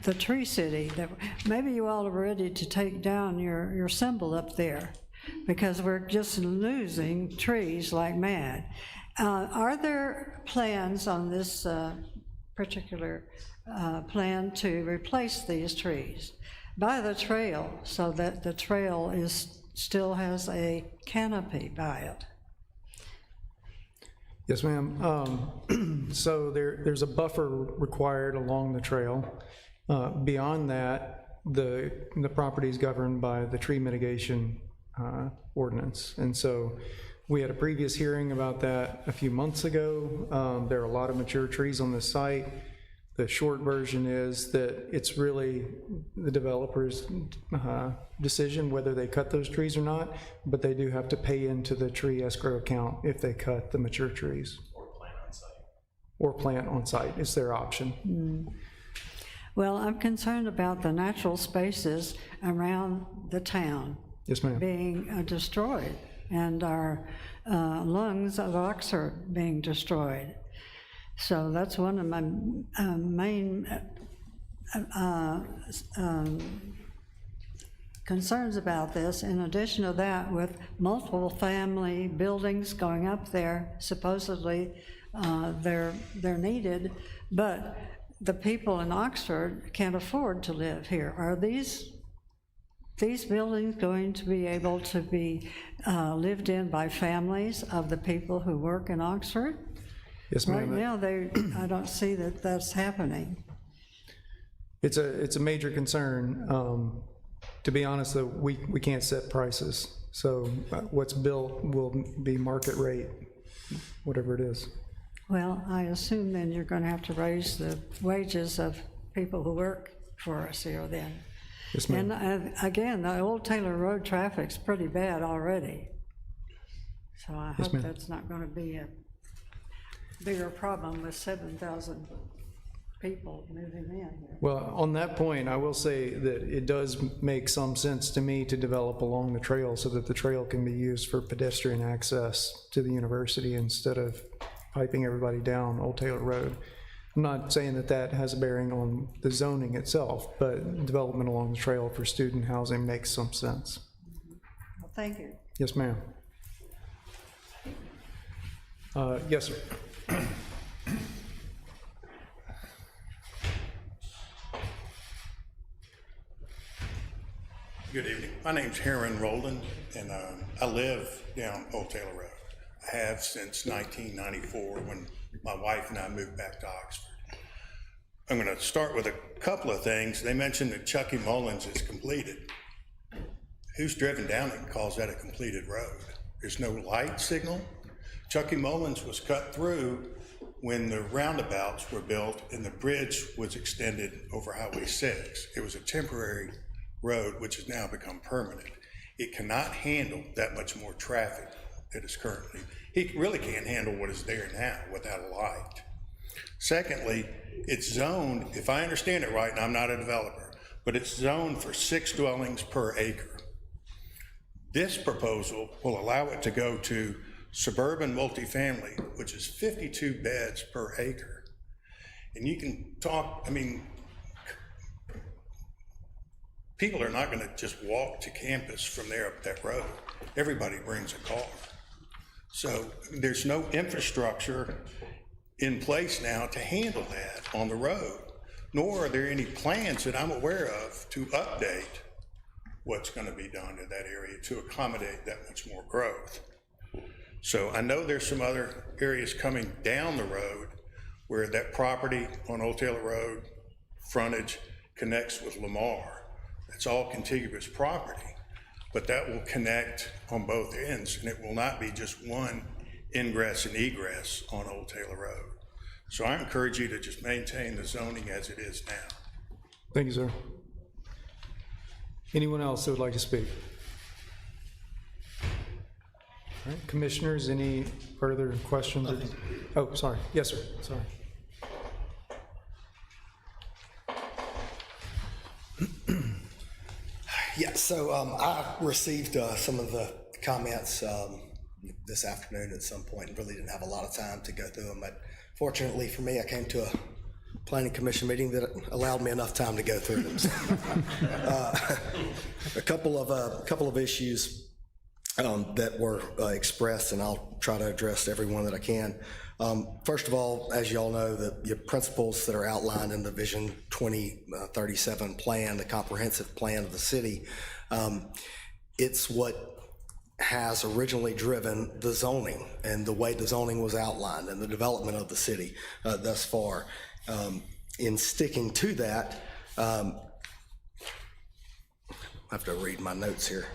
the Tree City, that maybe you all are ready to take down your symbol up there, because we're just losing trees like mad. Are there plans on this particular plan to replace these trees by the trail, so that the trail still has a canopy by it?
Yes, ma'am. So there's a buffer required along the trail. Beyond that, the property is governed by the tree mitigation ordinance. And so we had a previous hearing about that a few months ago. There are a lot of mature trees on this site. The short version is that it's really the developer's decision whether they cut those trees or not, but they do have to pay into the tree escrow account if they cut the mature trees.
Or plant on site.
Or plant on site, it's their option.
Well, I'm concerned about the natural spaces around the town.
Yes, ma'am.
Being destroyed, and our lungs of Oxford being destroyed. So that's one of my main concerns about this. In addition to that, with multiple family buildings going up there, supposedly they're needed, but the people in Oxford can't afford to live here. Are these buildings going to be able to be lived in by families of the people who work in Oxford?
Yes, ma'am.
Right now, I don't see that that's happening.
It's a major concern. To be honest, though, we can't set prices. So what's built will be market rate, whatever it is.
Well, I assume then you're going to have to raise the wages of people who work for us here then.
Yes, ma'am.
And again, the Old Taylor Road traffic's pretty bad already. So I
Yes,
hope
ma'am.
that's not going to be a bigger problem with 7,000 people moving in here.
Well, on that point, I will say that it does make some sense to me to develop along the trail so that the trail can be used for pedestrian access to the university instead of piping everybody down Old Taylor Road. I'm not saying that that has a bearing on the zoning itself, but development along the trail for student housing makes some sense.
Well, thank you.
Yes, ma'am. Yes, sir.
Good evening. My name's Heron Rowland, and I live down Old Taylor Road. I have since 1994 when my wife and I moved back to Oxford. I'm going to start with a couple of things. They mentioned that Chucky Mullins is completed. Who's driven down it and calls that a completed road? There's no light signal. Chucky Mullins was cut through when the roundabouts were built and the bridge was extended over Highway 6. It was a temporary road which has now become permanent. It cannot handle that much more traffic that is currently, he really can't handle what is there now without a light. Secondly, it's zoned, if I understand it right, and I'm not a developer, but it's zoned for 6 dwellings per acre. This proposal will allow it to go to suburban multifamily, which is 52 beds per acre. And you can talk, I mean, people are not gonna just walk to campus from there up that road. Everybody brings a car. So there's no infrastructure in place now to handle that on the road, nor are there any plans that I'm aware of to update what's gonna be done in that area to accommodate that much more growth. So I know there's some other areas coming down the road where that property on Old Taylor Road frontage connects with Lamar. It's all contiguous property, but that will connect on both ends, and it will not be just one ingress and egress on Old Taylor Road. So I encourage you to just maintain the zoning as it is now.
Thank you, sir. Anyone else that would like to speak? All right, commissioners, any further questions? Oh, sorry. Yes, sir. Sorry.
Yeah, so I received some of the comments this afternoon at some point and really didn't have a lot of time to go through them. But fortunately for me, I came to a planning commission meeting that allowed me enough time to go through them. So, a couple of issues that were expressed, and I'll try to address every one that I can. First of all, as you all know, the principles that are outlined in the Vision 2037 plan, the comprehensive plan of the city, it's what has originally driven the zoning and the way the zoning was outlined and the development of the city thus far. In sticking to that, I have to read my notes here.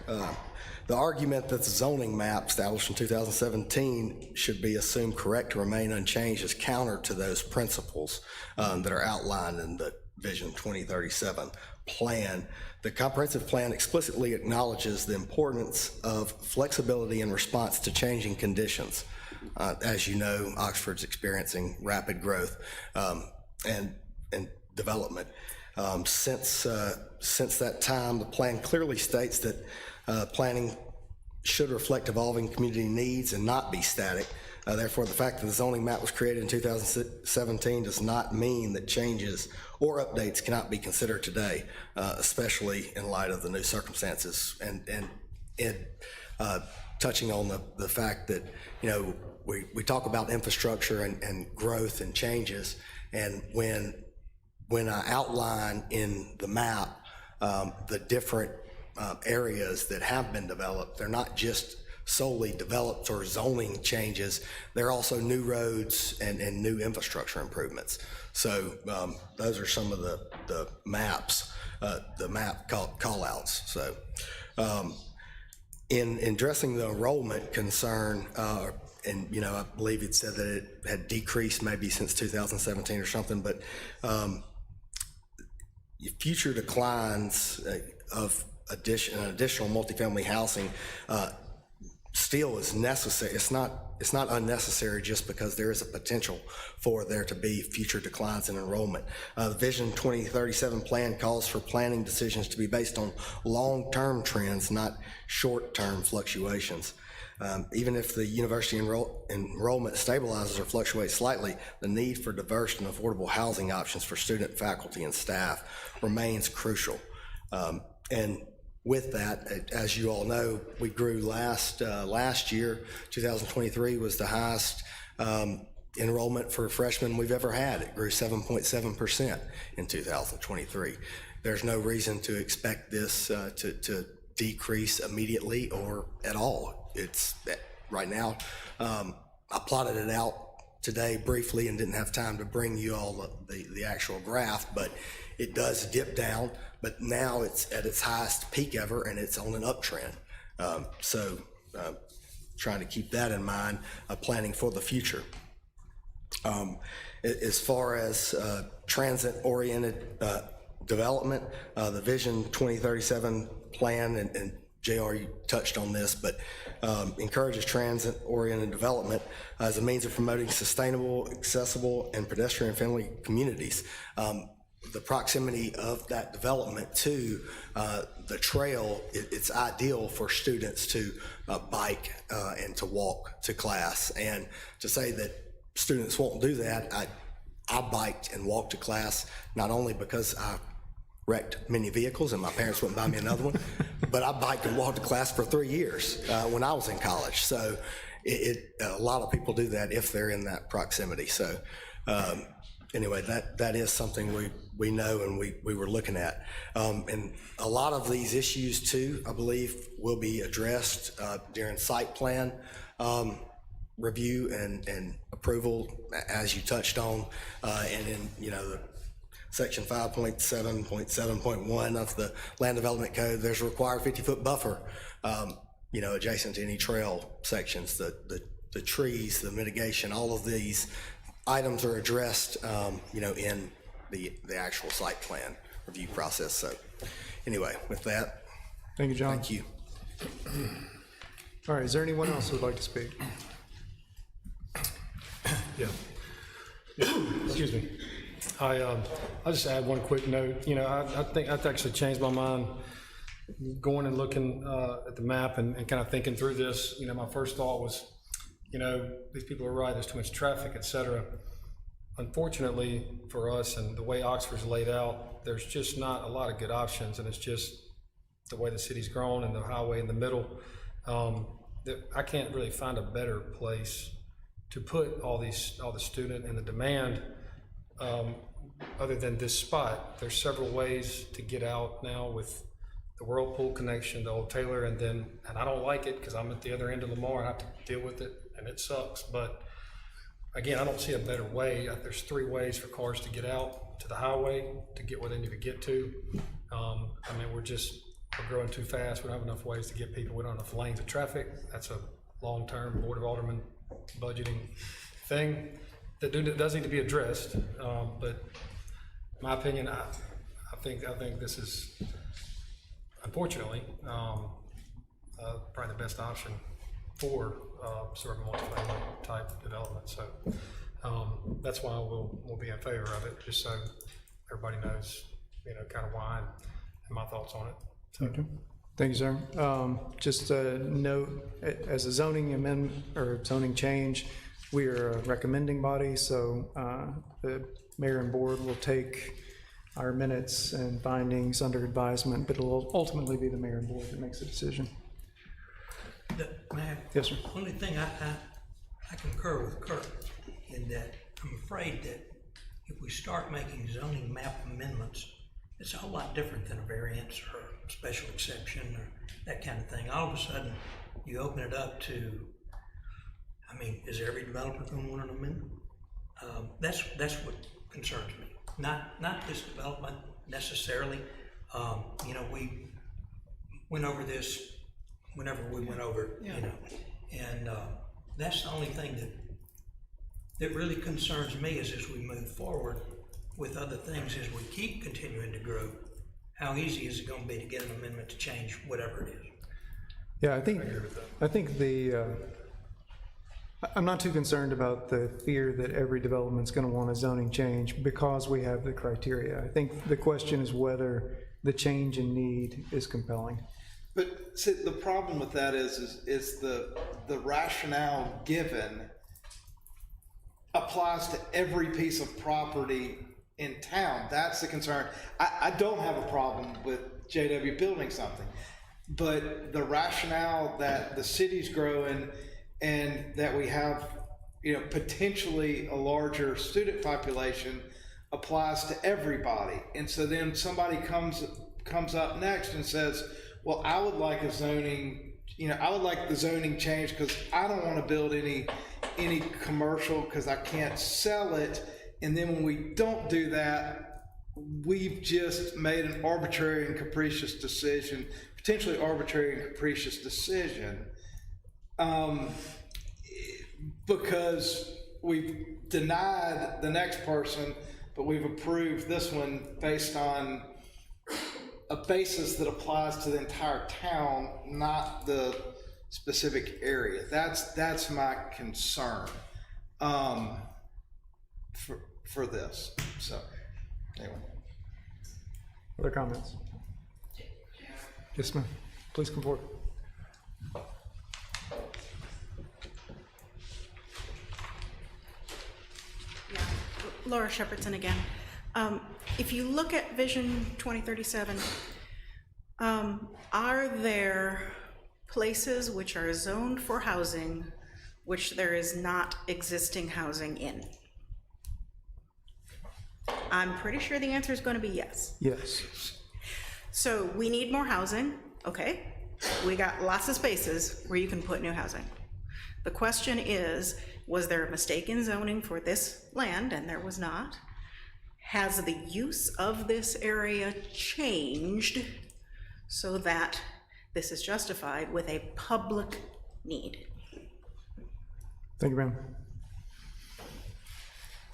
The argument that the zoning map established in 2017 should be assumed correct to remain unchanged is counter to those principles that are outlined in the Vision 2037 plan. The comprehensive plan explicitly acknowledges the importance of flexibility in response to changing conditions. As you know, Oxford's experiencing rapid growth and development. Since that time, the plan clearly states that planning should reflect evolving community needs and not be static. Therefore, the fact that the zoning map was created in 2017 does not mean that changes or updates cannot be considered today, especially in light of the new circumstances. And touching on the fact that, you know, we talk about infrastructure and growth and changes, and when I outline in the map the different areas that have been developed, they're not just solely developed or zoning changes, they're also new roads and new infrastructure improvements. So those are some of the maps, the map call outs. So in addressing the enrollment concern, and you know, I believe it said that it had decreased maybe since 2017 or something, but future declines of additional multifamily housing still is necessary. It's not unnecessary just because there is a potential for there to be future declines in enrollment. The Vision 2037 plan calls for planning decisions to be based on long-term trends, not short-term fluctuations. Even if the university enrollment stabilizes or fluctuates slightly, the need for diverse and affordable housing options for student, faculty, and staff remains crucial. And with that, as you all know, we grew last year. 2023 was the highest enrollment for freshmen we've ever had. It grew 7.7% in 2023. There's no reason to expect this to decrease immediately or at all. It's right now. I plotted it out today briefly and didn't have time to bring you all the actual graph, but it does dip down, but now it's at its highest peak ever and it's on an uptrend. So trying to keep that in mind, planning for the future. As far as transit-oriented development, the Vision 2037 plan and JR, you touched on this, but encourages transit-oriented development as a means of promoting sustainable, accessible, and pedestrian-friendly communities. The proximity of that development to the trail, it's ideal for students to bike and to walk to class. And to say that students won't do that, I biked and walked to class, not only because I wrecked many vehicles and my parents wouldn't buy me another one, but I biked and walked to class for 3 years when I was in college. So a lot of people do that if they're in that proximity. So anyway, that is something we know and we were looking at. And a lot of these issues too, I believe, will be addressed during site plan review and approval, as you touched on, and in, the Section 5.7.7.1 of the Land Development Code, there's a required 50-foot buffer, adjacent to any trail sections. The trees, the mitigation, all of these items are addressed, in the actual site plan review process. So anyway, with that.
Thank you, John.
Thank you.
All right, is there anyone else who would like to speak?
Yeah. Excuse me. I'll just add one quick note. I think I've actually changed my mind going and looking at the map and kind of thinking through this. My first thought was, these people are right, there's too much traffic, et cetera. Unfortunately for us and the way Oxford's laid out, there's just not a lot of good options, and it's just the way the city's grown and the highway in the middle. I can't really find a better place to put all the student and the demand other than this spot. There's several ways to get out now with the Whirlpool connection, the Old Taylor, and I don't like it because I'm at the other end of Lamar and I have to deal with it, and it sucks. But again, I don't see a better way. There's 3 ways for cars to get out to the highway to get where they need to get to. We're growing too fast. We don't have enough ways to get people. We don't have enough lanes of traffic. That's a long-term Board of Alderman budgeting thing that does need to be addressed. But in my opinion, I think this is, unfortunately, probably the best option for sort of multi-family type development. So that's why we'll be in favor of it, just so everybody knows, kind of why and my thoughts on it. So.
Okay. Thank you, sir. Just a note, as a zoning amendment or zoning change, we are a recommending body, so the mayor and board will take our minutes and findings under advisement, but it will ultimately be the mayor and board that makes the decision. Yes, sir.
Only thing I concur with Kurt in that I'm afraid that if we start making zoning map amendments, it's a whole lot different than a variance or a special exception or that kind of thing. All of a sudden, you open it up to, is every developer going to want an amendment? That's what concerns me. Not this development necessarily. We went over this whenever we went over, and that's the only thing that really concerns me is as we move forward with other things, as we keep continuing to grow, how easy is it going to be to get an amendment to change whatever it is?
Yeah, I think I'm not too concerned about the fear that every development's going to want a zoning change because we have the criteria. I think the question is whether the change in need is compelling.
But see, the problem with that is the rationale given applies to every piece of property in town. That's the concern. I don't have a problem with JW building something, but the rationale that the city's growing and that we have, potentially a larger student population applies to everybody. And so then somebody comes up next and says, well, I would like a zoning, I would like the zoning change because I don't want to build any commercial because I can't sell it. And then when we don't do that, we've just made an arbitrary and capricious decision, potentially arbitrary and capricious decision, because we've denied the next person, but we've approved this one based on a basis that applies to the entire town, not the specific area. That's my concern, for this, so, anyway.
Other comments? Yes, ma'am. Please come forward.
Laura Shepherdson again. If you look at Vision 2037, are there places which are zoned for housing which there is not existing housing in? I'm pretty sure the answer is going to be yes.
Yes.
So we need more housing, okay? We got lots of spaces where you can put new housing. The question is, was there a mistake in zoning for this land? And there was not. Has the use of this area changed so that this is justified with a public need?
Thank you, ma'am.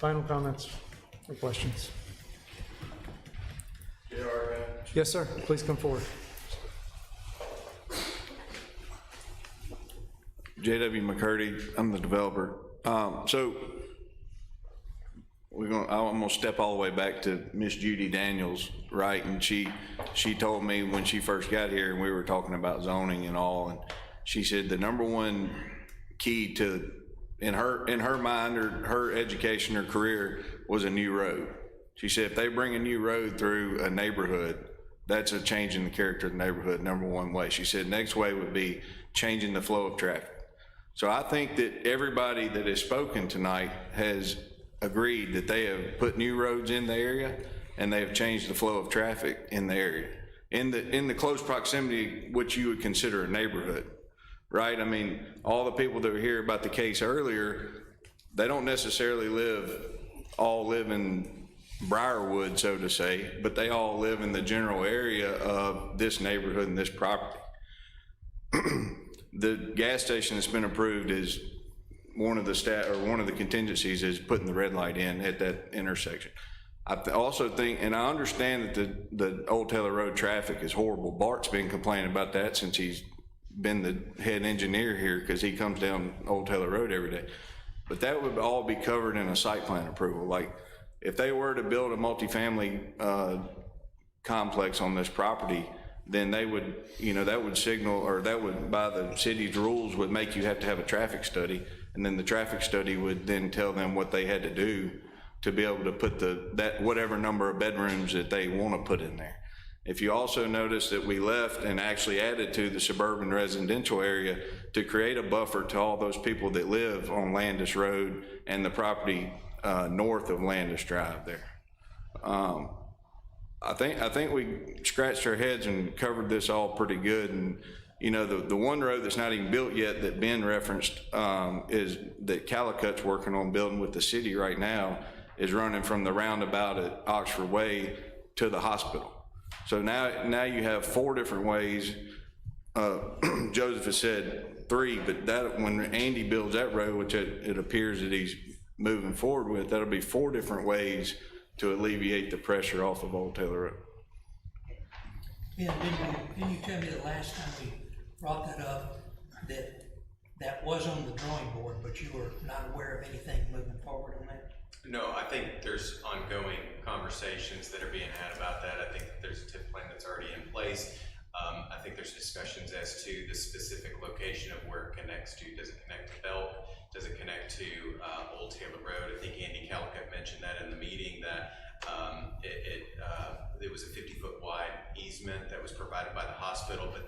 Final comments or questions? Yes, sir. Please come forward.
J.W. McCurdy, I'm the developer. So I'm gonna step all the way back to Miss Judy Daniels, right? And she told me when she first got here and we were talking about zoning and all, and she said the number one key to, in her mind or her education or career, was a new road. She said if they bring a new road through a neighborhood, that's a change in the character of the neighborhood, number one way. She said next way would be changing the flow of traffic. So I think that everybody that has spoken tonight has agreed that they have put new roads in the area and they have changed the flow of traffic in the area. In the close proximity, which you would consider a neighborhood, right? I mean, all the people that were here about the case earlier, they don't necessarily all live in Briarwood, so to say, but they all live in the general area of this neighborhood and this property. The gas station that's been approved is one of the contingencies is putting the red light in at that intersection. I also think, and I understand that the Old Taylor Road traffic is horrible. Bart's been complaining about that since he's been the head engineer here, because he comes down Old Taylor Road every day. But that would all be covered in a site plan approval. Like if they were to build a multifamily complex on this property, then they would, that would signal, or that would, by the city's rules, would make you have to have a traffic study. And then the traffic study would then tell them what they had to do to be able to put that whatever number of bedrooms that they want to put in there. If you also notice that we left and actually added to the suburban residential area to create a buffer to all those people that live on Landis Road and the property north of Landis Drive there. I think we scratched our heads and covered this all pretty good. And the one road that's not even built yet that Ben referenced is that Calicut's working on building with the city right now, is running from the roundabout at Oxford Way to the hospital. So now you have 4 different ways. Joseph has said 3, but that when Andy builds that road, which it appears that he's moving forward with, that'll be 4 different ways to alleviate the pressure off of Old Taylor Road.
Yeah, didn't you tell me the last time we brought that up, that was on the drawing board, but you were not aware of anything moving forward on that?
No, I think there's ongoing conversations that are being had about that. I think there's a TIF plan that's already in place. I think there's discussions as to the specific location of where it connects to. Does it connect to Belk? Does it connect to Old Taylor Road? I think Andy Calicut mentioned that in the meeting, that it was a 50-foot wide easement that was provided by the hospital, but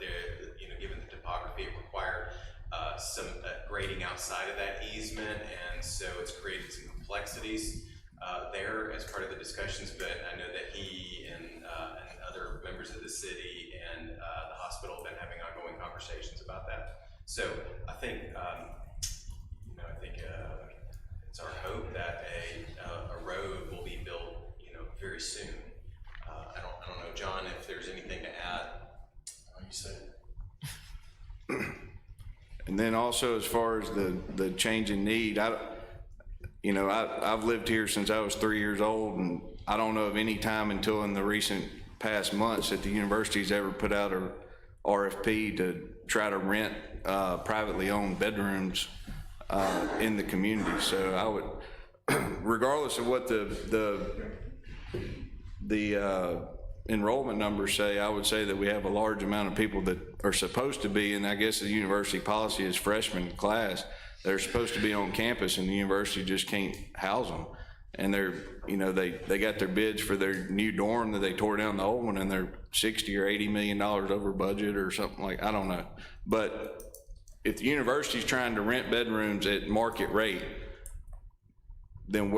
given the topography, it required some grading outside of that easement, and so it's created some complexities there as part of the discussions. But I know that he and other members of the city and the hospital have been having ongoing conversations about that. So I think it's our hope that a road will be built, very soon. I don't know, John, if there's anything to add. You said it.
And then also, as far as the change in need, I've lived here since I was 3 years old, and I don't know of any time until in the recent past months that the university's ever put out a RFP to try to rent privately owned bedrooms in the community. So I would, regardless of what the enrollment numbers say, I would say that we have a large amount of people that are supposed to be, and I guess the university policy is freshman class, they're supposed to be on campus, and the university just can't house them. And they're, you know, they got their bids for their new dorm that they tore down the old one, and they're $60 or $80 million over budget or something like, I don't know. But if the university's trying to rent bedrooms at market rate, then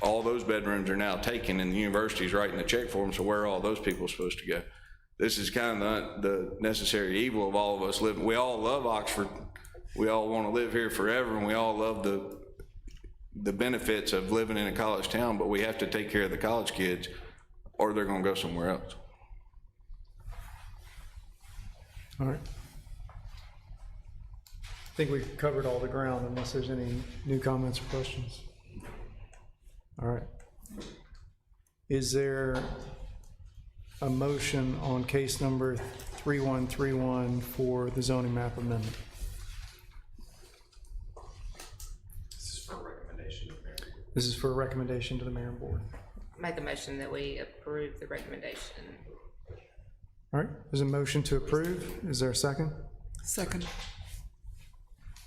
all those bedrooms are now taken, and the university's writing the check for them, so where are all those people supposed to go? This is kind of the necessary evil of all of us living. We all love Oxford. We all want to live here forever, and we all love the benefits of living in a college town, but we have to take care of the college kids or they're going to go somewhere else.
All right. I think we've covered all the ground unless there's any new comments or questions. All right. Is there a motion on case number 3131 for the zoning map amendment? This is for a recommendation to the mayor and board.
Make a motion that we approve the recommendation.
All right, there's a motion to approve. Is there a second?
Second.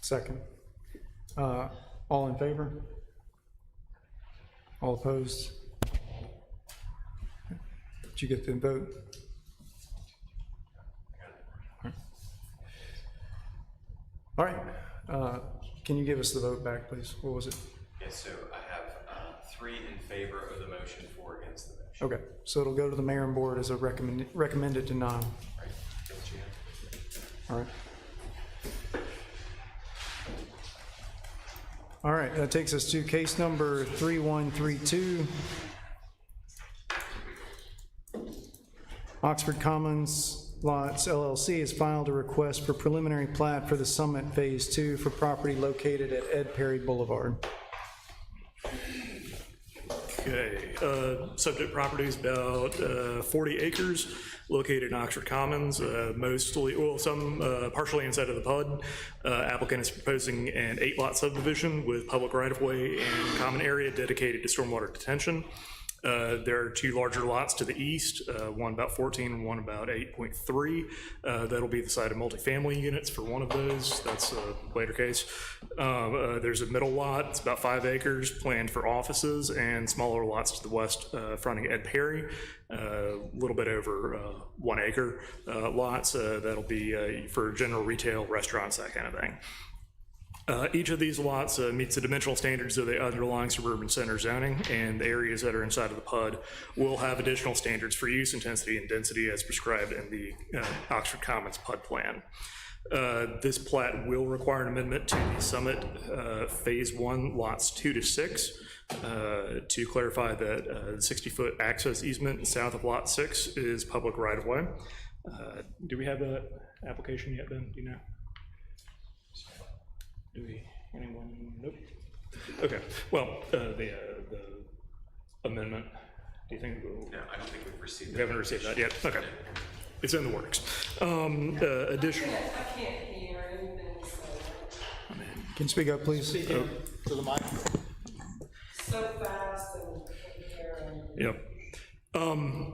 Second. All in favor? All opposed? Did you get the vote? All right. Can you give us the vote back, please? What was it?
Yes, so I have 3 in favor of the motion, 4 against the motion.
Okay, so it'll go to the mayor and board as a recommended denial.
Right.
All right. All right, that takes us to case number 3132. Oxford Commons Lots LLC has filed a request for preliminary plat for the Summit Phase 2 for property located at Ed Perry Boulevard.
Okay, subject property is about 40 acres located in Oxford Commons, mostly, well, some partially inside of the PUD. Applicant is proposing an 8-lot subdivision with public right-of-way and common area dedicated to stormwater detention. There are 2 larger lots to the east, one about 14 and one about 8.3. That'll be the site of multifamily units for one of those. That's a later case. There's a middle lot, it's about 5 acres, planned for offices, and smaller lots to the west fronting Ed Perry, a little bit over 1 acre lots. That'll be for general retail, restaurants, that kind of thing. Each of these lots meets the dimensional standards of the underlying suburban center zoning, and the areas that are inside of the PUD will have additional standards for use, intensity, and density as prescribed in the Oxford Commons PUD plan. This plat will require an amendment to the Summit Phase 1 lots 2 to 6 to clarify that the 60-foot access easement south of lot 6 is public right-of-way. Do we have that application yet, Ben? Do you know? Do we, anyone? Nope. Okay, well, the amendment, do you think?
No, I don't think we've received that.
We haven't received that yet, okay. It's in the works. Additional.
Can you speak up, please?
Speak to the mic.
So fast and.
Yep.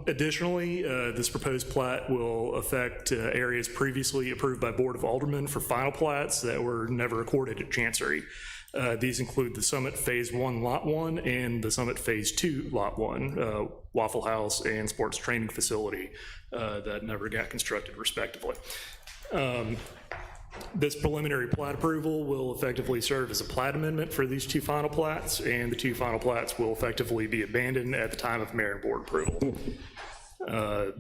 Additionally, this proposed plat will affect areas previously approved by Board of Aldermen for final plats that were never recorded at Chancery. These include the Summit Phase 1 Lot 1 and the Summit Phase 2 Lot 1, Waffle House and Sports Training Facility that never got constructed respectively. This preliminary plat approval will effectively serve as a plat amendment for these 2 final plats, and the 2 final plats will effectively be abandoned at the time of mayor and board approval.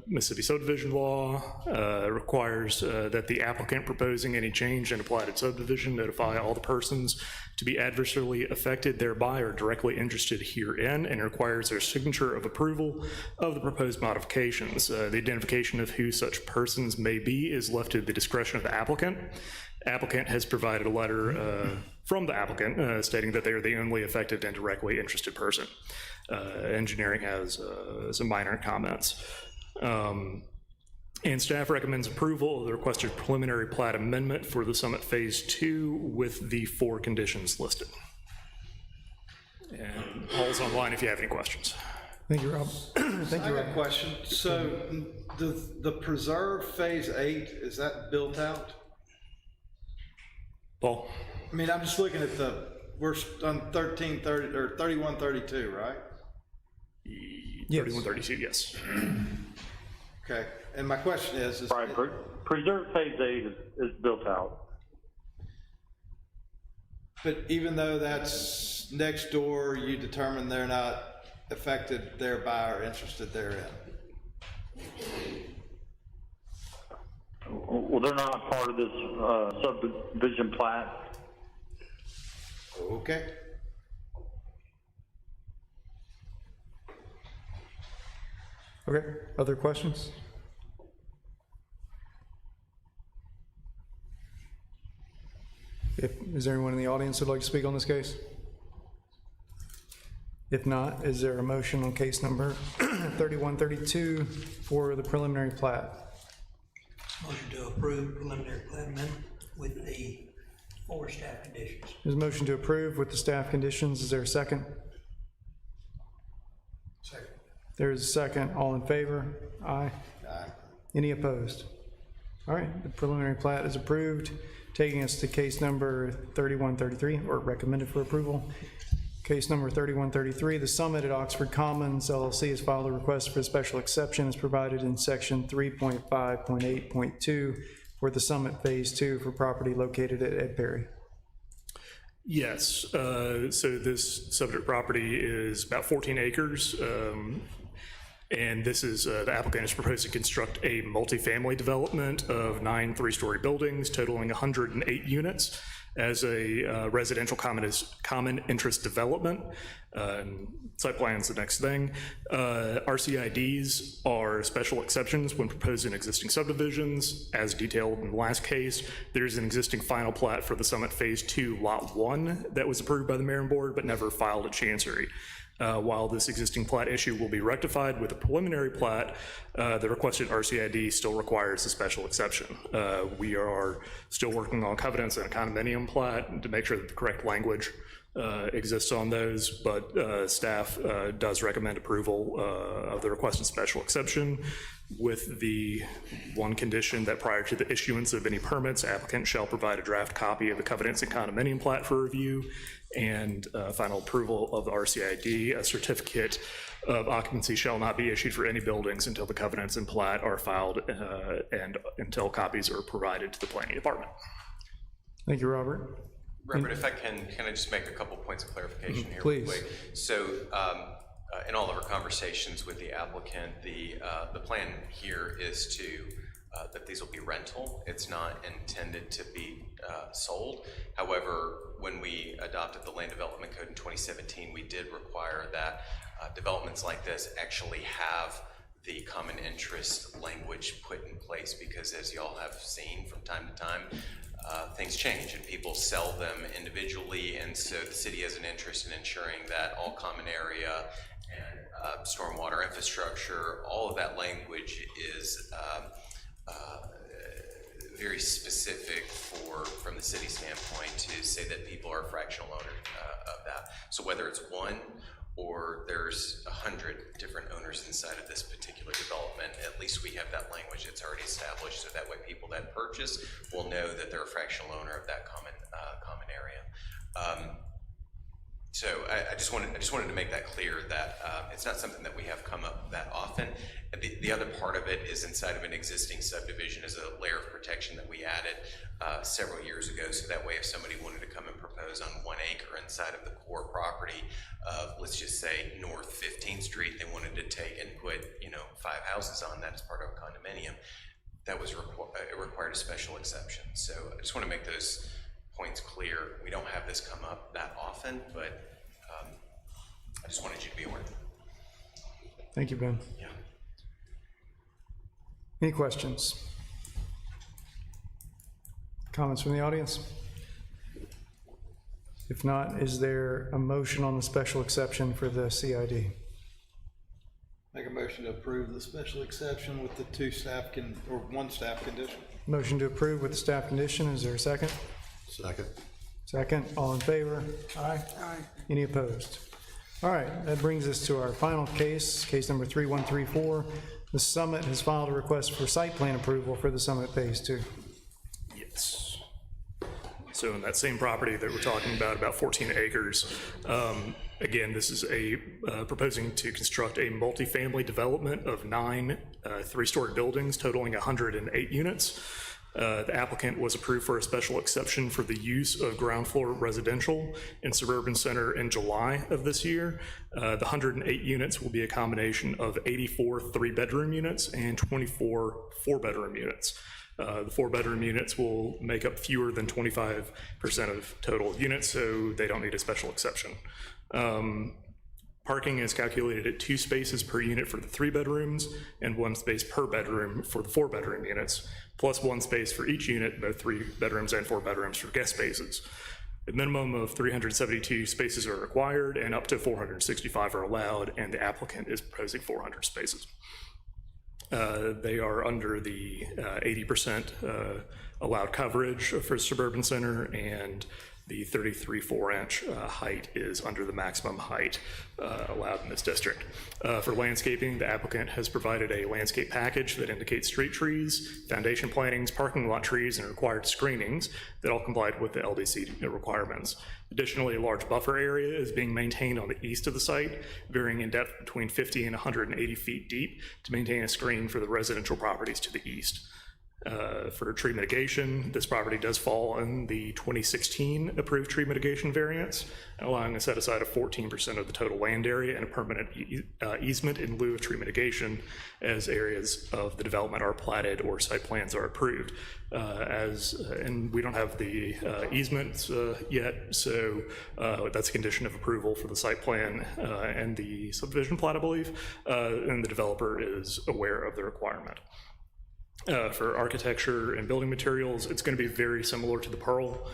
Mississippi subdivision law requires that the applicant proposing any change in a platted subdivision notify all the persons to be adversely affected thereby or directly interested herein, and requires their signature of approval of the proposed modifications. The identification of who such persons may be is left to the discretion of the applicant. Applicant has provided a letter from the applicant stating that they are the only affected and directly interested person. Engineering has some minor comments. And staff recommends approval of the requested preliminary plat amendment for the Summit Phase 2 with the 4 conditions listed. And Paul's online if you have any questions.
Thank you, Rob. Thank you,
I
Rob.
got a question. So the preserve phase 8, is that built out?
Paul?
I mean, I'm just looking at we're on 1330 or 3132, right?
3132, yes.
Okay. And my question is
right, preserve phase 8 is built out.
But even though that's next door, you determine they're not affected thereby or interested therein?
Well, they're not part of this subdivision plat.
Okay.
Okay, other questions? Is there anyone in the audience who'd like to speak on this case? If not, is there a motion on case number 3132 for the preliminary plat?
Motion to approve preliminary plat amendment with the 4 staff conditions.
There's a motion to approve with the staff conditions. Is there a second?
Second.
There's a second. All in favor? Aye.
Aye.
Any opposed? All right, the preliminary plat is approved, taking us to case number 3133, or recommended for approval. Case number 3133, the Summit at Oxford Commons LLC has filed a request for a special exception as provided in section 3.5.8.2 for the Summit Phase 2 for property located at Ed Perry.
Yes, so this subject property is about 14 acres. And this is, the applicant is proposed to construct a multifamily development of 9 3-story buildings totaling 108 units as a residential common interest development. Site plan's the next thing. RCIDs are special exceptions when proposed in existing subdivisions. As detailed in the last case, there's an existing final plat for the Summit Phase 2 Lot 1 that was approved by the Mayor and Board but never filed at Chancery. While this existing plat issue will be rectified with a preliminary plat, the requested RCID still requires a special exception. We are still working on covenants and a condominium plat to make sure that the correct language exists on those, but staff does recommend approval of the requested special exception with the one condition that prior to the issuance of any permits, applicant shall provide a draft copy of the covenants and condominium plat for review, and final approval of the RCID. A certificate of occupancy shall not be issued for any buildings until the covenants and plat are filed and until copies are provided to the planning department.
Thank you, Robert.
Robert, if I can I just make a couple points of clarification here?
Please.
Real quick? So in all of our conversations with the applicant, the plan here is to that these will be rental. It's not intended to be sold. However, when we adopted the Land Development Code in 2017, we did require that developments like this actually have the common interest language put in place, because as y'all have seen from time to time, things change and people sell them individually, and so the city has an interest in ensuring that all common area and stormwater infrastructure, all of that language is very specific from the city standpoint to say that people are a fractional owner of that. So whether it's one or there's 100 different owners inside of this particular development, at least we have that language that's already established, so that way people that purchase will know that they're a fractional owner of that common area. So I just wanted to make that clear that it's not something that we have come up that often. The other part of it is inside of an existing subdivision is a layer of protection that we added several years ago, so that way if somebody wanted to come and propose on 1 acre inside of the core property of, let's just say, North 15th Street, they wanted to take and put 5 houses on that as part of a condominium, that was it required a special exception. So I just want to make those points clear. We don't have this come up that often, but I just wanted you to be aware.
Thank you, Ben.
Yeah.
Any questions? Comments from the audience? If not, is there a motion on the special exception for the CID?
Make a motion to approve the special exception with the one staff condition.
Motion to approve with the staff condition. Is there a second?
Second.
Second. All in favor? Aye.
Aye.
Any opposed? All right, that brings us to our final case, case number 3134. The Summit has filed a request for site plan approval for the Summit Phase 2.
Yes. So in that same property that we're talking about 14 acres, again, this is proposing to construct a multifamily development of 9 three-story buildings totaling 108 units. The applicant was approved for a special exception for the use of ground floor residential in Suburban Center in July of this year. The 108 units will be a combination of 84 three-bedroom units and 24 four-bedroom units. The four-bedroom units will make up fewer than 25% of total units, so they don't need a special exception. Parking is calculated at 2 spaces per unit for the 3 bedrooms and 1 space per bedroom for the 4-bedroom units, plus 1 space for each unit, both 3 bedrooms and 4 bedrooms for guest spaces. A minimum of 372 spaces are required and up to 465 are allowed, and the applicant is proposing 400 spaces. They are under the 80% allowed coverage for Suburban Center, and the 33 4-inch height is under the maximum height allowed in this district. For landscaping, the applicant has provided a landscape package that indicates street trees, foundation plantings, parking lot trees, and required screenings that all complied with the LDC requirements. Additionally, a large buffer area is being maintained on the east of the site, varying in depth between 50 and 180 feet deep to maintain a screen for the residential properties to the east. For tree mitigation, this property does fall in the 2016 approved tree mitigation variance, allowing a set aside of 14% of the total land area and a permanent easement in lieu of tree mitigation as areas of the development are platted or site plans are approved. And we don't have the easements yet, so that's a condition of approval for the site plan and the subdivision plat, I believe, and the developer is aware of the requirement. For architecture and building materials, it's going to be very similar to the Pearl.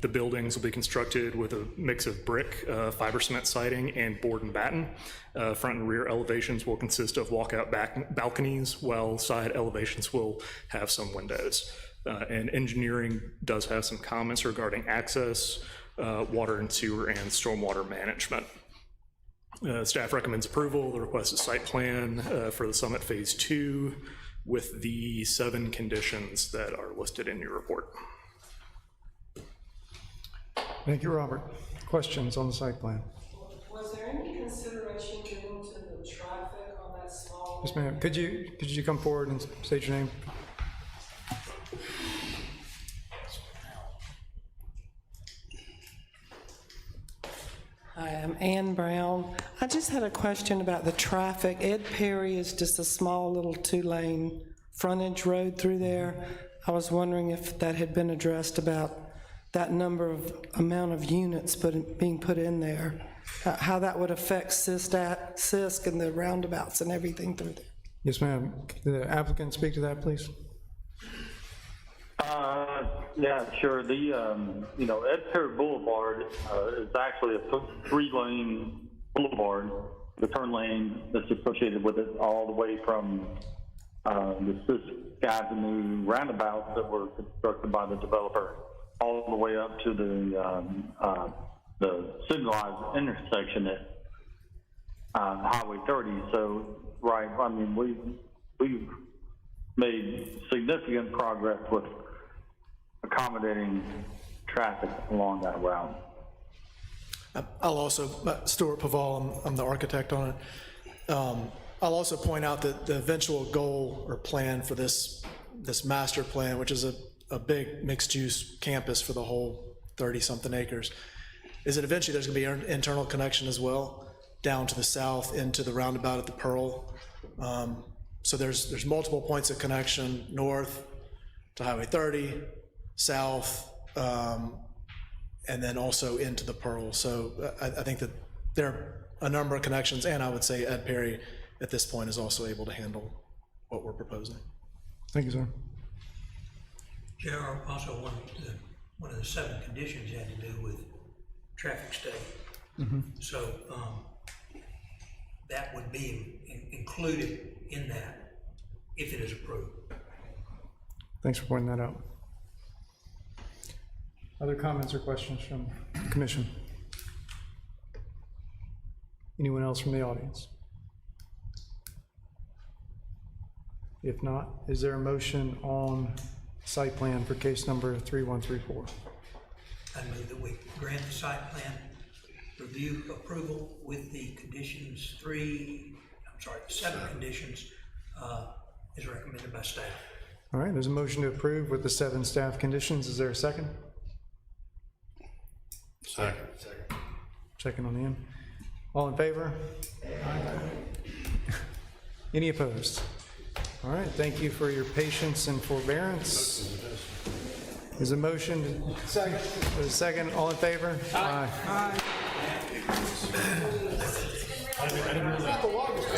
The buildings will be constructed with a mix of brick, fiber cement siding, and board and batten. Front and rear elevations will consist of walkout balconies, while side elevations will have some windows. And engineering does have some comments regarding access, water and sewer, and stormwater management. Staff recommends approval. The requested site plan for the Summit Phase 2 with the 7 conditions that are listed in your report.
Thank you, Robert. Questions on the site plan?
Was there any consideration given to the traffic on that small?
Yes, ma'am. Could you come forward and state your name?
Hi, I'm Ann Brown. I just had a question about the traffic. Ed Perry is just a small little 2-lane frontage road through there. I was wondering if that had been addressed about that amount of units being put in there, how that would affect Sisk and the roundabouts and everything through there.
Yes, ma'am. Could the applicant speak to that, please?
Yeah, sure. The, Ed Perry Boulevard is actually a 3-lane boulevard. The turn lane that's associated with it all the way from the Sisk Avenue roundabouts that were constructed by the developer all the way up to the signalized intersection at Highway 30. So, right, I mean, we've made significant progress with accommodating traffic along that route.
I'll also, Stuart Paval, I'm the architect on it. I'll also point out that the eventual goal or plan for this master plan, which is a big mixed-use campus for the whole 30-something acres, is that eventually there's going to be an internal connection as well down to the south into the roundabout at the Pearl. So there's multiple points of connection north to Highway 30, south, and then also into the Pearl. So I think that there are a number of connections, and I would say Ed Perry at this point is also able to handle what we're proposing.
Thank you, sir.
Chair, I also wanted to one of the 7 conditions had to do with traffic study. So, that would be included in that if it is approved.
Thanks for pointing that out. Other comments or questions from the commission? Anyone else from the audience? If not, is there a motion on site plan for case number 3134?
I move that we grant the site plan review approval with the conditions 7 conditions, as recommended by staff.
All right, there's a motion to approve with the 7 staff conditions. Is there a second?
Second.
Checking on the end. All in favor? Any opposed? All right, thank you for your patience and forbearance. Is a motion? Second. There's a second. All in favor? Aye.
Not the longest.